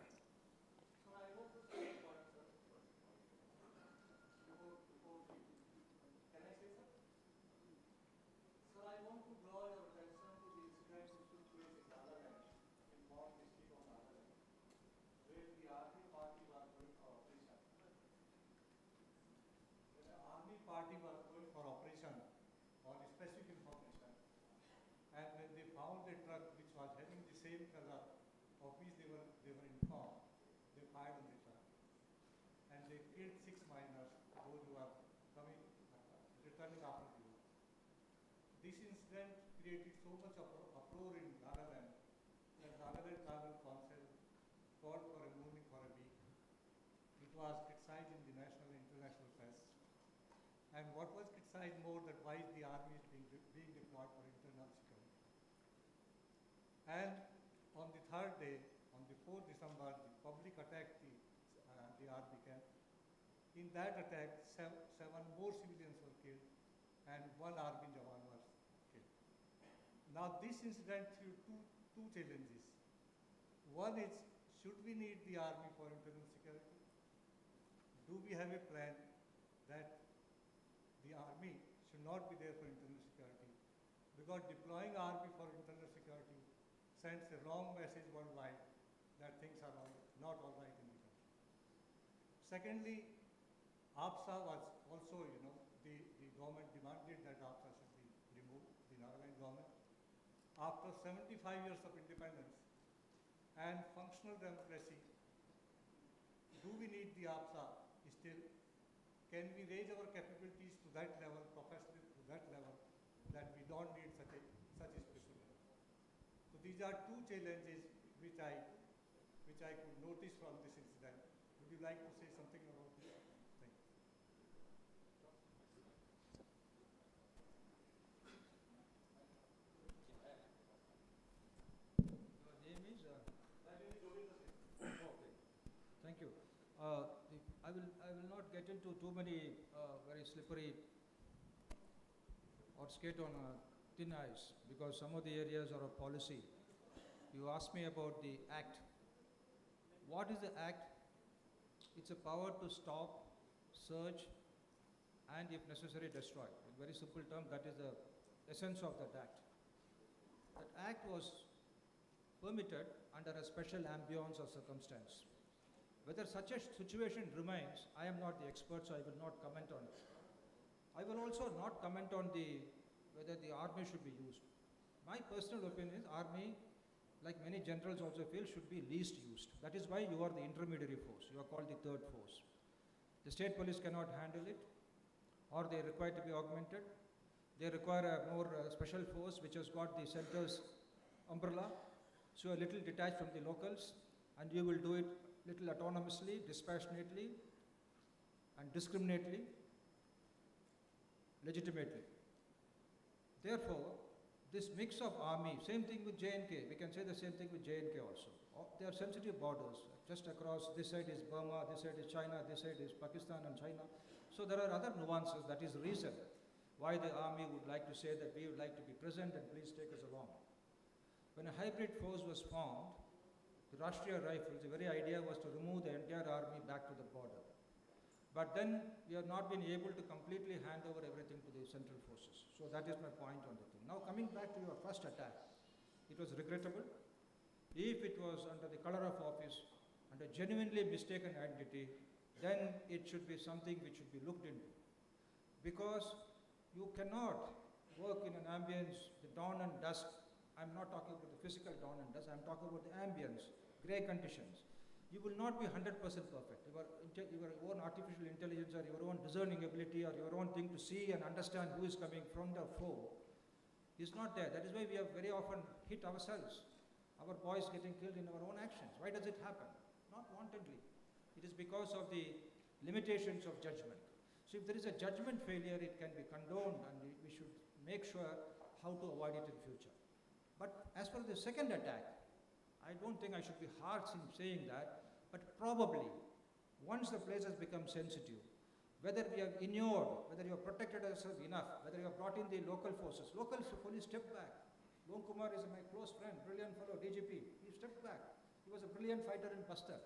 Party was going for operation on specific information, and when they found a truck which was having the same color of which they were informed, they fired on the truck, and they killed 6 miners, those who are returning after the war. This incident created so much uproar in Nagaland that Nagaland Tribal Council called for a mourning for a week. It was criticized in the national and international press. And what was criticized more that why the army is being deployed for internal security. And on the 3rd day, on the 4th December, the public attacked the army camp. In that attack, 7 more civilians were killed. and one army Jawan was killed. Now this incident threw two challenges. One is, should we need the army for internal security? Do we have a plan that the army should not be there for internal security? Because deploying army for internal security sends a wrong message worldwide that things are not all right in the country. Secondly, APSA was also, the government demanded that APSA should be removed, the Nagaland government. After 75 years of independence and functional democracy, do we need the APSA still? Can we raise our capabilities to that level, professionally to that level, that we don't need such a special level? So these are two challenges which I could notice from this incident. Would you like to say something about this? Thank you. Your name is? Okay. Thank you. I will not get into too many very slippery or skate on thin ice, because some of the areas are of policy. You asked me about the act. What is the act? It's a power to stop, search, and if necessary destroy. In very simple term, that is the essence of that act. That act was permitted under a special ambience or circumstance. Whether such a situation remains, I am not the expert, so I will not comment on it. I will also not comment on whether the army should be used. My personal opinion is army, like many generals also feel, should be least used. That is why you are the intermediary force. You are called the third force. The state police cannot handle it, or they require to be augmented. They require a more special force which has got the center's umbrella, so a little detached from the locals, and you will do it little autonomously, dispassionately, and discriminately, legitimately. Therefore, this mix of army, same thing with J&K, we can say the same thing with J&K also. They are sensitive borders. Just across, this side is Burma, this side is China, this side is Pakistan and China. So there are other nuances. That is the reason why the army would like to say that we would like to be present and please take us along. When a hybrid force was formed, the Rashtriya Rifles, the very idea was to remove the entire army back to the border. But then we have not been able to completely hand over everything to the central forces. So that is my point on the thing. Now coming back to your first attack, it was regrettable. If it was under the color of office, under genuinely mistaken identity, then it should be something which should be looked into. Because you cannot work in an ambience, the dawn and dusk. I'm not talking about the physical dawn and dusk, I'm talking about the ambience, grey conditions. You will not be 100% perfect. Your own artificial intelligence or your own discerning ability or your own thing to see and understand who is coming from the foe is not there. That is why we have very often hit ourselves. Our boys getting killed in our own actions. Why does it happen? Not wantonly. It is because of the limitations of judgment. So if there is a judgment failure, it can be condoned, and we should make sure how to avoid it in future. But as for the second attack, I don't think I should be harsh in saying that, but probably once the place has become sensitive, whether we have ignored, whether you have protected us enough, whether you have brought in the local forces, local police stepped back. Lone Kumar is my close friend, brilliant fellow, DGP. He stepped back. He was a brilliant fighter in Bastar.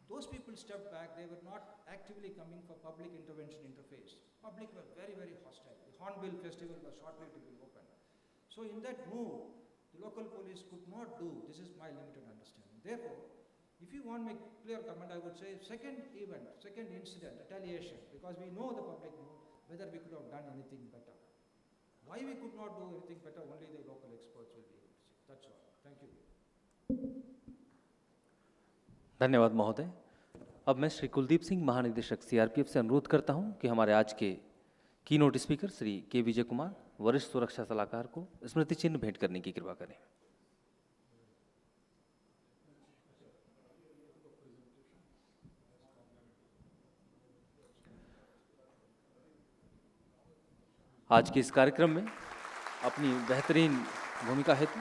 Those people stepped back. They were not actively coming for public intervention interface. Public were very, very hostile. The Hornbill festival was shortly to be opened. So in that move, the local police could not do. This is my limited understanding. Therefore, if you want my clear comment, I would say second event, second incident, retaliation, because we know the public mood, whether we could have done anything better. Why we could not do anything better, only the local experts will be able to say. That's all. Thank you. धन्यवाद महोदय। अब मैं श्री कुलदीप सिंह, महानिदेशक CRPF से अनुरोध करता हूं कि हमारे आज के keynote speaker Shri K Vijay Kumar, वरिष्ठ सुरक्षा सलाहकार को स्मृति चिन्ह भेंट करने की कृपा करें। आज के इस कार्यक्रम में अपनी बेहतरीन भूमिका हेतु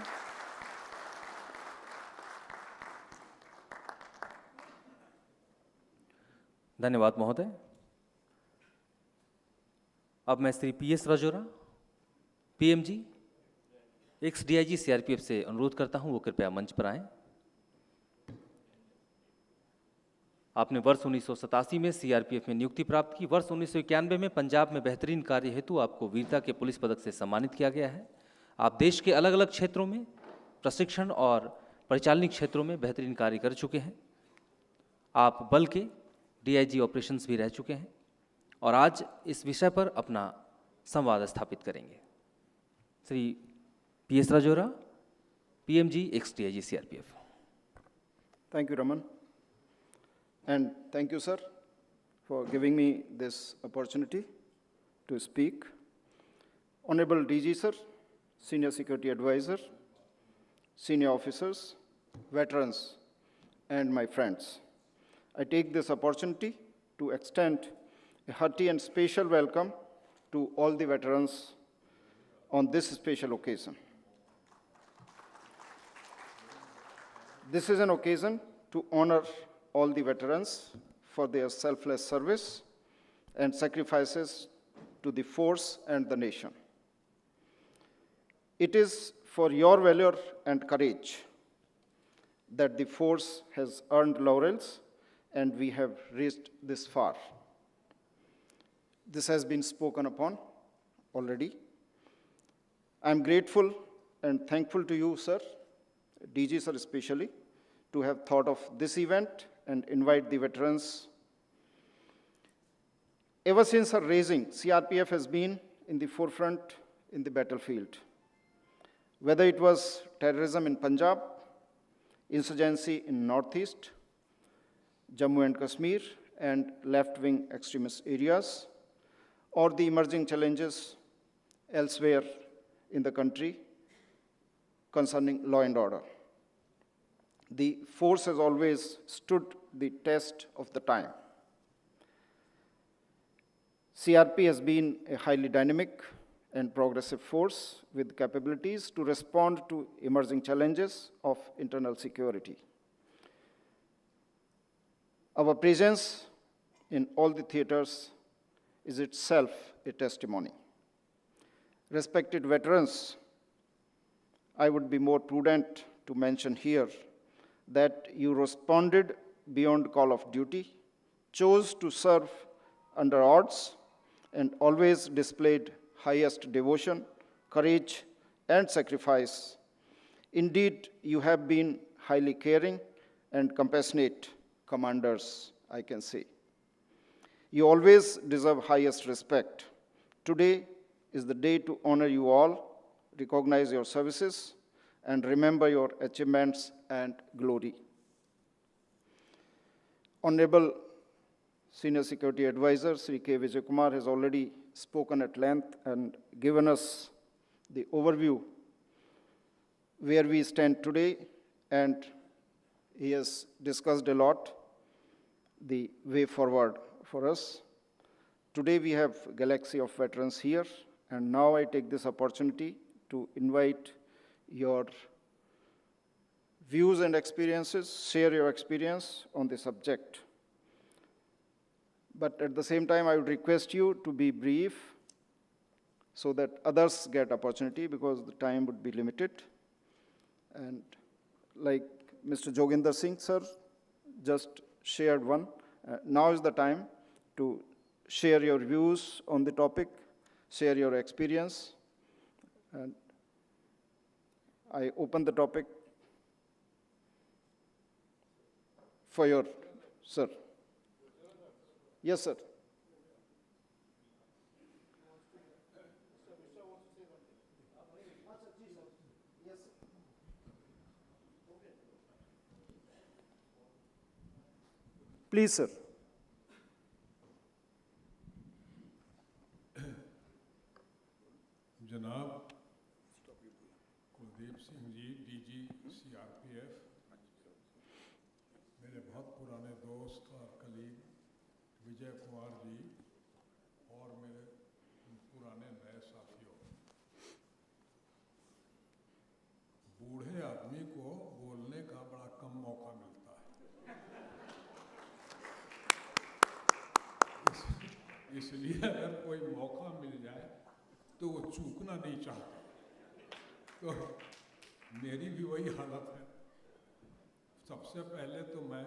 धन्यवाद महोदय। अब मैं Shri PS Rajaura PMG ex DIG CRPF से अनुरोध करता हूं वो कृपया मंच पर आएं। आपने वर्ष 1987 में CRPF में नियुक्ति प्राप्त की। वर्ष 1991 में पंजाब में बेहतरीन कार्य हेतु आपको वीरता के पुलिस पदक से सम्मानित किया गया है। आप देश के अलग अलग क्षेत्रों में प्रशिक्षण और परिचालनिक क्षेत्रों में बेहतरीन कार्य कर चुके हैं। आप बल के DIG ऑपरेशंस भी रह चुके हैं और आज इस विषय पर अपना संवाद स्थापित करेंगे। Shri PS Rajaura PMG ex DIG CRPF। Thank you, Raman. And thank you, sir, for giving me this opportunity to speak. Honorable DG, sir, Senior Security Advisor, senior officers, veterans, and my friends. I take this opportunity to extend a hearty and special welcome to all the veterans on this special occasion. This is an occasion to honor all the veterans for their selfless service and sacrifices to the force and the nation. It is for your valor and courage that the force has earned laurels and we have reached this far. This has been spoken upon already. I am grateful and thankful to you, sir, DG sir especially, to have thought of this event and invite the veterans. Ever since her raising, CRPF has been in the forefront in the battlefield. Whether it was terrorism in Punjab, insurgency in Northeast, Jammu and Kashmir, and left-wing extremist areas, or the emerging challenges elsewhere in the country concerning law and order. The force has always stood the test of the time. CRP has been a highly dynamic and progressive force with capabilities to respond to emerging challenges of internal security. Our presence in all the theaters is itself a testimony. Respected veterans, I would be more prudent to mention here that you responded beyond call of duty, chose to serve under odds, and always displayed highest devotion, courage, and sacrifice. Indeed, you have been highly caring and compassionate commanders, I can say. You always deserve highest respect. Today is the day to honor you all, recognize your services, and remember your achievements and glory. Honorable Senior Security Advisor Sri K. Vijay Kumar has already spoken at length and given us the overview where we stand today, and he has discussed a lot the way forward for us. Today we have a galaxy of veterans here, and now I take this opportunity to invite your views and experiences, share your experience on the subject. But at the same time, I would request you to be brief so that others get opportunity because the time would be limited. And like Mr. Joginder Singh, sir, just shared one. Now is the time to share your views on the topic, share your experience. And I open the topic for your, sir. Yes, sir. Please, sir. जनाब Kuldeep Singh ji DG CRPF, मेरे बहुत पुराने दोस्त और colleague Vijay Kumar ji और मेरे पुराने नए साथियों, बूढ़े आदमी को बोलने का बड़ा कम मौका मिलता है, इसलिए अगर कोई मौका मिल तो वो चूकना नहीं चाहते। तो मेरी भी वही हालत है। सबसे पहले तो मैं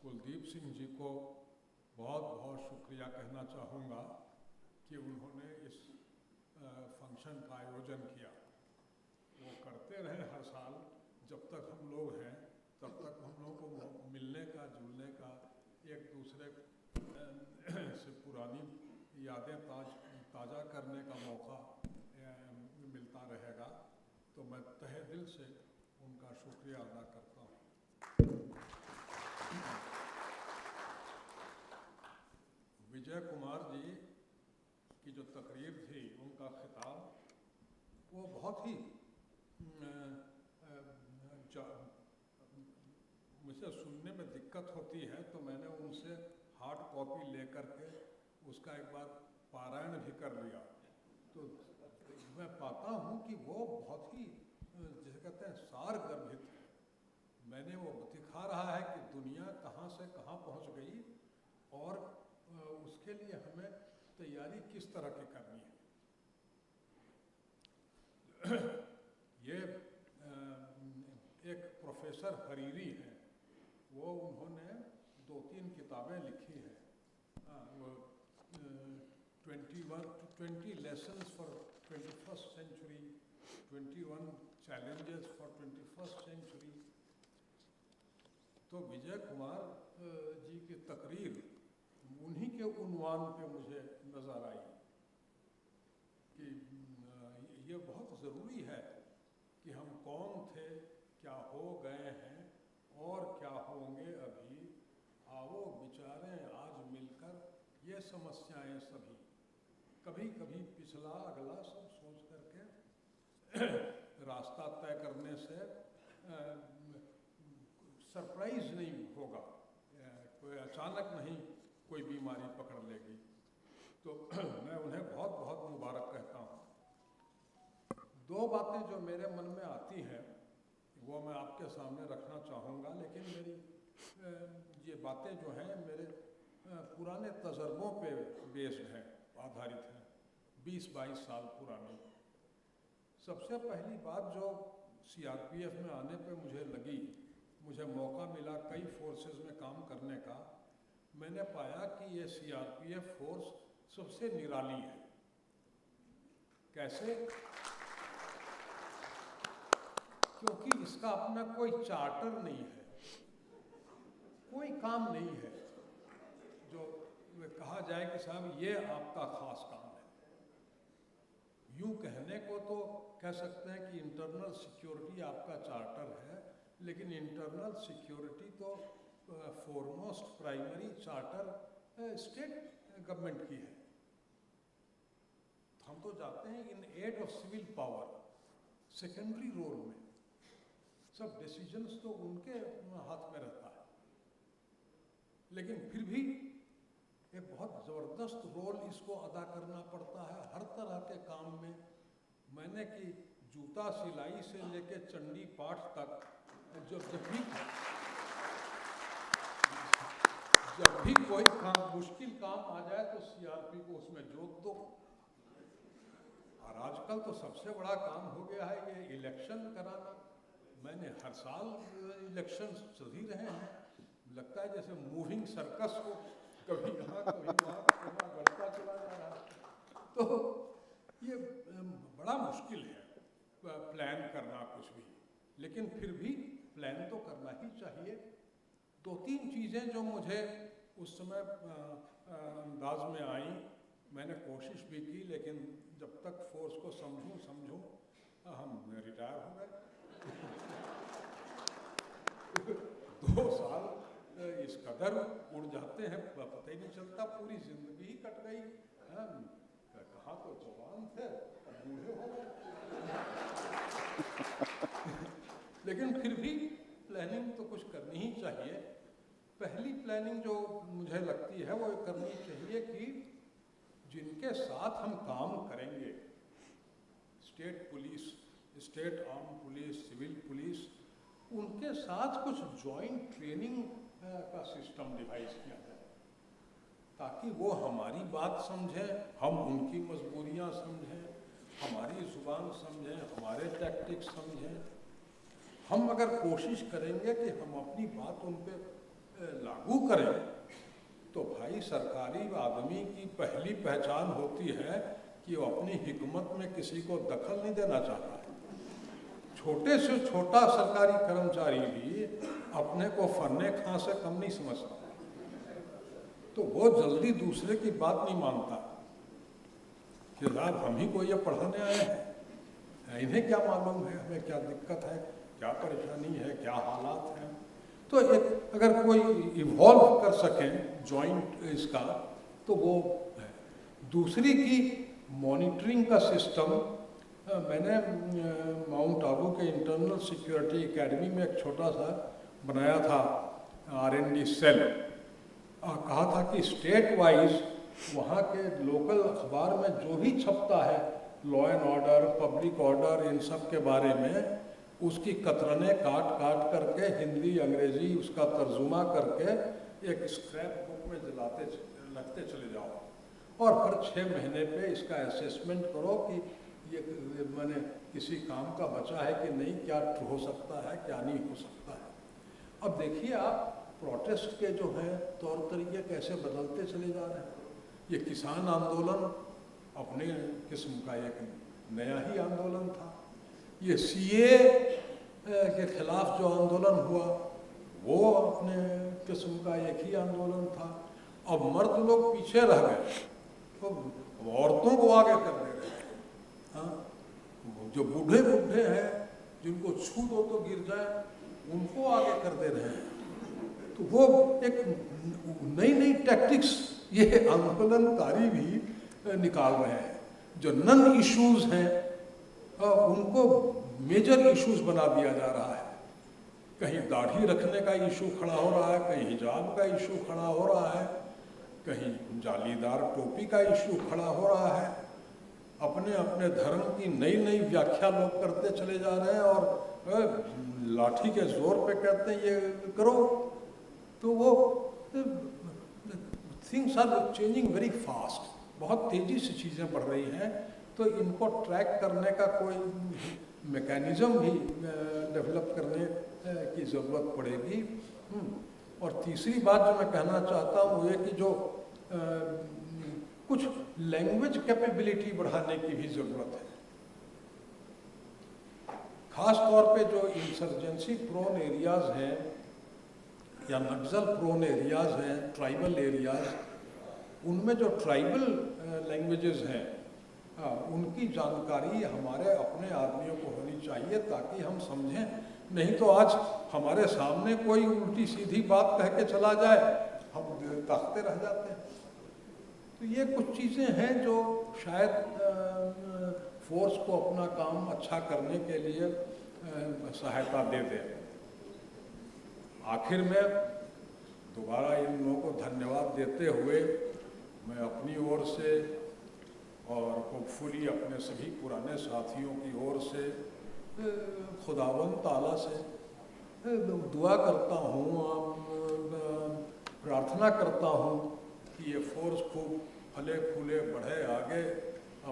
कुलदीप सिंह जी को बहुत बहुत शुक्रिया कहना चाहूँगा कि उन्होंने इस फंक्शन का आयोजन किया। वो करते रहे हर साल, जब तक हम लोग हैं तब तक हम लोग को मिलने का, जुलने का, एक दूसरे से पुरानी यादें ताज़ा करने का मौका मिलता रहेगा। तो मैं तहे दिल से उनका शुक्रिया अदा करता हूँ। विजय कुमार जी की जो तकरीर थी, उनका खिताब, वो बहुत ही मुझे सुनने में दिक्कत होती है, तो मैंने उनसे हार्ड कॉपी लेकर के उसका एक बार पारायण भी कर लिया। तो मैं पाता हूँ कि वो बहुत ही, जिसे कहते हैं, सार गर्भित है। मैंने वो दिखा रहा है कि दुनिया कहाँ से कहाँ पहुँच गई और उसके लिए हमें तैयारी किस तरह की करनी है। ये एक प्रोफेसर हरीरी हैं, वो उन्होंने 2-3 किताबें लिखी हैं। वो 20 lessons for 21st century, 21 challenges for 21st century। तो विजय कुमार जी की तकरीर उन्हीं के उन्वान पे मुझे नज़र आई कि ये बहुत ज़रूरी है कि हम कौन थे, क्या हो गए हैं और क्या होंगे अभी। आओ विचारें आज मिलकर ये समस्याएं सभी। कभी कभी पिछला अगला सब सोच करके रास्ता तय करने से सरप्राइज नहीं होगा, कोई अचानक नहीं कोई बीमारी पकड़ लेगी। तो मैं उन्हें बहुत बहुत मुबारक कहता हूँ। 2 बातें जो मेरे मन में आती हैं वो मैं आपके सामने रखना चाहूँगा, लेकिन मेरी ये बातें जो हैं मेरे पुराने तजर्बों पे बेस्ड हैं, आधारित हैं, 20-22 साल पुरानी। सबसे पहली बात जो सीआरपीएफ में आने पे मुझे लगी, मुझे मौका मिला कई फोर्सेस में काम करने का, मैंने पाया कि ये सीआरपीएफ फोर्स सबसे निराली है। कैसे? क्योंकि इसका अपना कोई चार्टर नहीं है, कोई काम नहीं है जो कहा जाए कि साहब ये आपका खास काम है। यूं कहने को तो कह सकते हैं कि इंटरनल सिक्योरिटी आपका चार्टर है, लेकिन इंटरनल सिक्योरिटी तो foremost primary charter state government की है। हम तो जाते हैं in aid of civil power, secondary role में, सब डिसीजंस तो उनके हाथ में रहता है। लेकिन फिर भी एक बहुत ज़बरदस्त रोल इसको अदा करना पड़ता है हर तरह के काम में। मैंने कि जूता सिलाई से लेके चंडी पाठ तक जब भी कोई काम, मुश्किल काम आ जाए तो सीआरपी को उसमें जोत दो। और आजकल तो सबसे बड़ा काम हो गया है ये इलेक्शन कराना। मैंने हर साल इलेक्शन चल ही रहे हैं, लगता है जैसे मूविंग सर्कस हो, कभी यहाँ कभी वहाँ बढ़ता चला जा रहा है। तो ये बड़ा मुश्किल है प्लान करना कुछ भी, लेकिन फिर भी प्लान तो करना ही चाहिए। 2-3 चीज़ें जो मुझे उस समय अंदाज में आई, मैंने कोशिश भी की, लेकिन जब तक फोर्स को समझूं हम रिटायर हो गए। 2 साल इस कदर उड़ जाते हैं, पता ही नहीं चलता, पूरी जिंदगी ही कट गई। कहाँ तो जवान थे, बूढ़े हो गए। लेकिन फिर भी प्लानिंग तो कुछ करनी ही चाहिए। पहली प्लानिंग जो मुझे लगती है वो करनी चाहिए कि जिनके साथ हम काम करेंगे, state police, state arm police, civil police, उनके साथ कुछ जॉइंट ट्रेनिंग का सिस्टम डिवाइस किया जाए। ताकि वो हमारी बात समझें, हम उनकी मजबूरियां समझें, हमारी जुबान समझें, हमारे टैक्टिक्स समझें। हम अगर कोशिश करेंगे कि हम अपनी बात उन पे लागू करें, तो भाई सरकारी आदमी की पहली पहचान होती है कि वो अपनी हिकमत में किसी को दखल नहीं देना चाहता है। छोटे से छोटा सरकारी कर्मचारी भी अपने को फन्ने खां से कम नहीं समझता, तो वो जल्दी दूसरे की बात नहीं मानता कि साहब हम ही को ये पढ़ाने आए हैं, इन्हें क्या मालूम है हमें क्या दिक्कत है, क्या परेशानी है, क्या हालात हैं। तो एक अगर कोई इवॉल्व कर सकें जॉइंट इसका, तो वो है। दूसरी की मॉनिटरिंग का सिस्टम, मैंने माउंट आबू के इंटरनल सिक्योरिटी एकेडमी में एक छोटा सा बनाया था R&D सेल। कहा था कि स्टेट वाइज वहाँ के लोकल अखबार में जो भी छपता है law and order, public order, इन सब के बारे में उसकी कतरने काट काट करके हिंदी अंग्रेजी उसका तर्जुमा करके एक स्क्रैप बुक में लगते चले जाओ और हर 6 महीने पे इसका असेसमेंट करो कि ये मैंने किसी काम का बचा है कि नहीं, क्या हो सकता है, क्या नहीं हो सकता है। अब देखिए आप प्रोटेस्ट के जो हैं तौर तरीके कैसे बदलते चले जा रहे हैं। ये किसान आंदोलन अपने किस्म का एक नया ही आंदोलन था। ये CA के खिलाफ जो आंदोलन हुआ वो अपने किस्म का एक ही आंदोलन था। अब मर्द लोग पीछे रह गए तो औरतों को आगे कर दे रहे हैं। हाँ, जो बूढ़े हैं जिनको छू दो तो गिर जाए, उनको आगे कर दे रहे हैं। तो वो एक नई टैक्टिक्स ये आंदोलनकारी भी निकाल रहे हैं। जो नन इश्यूज हैं उनको मेजर इश्यूज बना दिया जा रहा है। कहीं दाढ़ी रखने का इशू खड़ा हो रहा है, कहीं हिजाब का इशू खड़ा हो रहा है, कहीं जालीदार टोपी का इशू खड़ा हो रहा है। अपने अपने धर्म की नई व्याख्या लोग करते चले जा रहे हैं और लाठी के जोर पे कहते हैं ये करो। तो वो things are changing very fast, बहुत तेजी से चीज़ें बढ़ रही हैं। तो इनको ट्रैक करने का कोई मैकेनिज्म भी डेवलप करने की ज़रूरत पड़ेगी। और तीसरी बात जो मैं कहना चाहता हूँ वो ये कि जो कुछ लैंग्वेज कैपेबिलिटी बढ़ाने की भी ज़रूरत है। खास तौर पे जो इंसर्जेंसी प्रोन एरियाज़ हैं या नक्सल प्रोन एरियाज़ हैं, ट्राइबल एरियाज़, उनमें जो ट्राइबल लैंग्वेजेस हैं उनकी जानकारी हमारे अपने आदमियों को होनी चाहिए ताकि हम समझें। नहीं तो आज हमारे सामने कोई उल्टी सीधी बात कह के चला जाए, हम ताकते रह जाते हैं। तो ये कुछ चीज़ें हैं जो शायद फोर्स को अपना काम अच्छा करने के लिए सहायता दे दे। आखिर में दोबारा इन लोगों को धन्यवाद देते हुए मैं अपनी ओर से और होपफुली अपने सभी पुराने साथियों की ओर से खुदावंद ताला से दुआ करता हूँ, प्रार्थना करता हूँ कि ये फोर्स खूब फले फूले बढ़े, आगे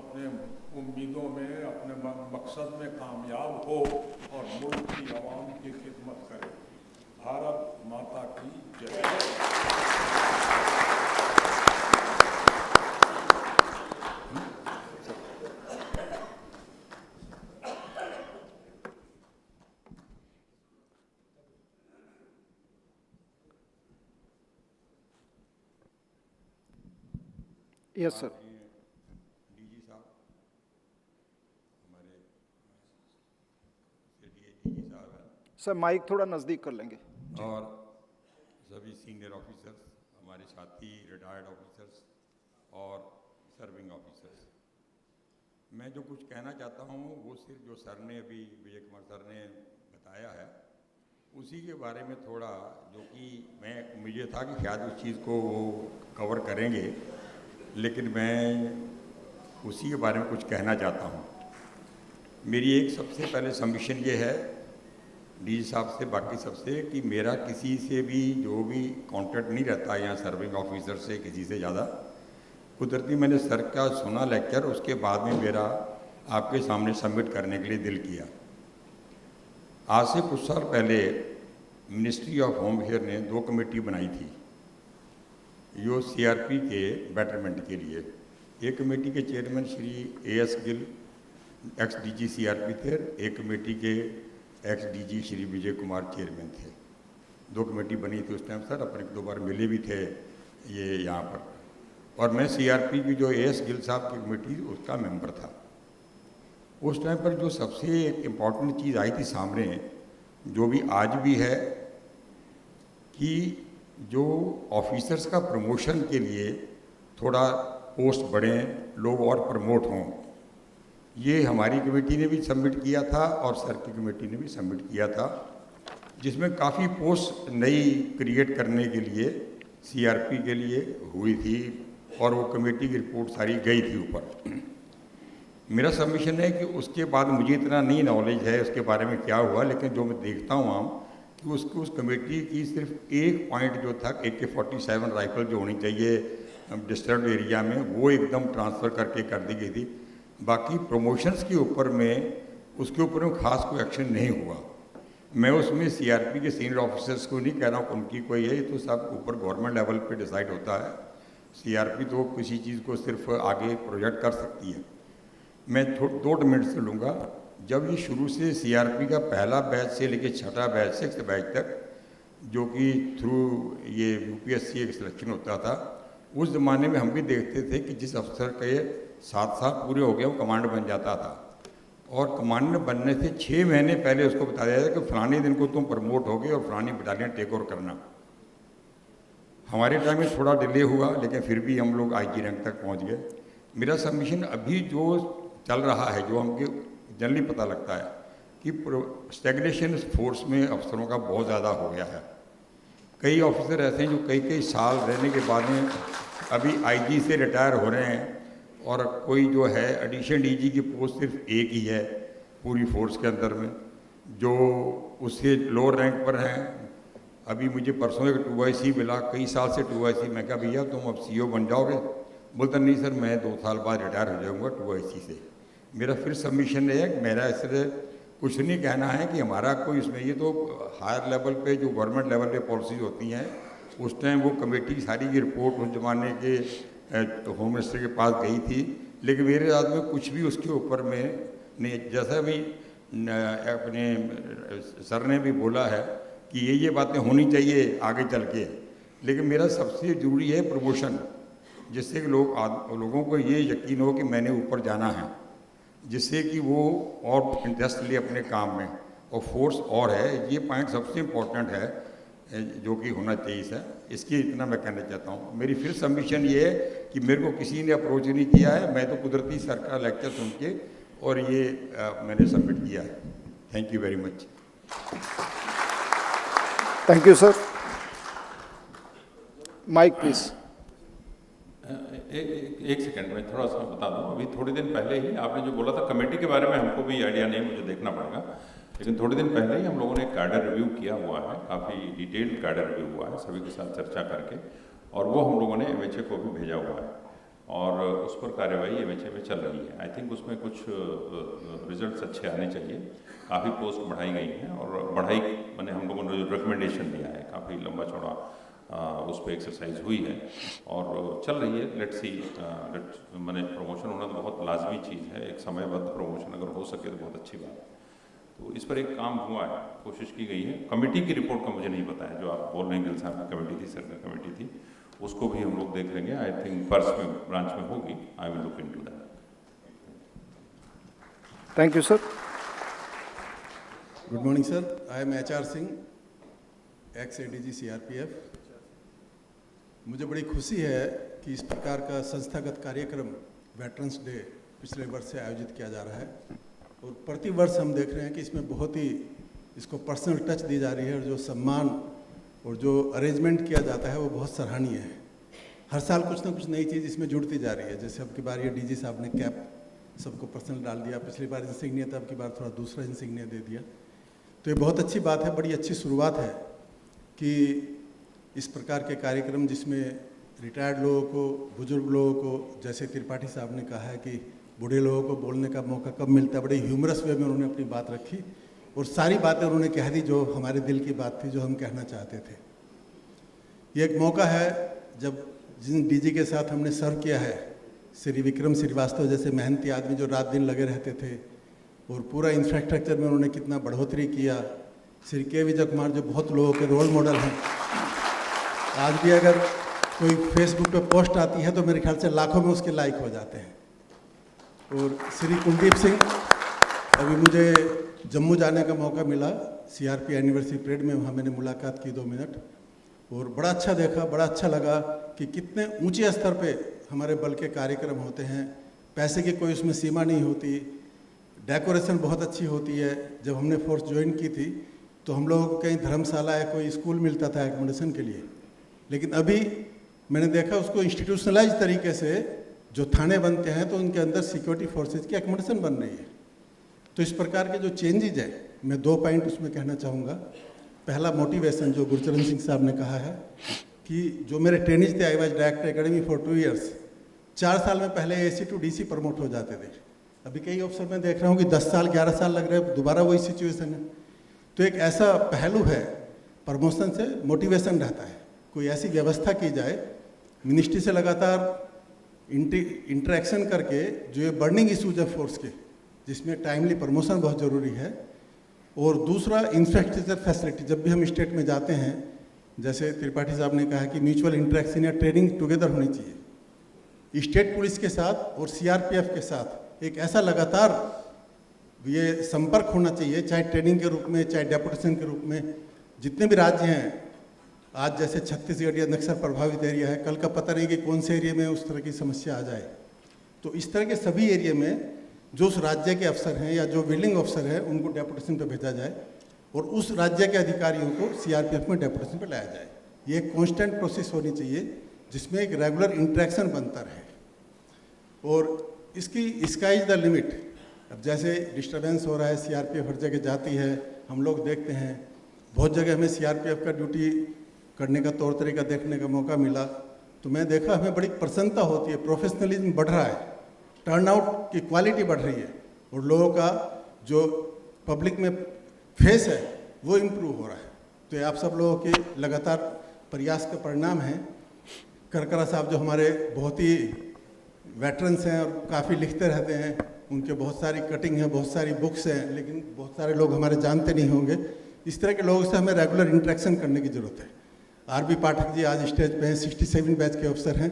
अपने उम्मीदों में, अपने मकसद में कामयाब हो और मुल्क की आवाम की खिदमत करे। भारत माता की जय। Yes sir. DG साहब, हमारे DG साहब हैं, सर माइक थोड़ा नज़दीक कर लेंगे। और सभी सीनियर ऑफिसर्स, हमारे साथी रिटायर्ड ऑफिसर्स और सर्विंग ऑफिसर्स, मैं जो कुछ कहना चाहता हूँ वो सिर्फ जो सर ने अभी, विजय कुमार सर ने बताया है उसी के बारे में थोड़ा, जो कि मुझे था कि शायद उस चीज़ को वो कवर करेंगे, लेकिन मैं उसी के बारे में कुछ कहना चाहता हूँ। मेरी एक सबसे पहले सबमिशन ये है डीजी साहब से, बाकी सबसे, कि मेरा किसी से भी जो भी कॉन्टैक्ट नहीं रहता यहाँ सर्विंग ऑफिसर से किसी से ज़्यादा। कुदरती मैंने सर का सुना लेक्चर, उसके बाद में मेरा आपके सामने सबमिट करने के लिए दिल किया। आज से कुछ साल पहले मिनिस्ट्री ऑफ होम अफेयर ने 2 कमेटी बनाई थी जो सीआरपी के बेटरमेंट के लिए। एक कमेटी के chairman Shri as Gill x DG CRP थे, एक कमेटी के x DG Shri Vijay Kumar chairman थे। 2 कमेटी बनी थी उस टाइम। सर अपने 2 बार मिले भी थे ये यहाँ पर, और मैं सीआरपी की जो एएस गिल साहब की कमेटी उसका मेंबर था। उस टाइम पर जो सबसे एक इम्पॉर्टेंट चीज़ आई थी सामने, जो भी आज भी है, कि जो ऑफिसर्स का प्रमोशन के लिए थोड़ा पोस्ट बढ़ें, लोग और प्रमोट हों। ये हमारी कमेटी ने भी सबमिट किया था और सर की कमेटी ने भी सबमिट किया था, जिसमें काफ़ी पोस्ट नई क्रिएट करने के लिए सीआरपी के लिए हुई थी, और वो कमेटी की रिपोर्ट सारी गई थी ऊपर। मेरा सबमिशन है कि उसके बाद मुझे इतना नहीं नॉलेज है उसके बारे में क्या हुआ, लेकिन जो मैं देखता हूँ आम कि उस कमेटी की सिर्फ एक पॉइंट जो था AK-47 राइफल जो होनी चाहिए डिस्टर्ब एरिया में, वो एकदम ट्रांसफ़र करके कर दी गई थी। बाकी प्रमोशंस के ऊपर में उसके ऊपर में खास कोई एक्शन नहीं हुआ। मैं उसमें सीआरपी के सीनियर ऑफिसर्स को नहीं कह रहा हूँ उनकी कोई है, तो सब ऊपर गवर्नमेंट लेवल पे डिसाइड होता है। सीआरपी तो किसी चीज़ को सिर्फ आगे प्रोजेक्ट कर सकती है। मैं 2 मिनट से लूँगा। जब ये शुरू से सीआरपी का पहला बैच से लेकर 6ठा बैच 6th बैच तक, जो कि थ्रू ये यूपीएससी एक सिलेक्शन होता था, उस ज़माने में हम भी देखते थे कि जिस अफसर के 7 साल पूरे हो गए वो कमांड बन जाता था, और कमांड बनने से 6 महीने पहले उसको बता दिया जाता कि फलाने दिन को तुम प्रमोट हो गए और फलानी बटालियन टेक ओवर करना। हमारे टाइम में थोड़ा डिले हुआ, लेकिन फिर भी हम लोग आईजी रैंक तक पहुंच गए। मेरा सबमिशन अभी जो चल रहा है, जो हमको जनरली पता लगता है कि स्टैग्नेशन फोर्स में अफसरों का बहुत ज़्यादा हो गया है। कई ऑफिसर ऐसे हैं जो कई साल रहने के बाद में अभी आईजी से रिटायर हो रहे हैं, और कोई जो है एडिशन डीजी की पोस्ट सिर्फ एक ही है पूरी फोर्स के अंदर में, जो उससे लोअर रैंक पर हैं। अभी मुझे परसों एक 2IC मिला, कई साल से 2IC। मैं कहा भैया तुम अब CEO बन जाओगे? बोलता नहीं सर, मैं 2 साल बाद रिटायर हो जाऊँगा 2IC से। मेरा फिर सबमिशन है कि मेरा इससे कुछ नहीं कहना है कि हमारा कोई इसमें, ये तो हायर लेवल पे जो गवर्नमेंट लेवल पे पॉलिसीज होती हैं, उस टाइम वो कमेटी सारी की रिपोर्ट उस जमाने के होम मिनिस्टर के पास गई थी, लेकिन मेरे हाथ में कुछ भी उसके ऊपर में नहीं। जैसा भी अपने सर ने भी बोला है कि ये बातें होनी चाहिए आगे चल के, लेकिन मेरा सबसे ज़रूरी है प्रमोशन, जिससे कि लोगों को ये यकीन हो कि मैंने ऊपर जाना है, जिससे कि वो और इंटरेस्ट ले अपने काम में, और फोर्स और है। ये पॉइंट सबसे इम्पोर्टेंट है जो कि होना चाहिए सर। इसकी इतना मैं कहना चाहता हूँ। मेरी फिर सबमिशन ये है कि मेरे को किसी ने अप्रोच नहीं किया है, मैं तो कुदरती सर का लेक्चर सुन के और ये मैंने सबमिट किया है। Thank you very much. Thank you sir. Mike please. एक सेकंड में थोड़ा सा बता दूं। अभी थोड़े दिन पहले ही आपने जो बोला था कमेटी के बारे में, हमको भी आइडिया नहीं, मुझे देखना पड़ेगा, लेकिन थोड़े दिन पहले ही हम लोगों ने कैडर रिव्यू किया हुआ है, काफ़ी डिटेल्ड कैडर रिव्यू हुआ है सभी के साथ चर्चा करके, और वो हम लोगों ने MHA को भी भेजा हुआ है, और उस पर कार्यवाही MHA में चल रही है। आई थिंक उसमें कुछ रिजल्ट्स अच्छे आने चाहिए। काफ़ी पोस्ट बढ़ाई गई हैं, और बढ़ाई मैंने हम लोगों ने जो रिकमेंडेशन दिया है, काफ़ी लंबा चौड़ा उस पर एक्सरसाइज हुई है और चल रही है। लेट्स सी, मैंने प्रमोशन होना तो बहुत लाजमी चीज़ है, एक समयबद्ध प्रमोशन अगर हो सके तो बहुत अच्छी बात है। तो इस पर एक काम हुआ है, कोशिश की गई है। कमेटी की रिपोर्ट का मुझे नहीं पता है, जो आप बोल रहे हैं गिल साहब की कमेटी थी, सर की कमेटी थी, उसको भी हम लोग देख लेंगे। आई थिंक पर्स में ब्रांच में होगी, I will look into that. Thank you sir. Good morning sir, I am HR Singh, ex-ADG CRPF। मुझे बड़ी खुशी है कि इस प्रकार का संस्थागत कार्यक्रम वेटरन्स डे पिछले वर्ष से आयोजित किया जा रहा है, और प्रति वर्ष हम देख रहे हैं कि इसमें बहुत ही इसको पर्सनल टच दी जा रही है, और जो सम्मान और जो अरेंजमेंट किया जाता है वो बहुत सराहनीय है। हर साल कुछ ना कुछ नई चीज़ इसमें जुड़ती जा रही है। जैसे अब की बार ये DG साहब ने कैप सबको पर्सनल डाल दिया, पिछली बार इंसिग्निया था, अब की बार थोड़ा दूसरा इंसिग्निया दे दिया। तो ये बहुत अच्छी बात है, बड़ी अच्छी शुरुआत है कि इस प्रकार के कार्यक्रम जिसमें रिटायर्ड लोगों को, बुजुर्ग लोगों को, जैसे त्रिपाठी साहब ने कहा है कि बूढ़े लोगों को बोलने का मौका कब मिलता है, बड़े ह्यूमरस वे में उन्होंने अपनी बात रखी और सारी बातें उन्होंने कह दी जो हमारे दिल की बात थी, जो हम कहना चाहते थे। ये एक मौका है जब जिन डीजी के साथ हमने सर्व किया है, श्री विक्रम श्रीवास्तव जैसे मेहनती आदमी जो रात दिन लगे रहते थे और पूरा इंफ्रास्ट्रक्चर में उन्होंने कितना बढ़ोतरी किया, श्री के विजय कुमार जो बहुत लोगों के रोल मॉडल हैं। आज भी अगर कोई फेसबुक पे पोस्ट आती है तो मेरे ख्याल से लाखों में उसके लाइक हो जाते हैं। और श्री कुलदीप सिंह, अभी मुझे जम्मू जाने का मौका मिला, सीआरपी एनिवर्सरी परेड में, वहाँ मैंने मुलाकात की 2 मिनट और बड़ा अच्छा देखा, बड़ा अच्छा लगा कि कितने ऊंचे स्तर पे हमारे बल के कार्यक्रम होते हैं, पैसे की कोई उसमें सीमा नहीं होती, डेकोरेशन बहुत अच्छी होती है। जब हमने फोर्स ज्वाइन की थी तो हम लोगों को कहीं धर्मशाला या कोई स्कूल मिलता था एकोमोडेशन के लिए, लेकिन अभी मैंने देखा उसको इंस्टीट्यूशनलाइज तरीके से जो थाने बनते हैं तो उनके अंदर सिक्योरिटी फोर्सेज की एकोमोडेशन बन रही है। तो इस प्रकार के जो चेंजेज है, मैं 2 पॉइंट उसमें कहना चाहूँगा। पहला मोटिवेशन, जो गुरचरण सिंह साहब ने कहा है कि जो मेरे ट्रेनिज थे, I was director academy for 2 years, 4 साल में पहले AC to DC प्रमोट हो जाते थे। अभी कई अफसर में देख रहा हूँ कि 10 साल 11 साल लग रहे हैं, दोबारा वही सिचुएशन है। तो एक ऐसा पहलू है, प्रमोशन से मोटिवेशन रहता है। कोई ऐसी व्यवस्था की जाए, मिनिस्ट्री से लगातार इंटरेक्शन करके जो ये बर्निंग इशूज है फोर्स के, जिसमें टाइमली प्रमोशन बहुत ज़रूरी है। और दूसरा, इंफ्रास्ट्रक्चर फैसिलिटी, जब भी हम स्टेट में जाते हैं, जैसे त्रिपाठी साहब ने कहा कि म्यूचुअल इंटरेक्शन या ट्रेनिंग टुगेदर होनी चाहिए स्टेट पुलिस के साथ और CRPF के साथ। एक ऐसा लगातार ये संपर्क होना चाहिए, चाहे ट्रेनिंग के रूप में, चाहे डेपुटेशन के रूप में। जितने भी राज्य हैं, आज जैसे छत्तीसगढ़ या नक्सल प्रभावित एरिया है, कल का पता नहीं कि कौन से एरिया में उस तरह की समस्या आ जाए। तो इस तरह के सभी एरिया में जो उस राज्य के अफसर हैं या जो विलिंग अफसर है, उनको डेपुटेशन पे भेजा जाए और उस राज्य के अधिकारियों को CRPF में डेपुटेशन पे लाया जाए। ये एक कॉन्स्टेंट प्रोसेस होनी चाहिए जिसमें एक रेगुलर इंटरेक्शन बनता रहे। और इसकी स्काई इज द लिमिट। अब जैसे डिस्टर्बेंस हो रहा है, CRPF हर जगह जाती है, हम लोग देखते हैं, बहुत जगह हमें CRPF का ड्यूटी करने का तौर तरीका देखने का मौका मिला, तो मैं देखा हमें बड़ी प्रसन्नता होती है। प्रोफेशनलिज्म बढ़ रहा है, टर्नआउट की क्वालिटी बढ़ रही है और लोगों का जो पब्लिक में फेस है वो इम्प्रूव हो रहा है। तो ये आप सब लोगों के लगातार प्रयास का परिणाम है। करकरा साहब जो हमारे बहुत ही वेटरन्स हैं और काफ़ी लिखते रहते हैं, उनके बहुत सारी कटिंग है, बहुत सारी बुक्स हैं, लेकिन बहुत सारे लोग हमारे जानते नहीं होंगे। इस तरह के लोगों से हमें रेगुलर इंटरेक्शन करने की ज़रूरत है। RB पाठक जी आज स्टेज पे हैं, 67 बैच के अफसर हैं।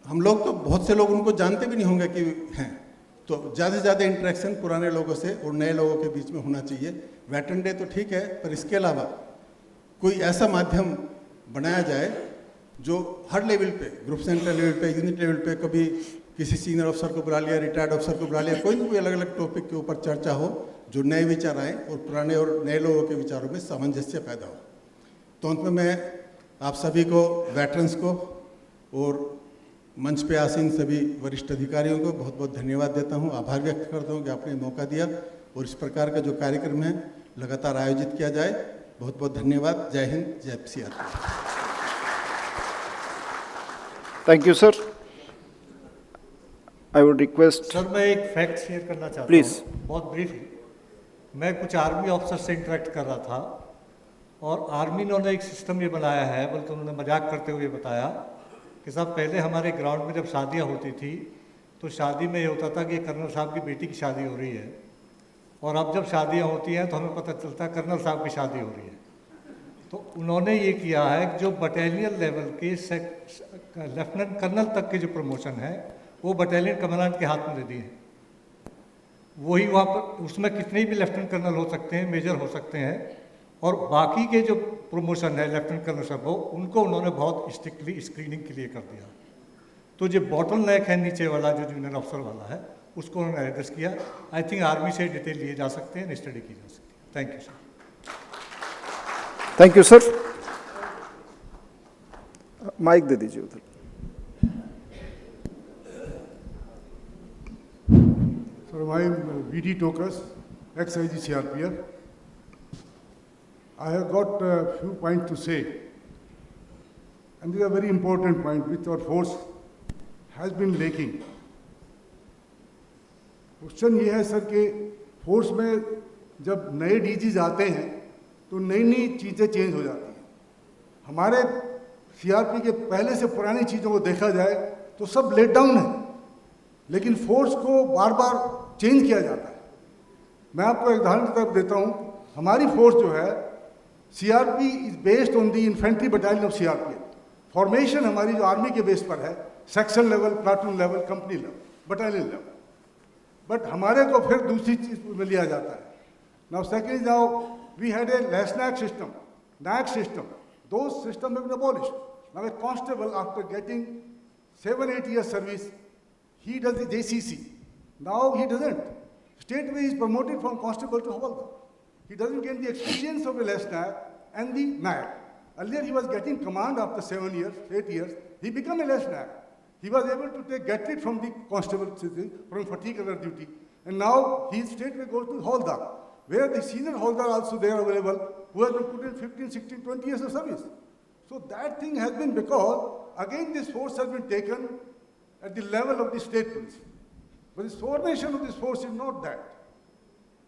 हम लोग तो बहुत से लोग उनको जानते भी नहीं होंगे कि हैं। तो ज़्यादा से ज़्यादा इंटरेक्शन पुराने लोगों से और नए लोगों के बीच में होना चाहिए। वेटरन डे तो ठीक है, पर इसके अलावा कोई ऐसा माध्यम बनाया जाए जो हर लेवल पे, ग्रुप सेंटर लेवल पे, यूनिट लेवल पे, कभी किसी सीनियर अफसर को बुला लिया, रिटायर्ड अफसर को बुला लिया, कोई भी अलग अलग टॉपिक के ऊपर चर्चा हो, जो नए विचार आए और पुराने और नए लोगों के विचारों में सामंजस्य पैदा हो। तो अंत में मैं आप सभी को, वेटरन्स को और मंच पे आसीन सभी वरिष्ठ अधिकारियों को बहुत बहुत धन्यवाद देता हूं, आभार व्यक्त करता हूं कि आपने मौका दिया और इस प्रकार का जो कार्यक्रम है लगातार आयोजित किया जाए। बहुत बहुत धन्यवाद। जय हिंद, जय CRPF। Thank you, sir. I would request. Sir, मैं एक फैक्ट शेयर करना चाहता Please. हूँ, बहुत ब्रीफली। मैं कुछ आर्मी ऑफिसर से इंटरेक्ट कर रहा था और आर्मी ने एक सिस्टम ये बनाया है, बल्कि उन्होंने मजाक करते हुए बताया कि साहब पहले हमारे ग्राउंड में जब शादियाँ होती थी तो शादी में ये होता था कि कर्नल साहब की बेटी की शादी हो रही है, और अब जब शादियाँ होती हैं तो हमें पता चलता है कर्नल साहब की शादी हो रही है। तो उन्होंने ये किया है कि जो बटालियन लेवल के लेफ्टिनेंट कर्नल तक के जो प्रमोशन है वो बटालियन कमांडेंट के हाथ में दे दिए हैं। वही वहाँ पर, उसमें कितने भी लेफ्टिनेंट कर्नल हो सकते हैं, मेजर हो सकते हैं, और बाकी के जो प्रमोशन है लेफ्टिनेंट कर्नल सब हो, उनको उन्होंने बहुत स्ट्रिक्टली स्क्रीनिंग के लिए कर दिया। तो जो बॉटल नेक है नीचे वाला, जो जूनियर अफसर वाला है, उसको उन्होंने एड्रेस किया। आई थिंक आर्मी से डिटेल लिए जा सकते हैं, स्टडी की जा सकती है। Thank you sir. Thank you sir. Mic दे दीजिए उधर। Sir, I am VD Tokas, ex-IG CRPF. I have got a few points to say. And these are very important points which our force has been lacking. Question ये है sir कि force में जब नए disease आते हैं तो नई नई चीज़ें चेंज हो जाती हैं. हमारे सीआरपी के पहले से पुरानी चीज़ों को देखा जाए तो सब लेट डाउन है, लेकिन फोर्स को बार बार चेंज किया जाता है. मैं आपको एक उदाहरण की तरफ देता हूँ. हमारी फोर्स जो है CRP is based on the infantry battalion of CRPF. Formation हमारी जो आर्मी के बेस पर है, section level, platoon level, company level, battalion level. But हमारे को फिर दूसरी चीज में लिया जाता है. Now second, now we had a लेसनैक सिस्टम, नैक system. Those systems have been abolished. Now a constable, after getting 7-8 years service, he does the JCC. Now he doesn't. Straightway he is promoted from constable to Havaldar. He doesn't get the experience of a LSNAC and the NAC. Earlier he was getting command after 7 years, 8 years. He became a LSNAC. He was able to get it from the constable, from fatigue under duty. And now he straightway goes to Havaldar, where the senior Havaldar also they are available, who has been put in 15, 16, 20 years of service. So that thing has been because, again, this force has been taken at the level of the state police. But the formation of this force is not that.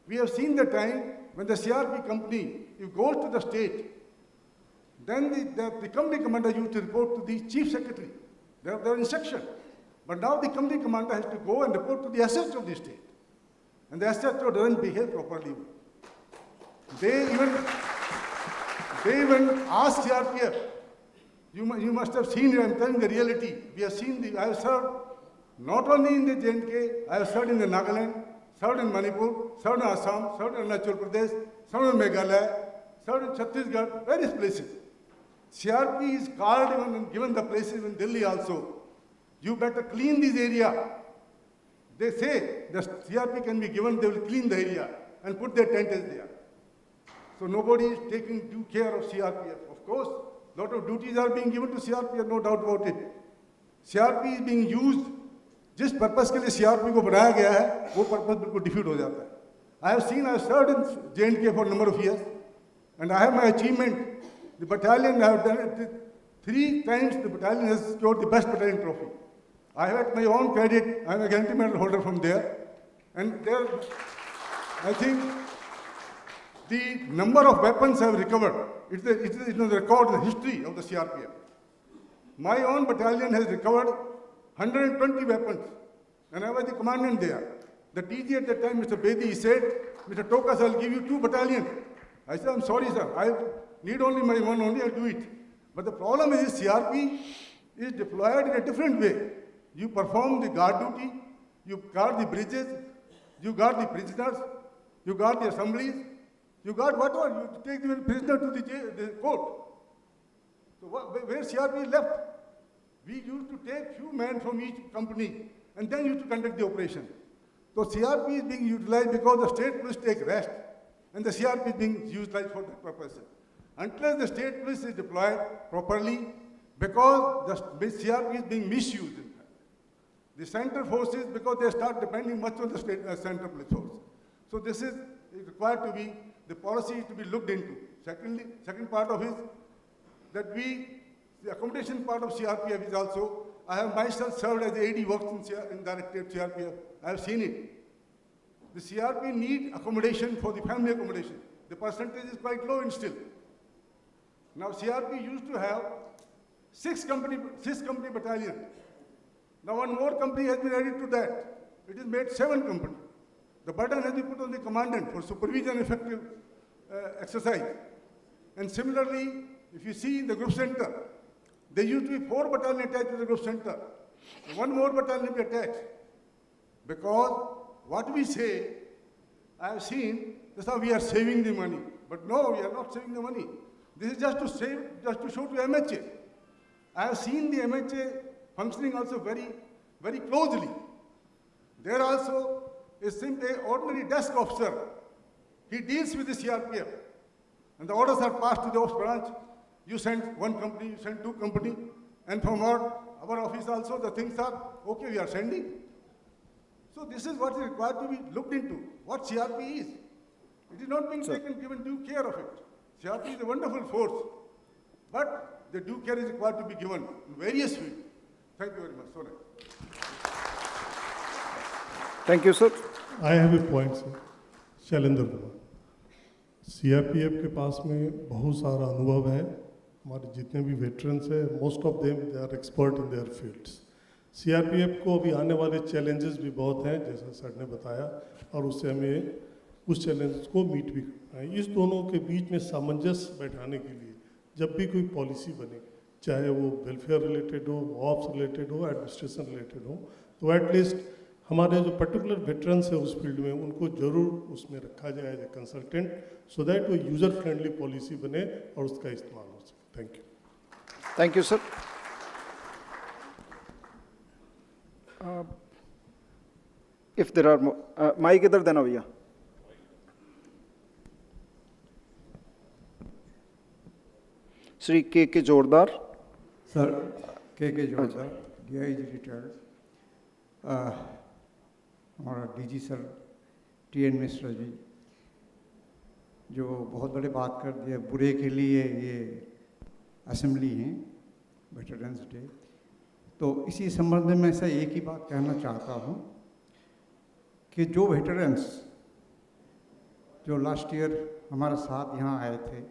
We have seen the time when the CRP company, if goes to the state, then the company commander used to report to the chief secretary. Their instruction. But now the company commander has to go and report to the SHO of the state. And the SHO doesn't behave properly. They even ask CRPF. You must have seen it, I'm telling the reality. We have seen I have served not only in the J&K, I have served in the Nagaland, served in Manipur, served in Assam, served in Arunachal Pradesh, served in Meghalaya, served in Chhattisgarh, various places. CRP is called even and given the places in Delhi also. You better clean this area. They say the CRP can be given, they will clean the area and put their tents there. So nobody is taking due care of CRPF. Of course, a lot of duties are being given to CRPF, no doubt about it. CRP is being used, जिस purpose के लिए CRP को बनाया गया है, वो purpose बिल्कुल defeat हो जाता है. I have served in J&K for a number of years, and I have my achievement. The battalion, I have done it 3 times, the battalion has secured the best battalion trophy. I have at my own credit, I am a guarantee medal holder from there, and there, I think, the number of weapons I have recovered, it is the record, the history of the CRPF. My own battalion has recovered 120 weapons, and I was the commandant there. The DG at that time, Mr. Bedi, he said, Mr. Tokas, I'll give you 2 battalions. I said, I'm sorry, sir, I need only my one only, I'll do it. But the problem is CRP is deployed in a different way. You perform the guard duty, you guard the bridges, you guard the prisoners, you guard the assemblies, you guard whatever, you take the prisoner to the court. So where CRP left? We used to take few men from each company and then used to conduct the operation. So CRP is being utilized because the state police take rest and the CRP is being utilized for that purpose. Until the state police is deployed properly, because the CRP is being misused. The central forces, because they start depending much on the state central police force. So this is required to be, the policy to be looked into. Secondly, second part of it, that the accommodation part of CRPF is also, I have myself served as AD works in Directorate CRPF. I have seen it. The CRP need accommodation for the family accommodation. The percentage is quite low and still. Now CRP used to have 6 company battalion. Now one more company has been added to that. It is made 7 company. The burden has been put on the commandant for supervision effective exercise. And similarly, if you see in the group center, there used to be 4 battalion attached to the group center. One more battalion be attached. Because what we say, I have seen, that's how we are saving the money. But no, we are not saving the money. This is just to save, just to show to MHA. I have seen the MHA functioning also very, very closely. There also is simply an ordinary desk officer. He deals with the CRPF. And the orders are passed to the ops branch. You send 1 company, you send 2 company. And from our office also, the things are, okay, we are sending. So this is what is required to be looked into, what CRP is. It is not being given due care of it. CRP is a wonderful force, but the due care is required to be given in various fields. Thank you very much. So nice. Thank you, sir. I have a point, sir. Shailendra Kumar, CRPF के पास में बहुत सारा अनुभव है. हमारे जितने भी veterans हैं, most of them they are expert in their fields. CRPF को अभी आने वाले चैलेंजेस भी बहुत हैं, जैसा सर ने बताया, और उससे हमें उस चैलेंज को मीट भी करना है. इस दोनों के बीच में सामंजस्य बैठाने के लिए जब भी कोई पॉलिसी बने, चाहे वो वेलफेयर रिलेटेड हो, ऑप्स रिलेटेड हो, एडमिनिस्ट्रेशन रिलेटेड हो, तो एटलीस्ट हमारे जो पर्टिकुलर वेटरन्स है उस फील्ड में उनको जरूर उसमें रखा जाए as a consultant, so that वो यूज़र फ्रेंडली पॉलिसी बने और उसका इस्तेमाल हो सके. Thank you. Thank you, sir. If there are more, mic idhar dena bhaiya. Shri K. Jordar. Sir के जोरदार, DIG रिटायर्ड. हमारा DG sir TN Mishra ji जो बहुत बड़े बात कर दिए, बुरे के लिए ये असेंबली हैं, वेटरन्स डे. तो इसी संबंध में मैं से एक ही बात कहना चाहता हूँ कि जो वेटरन्स जो लास्ट ईयर हमारे साथ यहाँ आए थे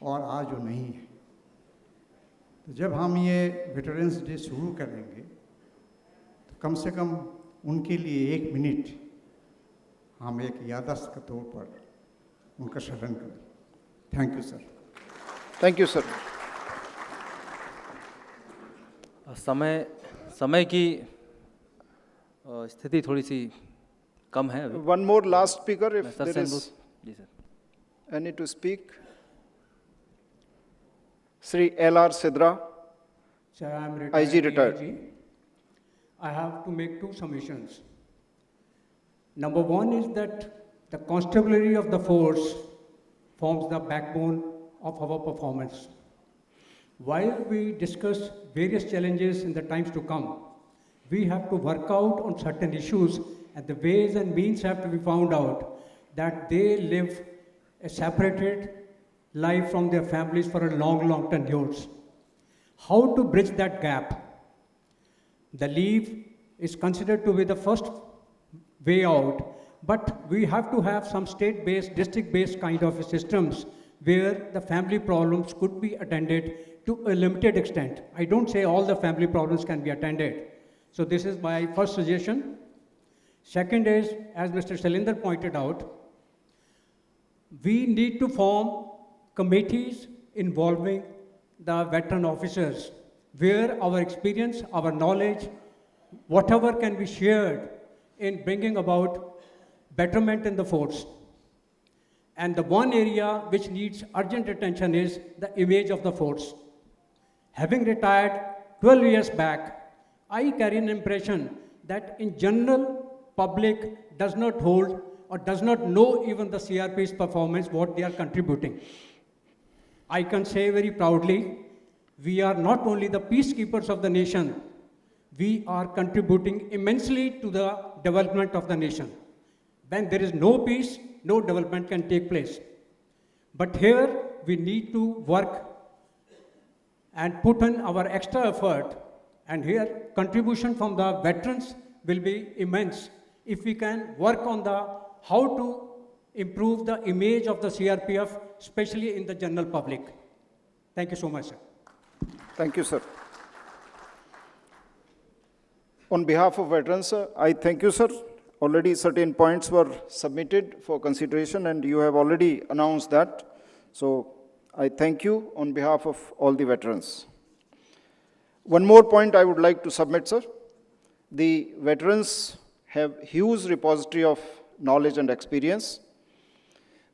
और आज जो नहीं है, तो जब हम ये वेटरन्स डे शुरू करेंगे तो कम से कम उनके लिए 1 मिनट हम एक याददाश्त के तौर पर उनका स्मरण करें. Thank you sir. Thank you, sir. समय की स्थिति थोड़ी सी कम है अभी. One more last speaker, if sir there is जी sir. any to speak. Shri L.R. Sidra, Sir, I am IG retired. AIG. I have to make 2 submissions. Number 1 is that the constabulary of the force forms the backbone of our performance. While we discuss various challenges in the times to come, we have to work out on certain issues, and the ways and means have to be found out that they live a separated life from their families for a long tenures. How to bridge that gap? The leave is considered to be the first way out, but we have to have some state-based, district-based kind of systems where the family problems could be attended to a limited extent. I don't say all the family problems can be attended. So this is my first suggestion. Second is, as Mr. Shailendra pointed out, we need to form committees involving the veteran officers where our experience, our knowledge, whatever can be shared in bringing about betterment in the force. And the one area which needs urgent attention is the image of the force. Having retired 12 years back, I carry an impression that in general, public does not hold or does not know even the CRP's performance, what they are contributing. I can say very proudly, we are not only the peacekeepers of the nation, we are contributing immensely to the development of the nation. When there is no peace, no development can take place. But here we need to work and put in our extra effort, and here contribution from the veterans will be immense if we can work on the how to improve the image of the CRPF, especially in the general public. Thank you so much, sir. Thank you, sir. On behalf of veterans, I thank you, sir. Already certain points were submitted for consideration, and you have already announced that. So I thank you on behalf of all the veterans. One more point I would like to submit, sir. The veterans have huge repository of knowledge and experience,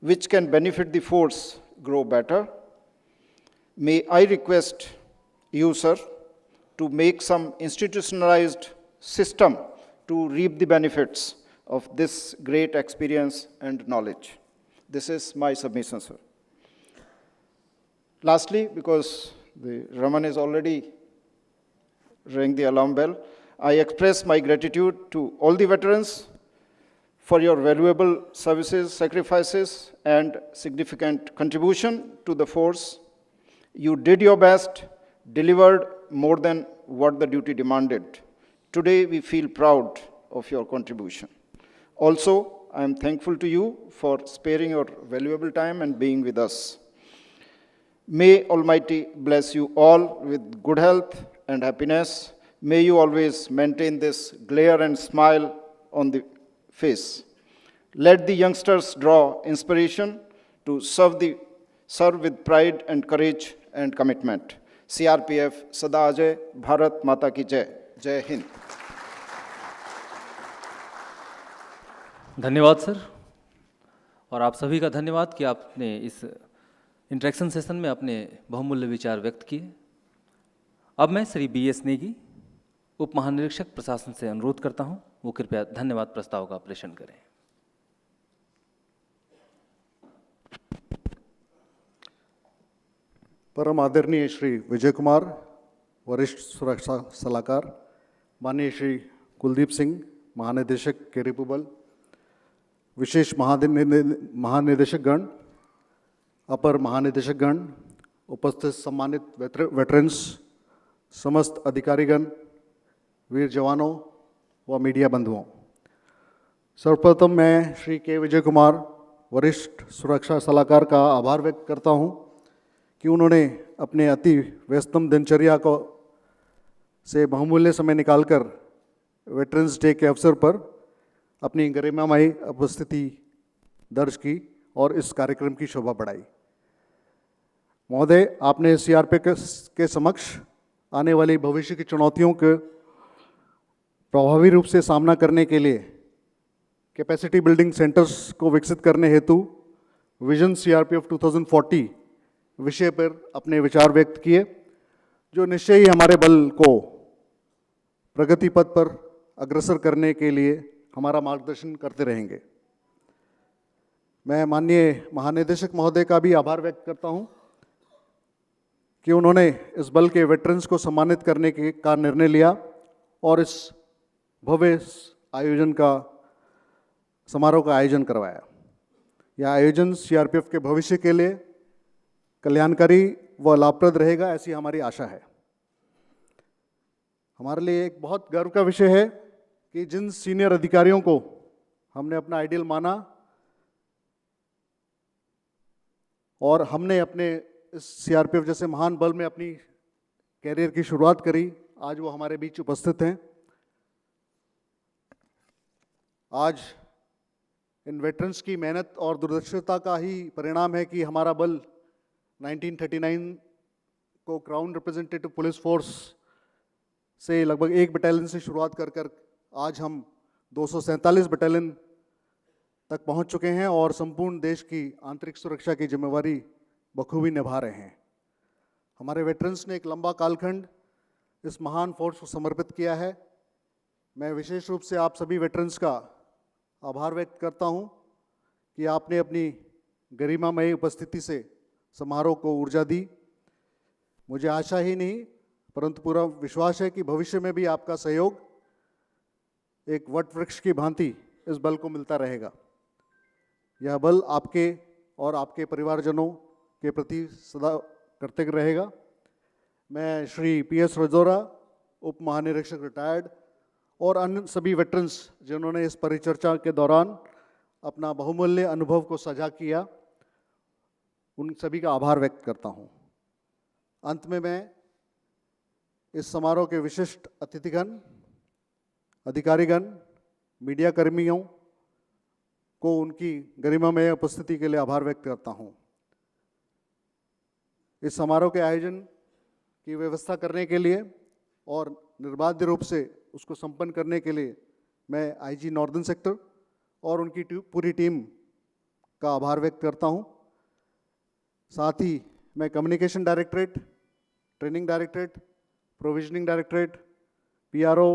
which can benefit the force grow better. May I request you, sir, to make some institutionalized system to reap the benefits of this great experience and knowledge. This is my submission, sir. Lastly, because the Raman is already ringing the alarm bell, I express my gratitude to all the veterans for your valuable services, sacrifices, and significant contribution to the force. You did your best, delivered more than what the duty demanded. Today, we feel proud of your contribution. Also, I am thankful to you for sparing your valuable time and being with us. May Almighty bless you all with good health and happiness. May you always maintain this glare and smile on the face. Let the youngsters draw inspiration to serve with pride and courage and commitment. CRPF सदा अजय, भारत माता की जय. जय हिंद. धन्यवाद sir, और आप सभी का धन्यवाद कि आपने इस इंटरेक्शन सेशन में अपने बहुमूल्य विचार व्यक्त किए। अब मैं श्री BS नेगी, उप महानिरीक्षक प्रशासन से अनुरोध करता हूं, वो कृपया धन्यवाद प्रस्ताव का प्रेषण करें। परम आदरणीय श्री विजय कुमार, वरिष्ठ सुरक्षा सलाहकार, माननीय श्री कुलदीप सिंह, महानिदेशक केरीपू बल, विशेष महानिदेशकगण, अपर महानिदेशकगण, उपस्थित सम्मानित वेटरन्स, समस्त अधिकारीगण, वीर जवानों व मीडिया बंधुओं, सर्वप्रथम मैं श्री के विजय कुमार, वरिष्ठ सुरक्षा सलाहकार का आभार व्यक्त करता हूं कि उन्होंने अपने अति व्यस्तम दिनचर्या को से बहुमूल्य समय निकालकर वेटरन्स डे के अवसर पर अपनी गरिमामयी उपस्थिति दर्ज की और इस कार्यक्रम की शोभा बढ़ाई। महोदय, आपने CRPF के समक्ष आने वाली भविष्य की चुनौतियों के प्रभावी रूप से सामना करने के लिए कैपेसिटी बिल्डिंग सेंटर्स को विकसित करने हेतु विजन CRPF 2040 विषय पर अपने विचार व्यक्त किए, जो निश्चय ही हमारे बल को प्रगति पथ पर अग्रसर करने के लिए हमारा मार्गदर्शन करते रहेंगे। मैं माननीय महानिदेशक महोदय का भी आभार व्यक्त करता हूं कि उन्होंने इस बल के वेटरन्स को सम्मानित करने का निर्णय लिया और इस भव्य आयोजन का समारोह का आयोजन करवाया। यह आयोजन CRPF के भविष्य के लिए कल्याणकारी व लाभप्रद रहेगा, ऐसी हमारी आशा है। हमारे लिए एक बहुत गर्व का विषय है कि जिन सीनियर अधिकारियों को हमने अपना आइडियल माना और हमने अपने इस CRPF जैसे महान बल में अपनी कैरियर की शुरुआत करी, आज वो हमारे बीच उपस्थित हैं। आज इन वेटरन्स की मेहनत और दूरदर्शिता का ही परिणाम है कि हमारा बल 1939 को क्राउन रिप्रेजेंटेटिव पुलिस फोर्स से लगभग 1 बटालियन से शुरुआत कर आज हम 247 बटालियन तक पहुंच चुके हैं और संपूर्ण देश की आंतरिक सुरक्षा की जिम्मेवारी बखूबी निभा रहे हैं। हमारे वेटरन्स ने एक लंबा कालखंड इस महान फोर्स को समर्पित किया है। मैं विशेष रूप से आप सभी वेटरन्स का आभार व्यक्त करता हूं कि आपने अपनी गरिमामयी उपस्थिति से समारोह को ऊर्जा दी। मुझे आशा ही नहीं परंतु पूरा विश्वास है कि भविष्य में भी आपका सहयोग एक वट वृक्ष की भांति इस बल को मिलता रहेगा। यह बल आपके और आपके परिवारजनों के प्रति सदा कृतज्ञ रहेगा। मैं श्री PS रजौरा, उप महानिरीक्षक रिटायर्ड, और अन्य सभी वेटरन्स जिन्होंने इस परिचर्चा के दौरान अपना बहुमूल्य अनुभव को साझा किया, उन सभी का आभार व्यक्त करता हूं। अंत में मैं इस समारोह के विशिष्ट अतिथिगण, अधिकारीगण, मीडिया कर्मियों को उनकी गरिमामय उपस्थिति के लिए आभार व्यक्त करता हूं। इस समारोह के आयोजन की व्यवस्था करने के लिए और निर्बाध रूप से उसको संपन्न करने के लिए मैं IG नॉर्दर्न सेक्टर और उनकी पूरी टीम का आभार व्यक्त करता हूं। साथ ही मैं communication directorate, training directorate, provisioning directorate, PRO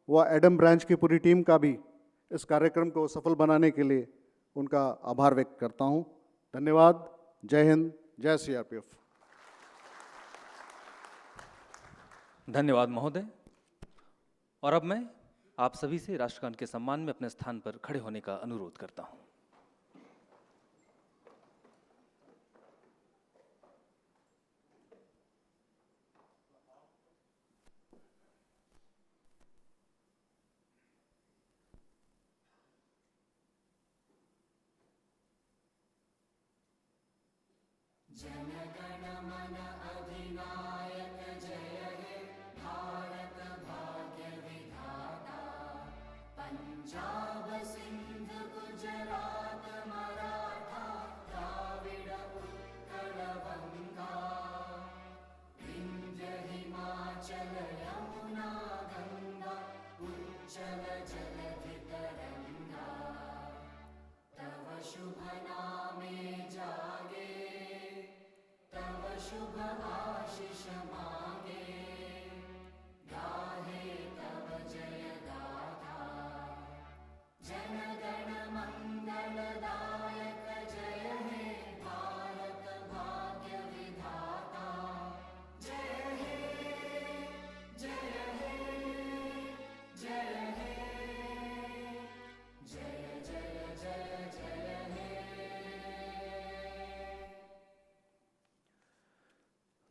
व एडम ब्रांच की पूरी टीम का भी इस कार्यक्रम को सफल बनाने के लिए उनका आभार व्यक्त करता हूं। धन्यवाद। जय हिंद, जय CRPF। धन्यवाद महोदय। और अब मैं आप सभी से राष्ट्रगान के सम्मान में अपने स्थान पर खड़े होने का अनुरोध करता हूं।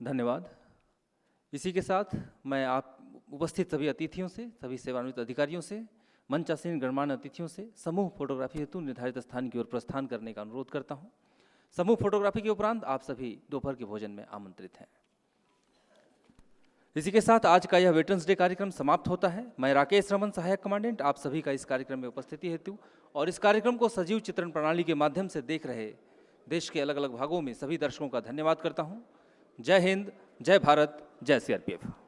धन्यवाद। इसी के साथ मैं आप उपस्थित सभी अतिथियों से, सभी सेवानिवृत्त अधिकारियों से, मंचासीन गणमान्य अतिथियों से समूह फोटोग्राफी हेतु निर्धारित स्थान की ओर प्रस्थान करने का अनुरोध करता हूं। समूह फोटोग्राफी के उपरांत आप सभी दोपहर के भोजन में आमंत्रित हैं। इसी के साथ आज का यह वेटरन्स डे कार्यक्रम समाप्त होता है। मैं राकेश रमन, सहायक कमांडेंट, आप सभी का इस कार्यक्रम में उपस्थिति हेतु और इस कार्यक्रम को सजीव चित्रण प्रणाली के माध्यम से देख रहे देश के अलग अलग भागों में सभी दर्शकों का धन्यवाद करता हूं। जय हिंद, जय भारत, जय सीआरपीएफ।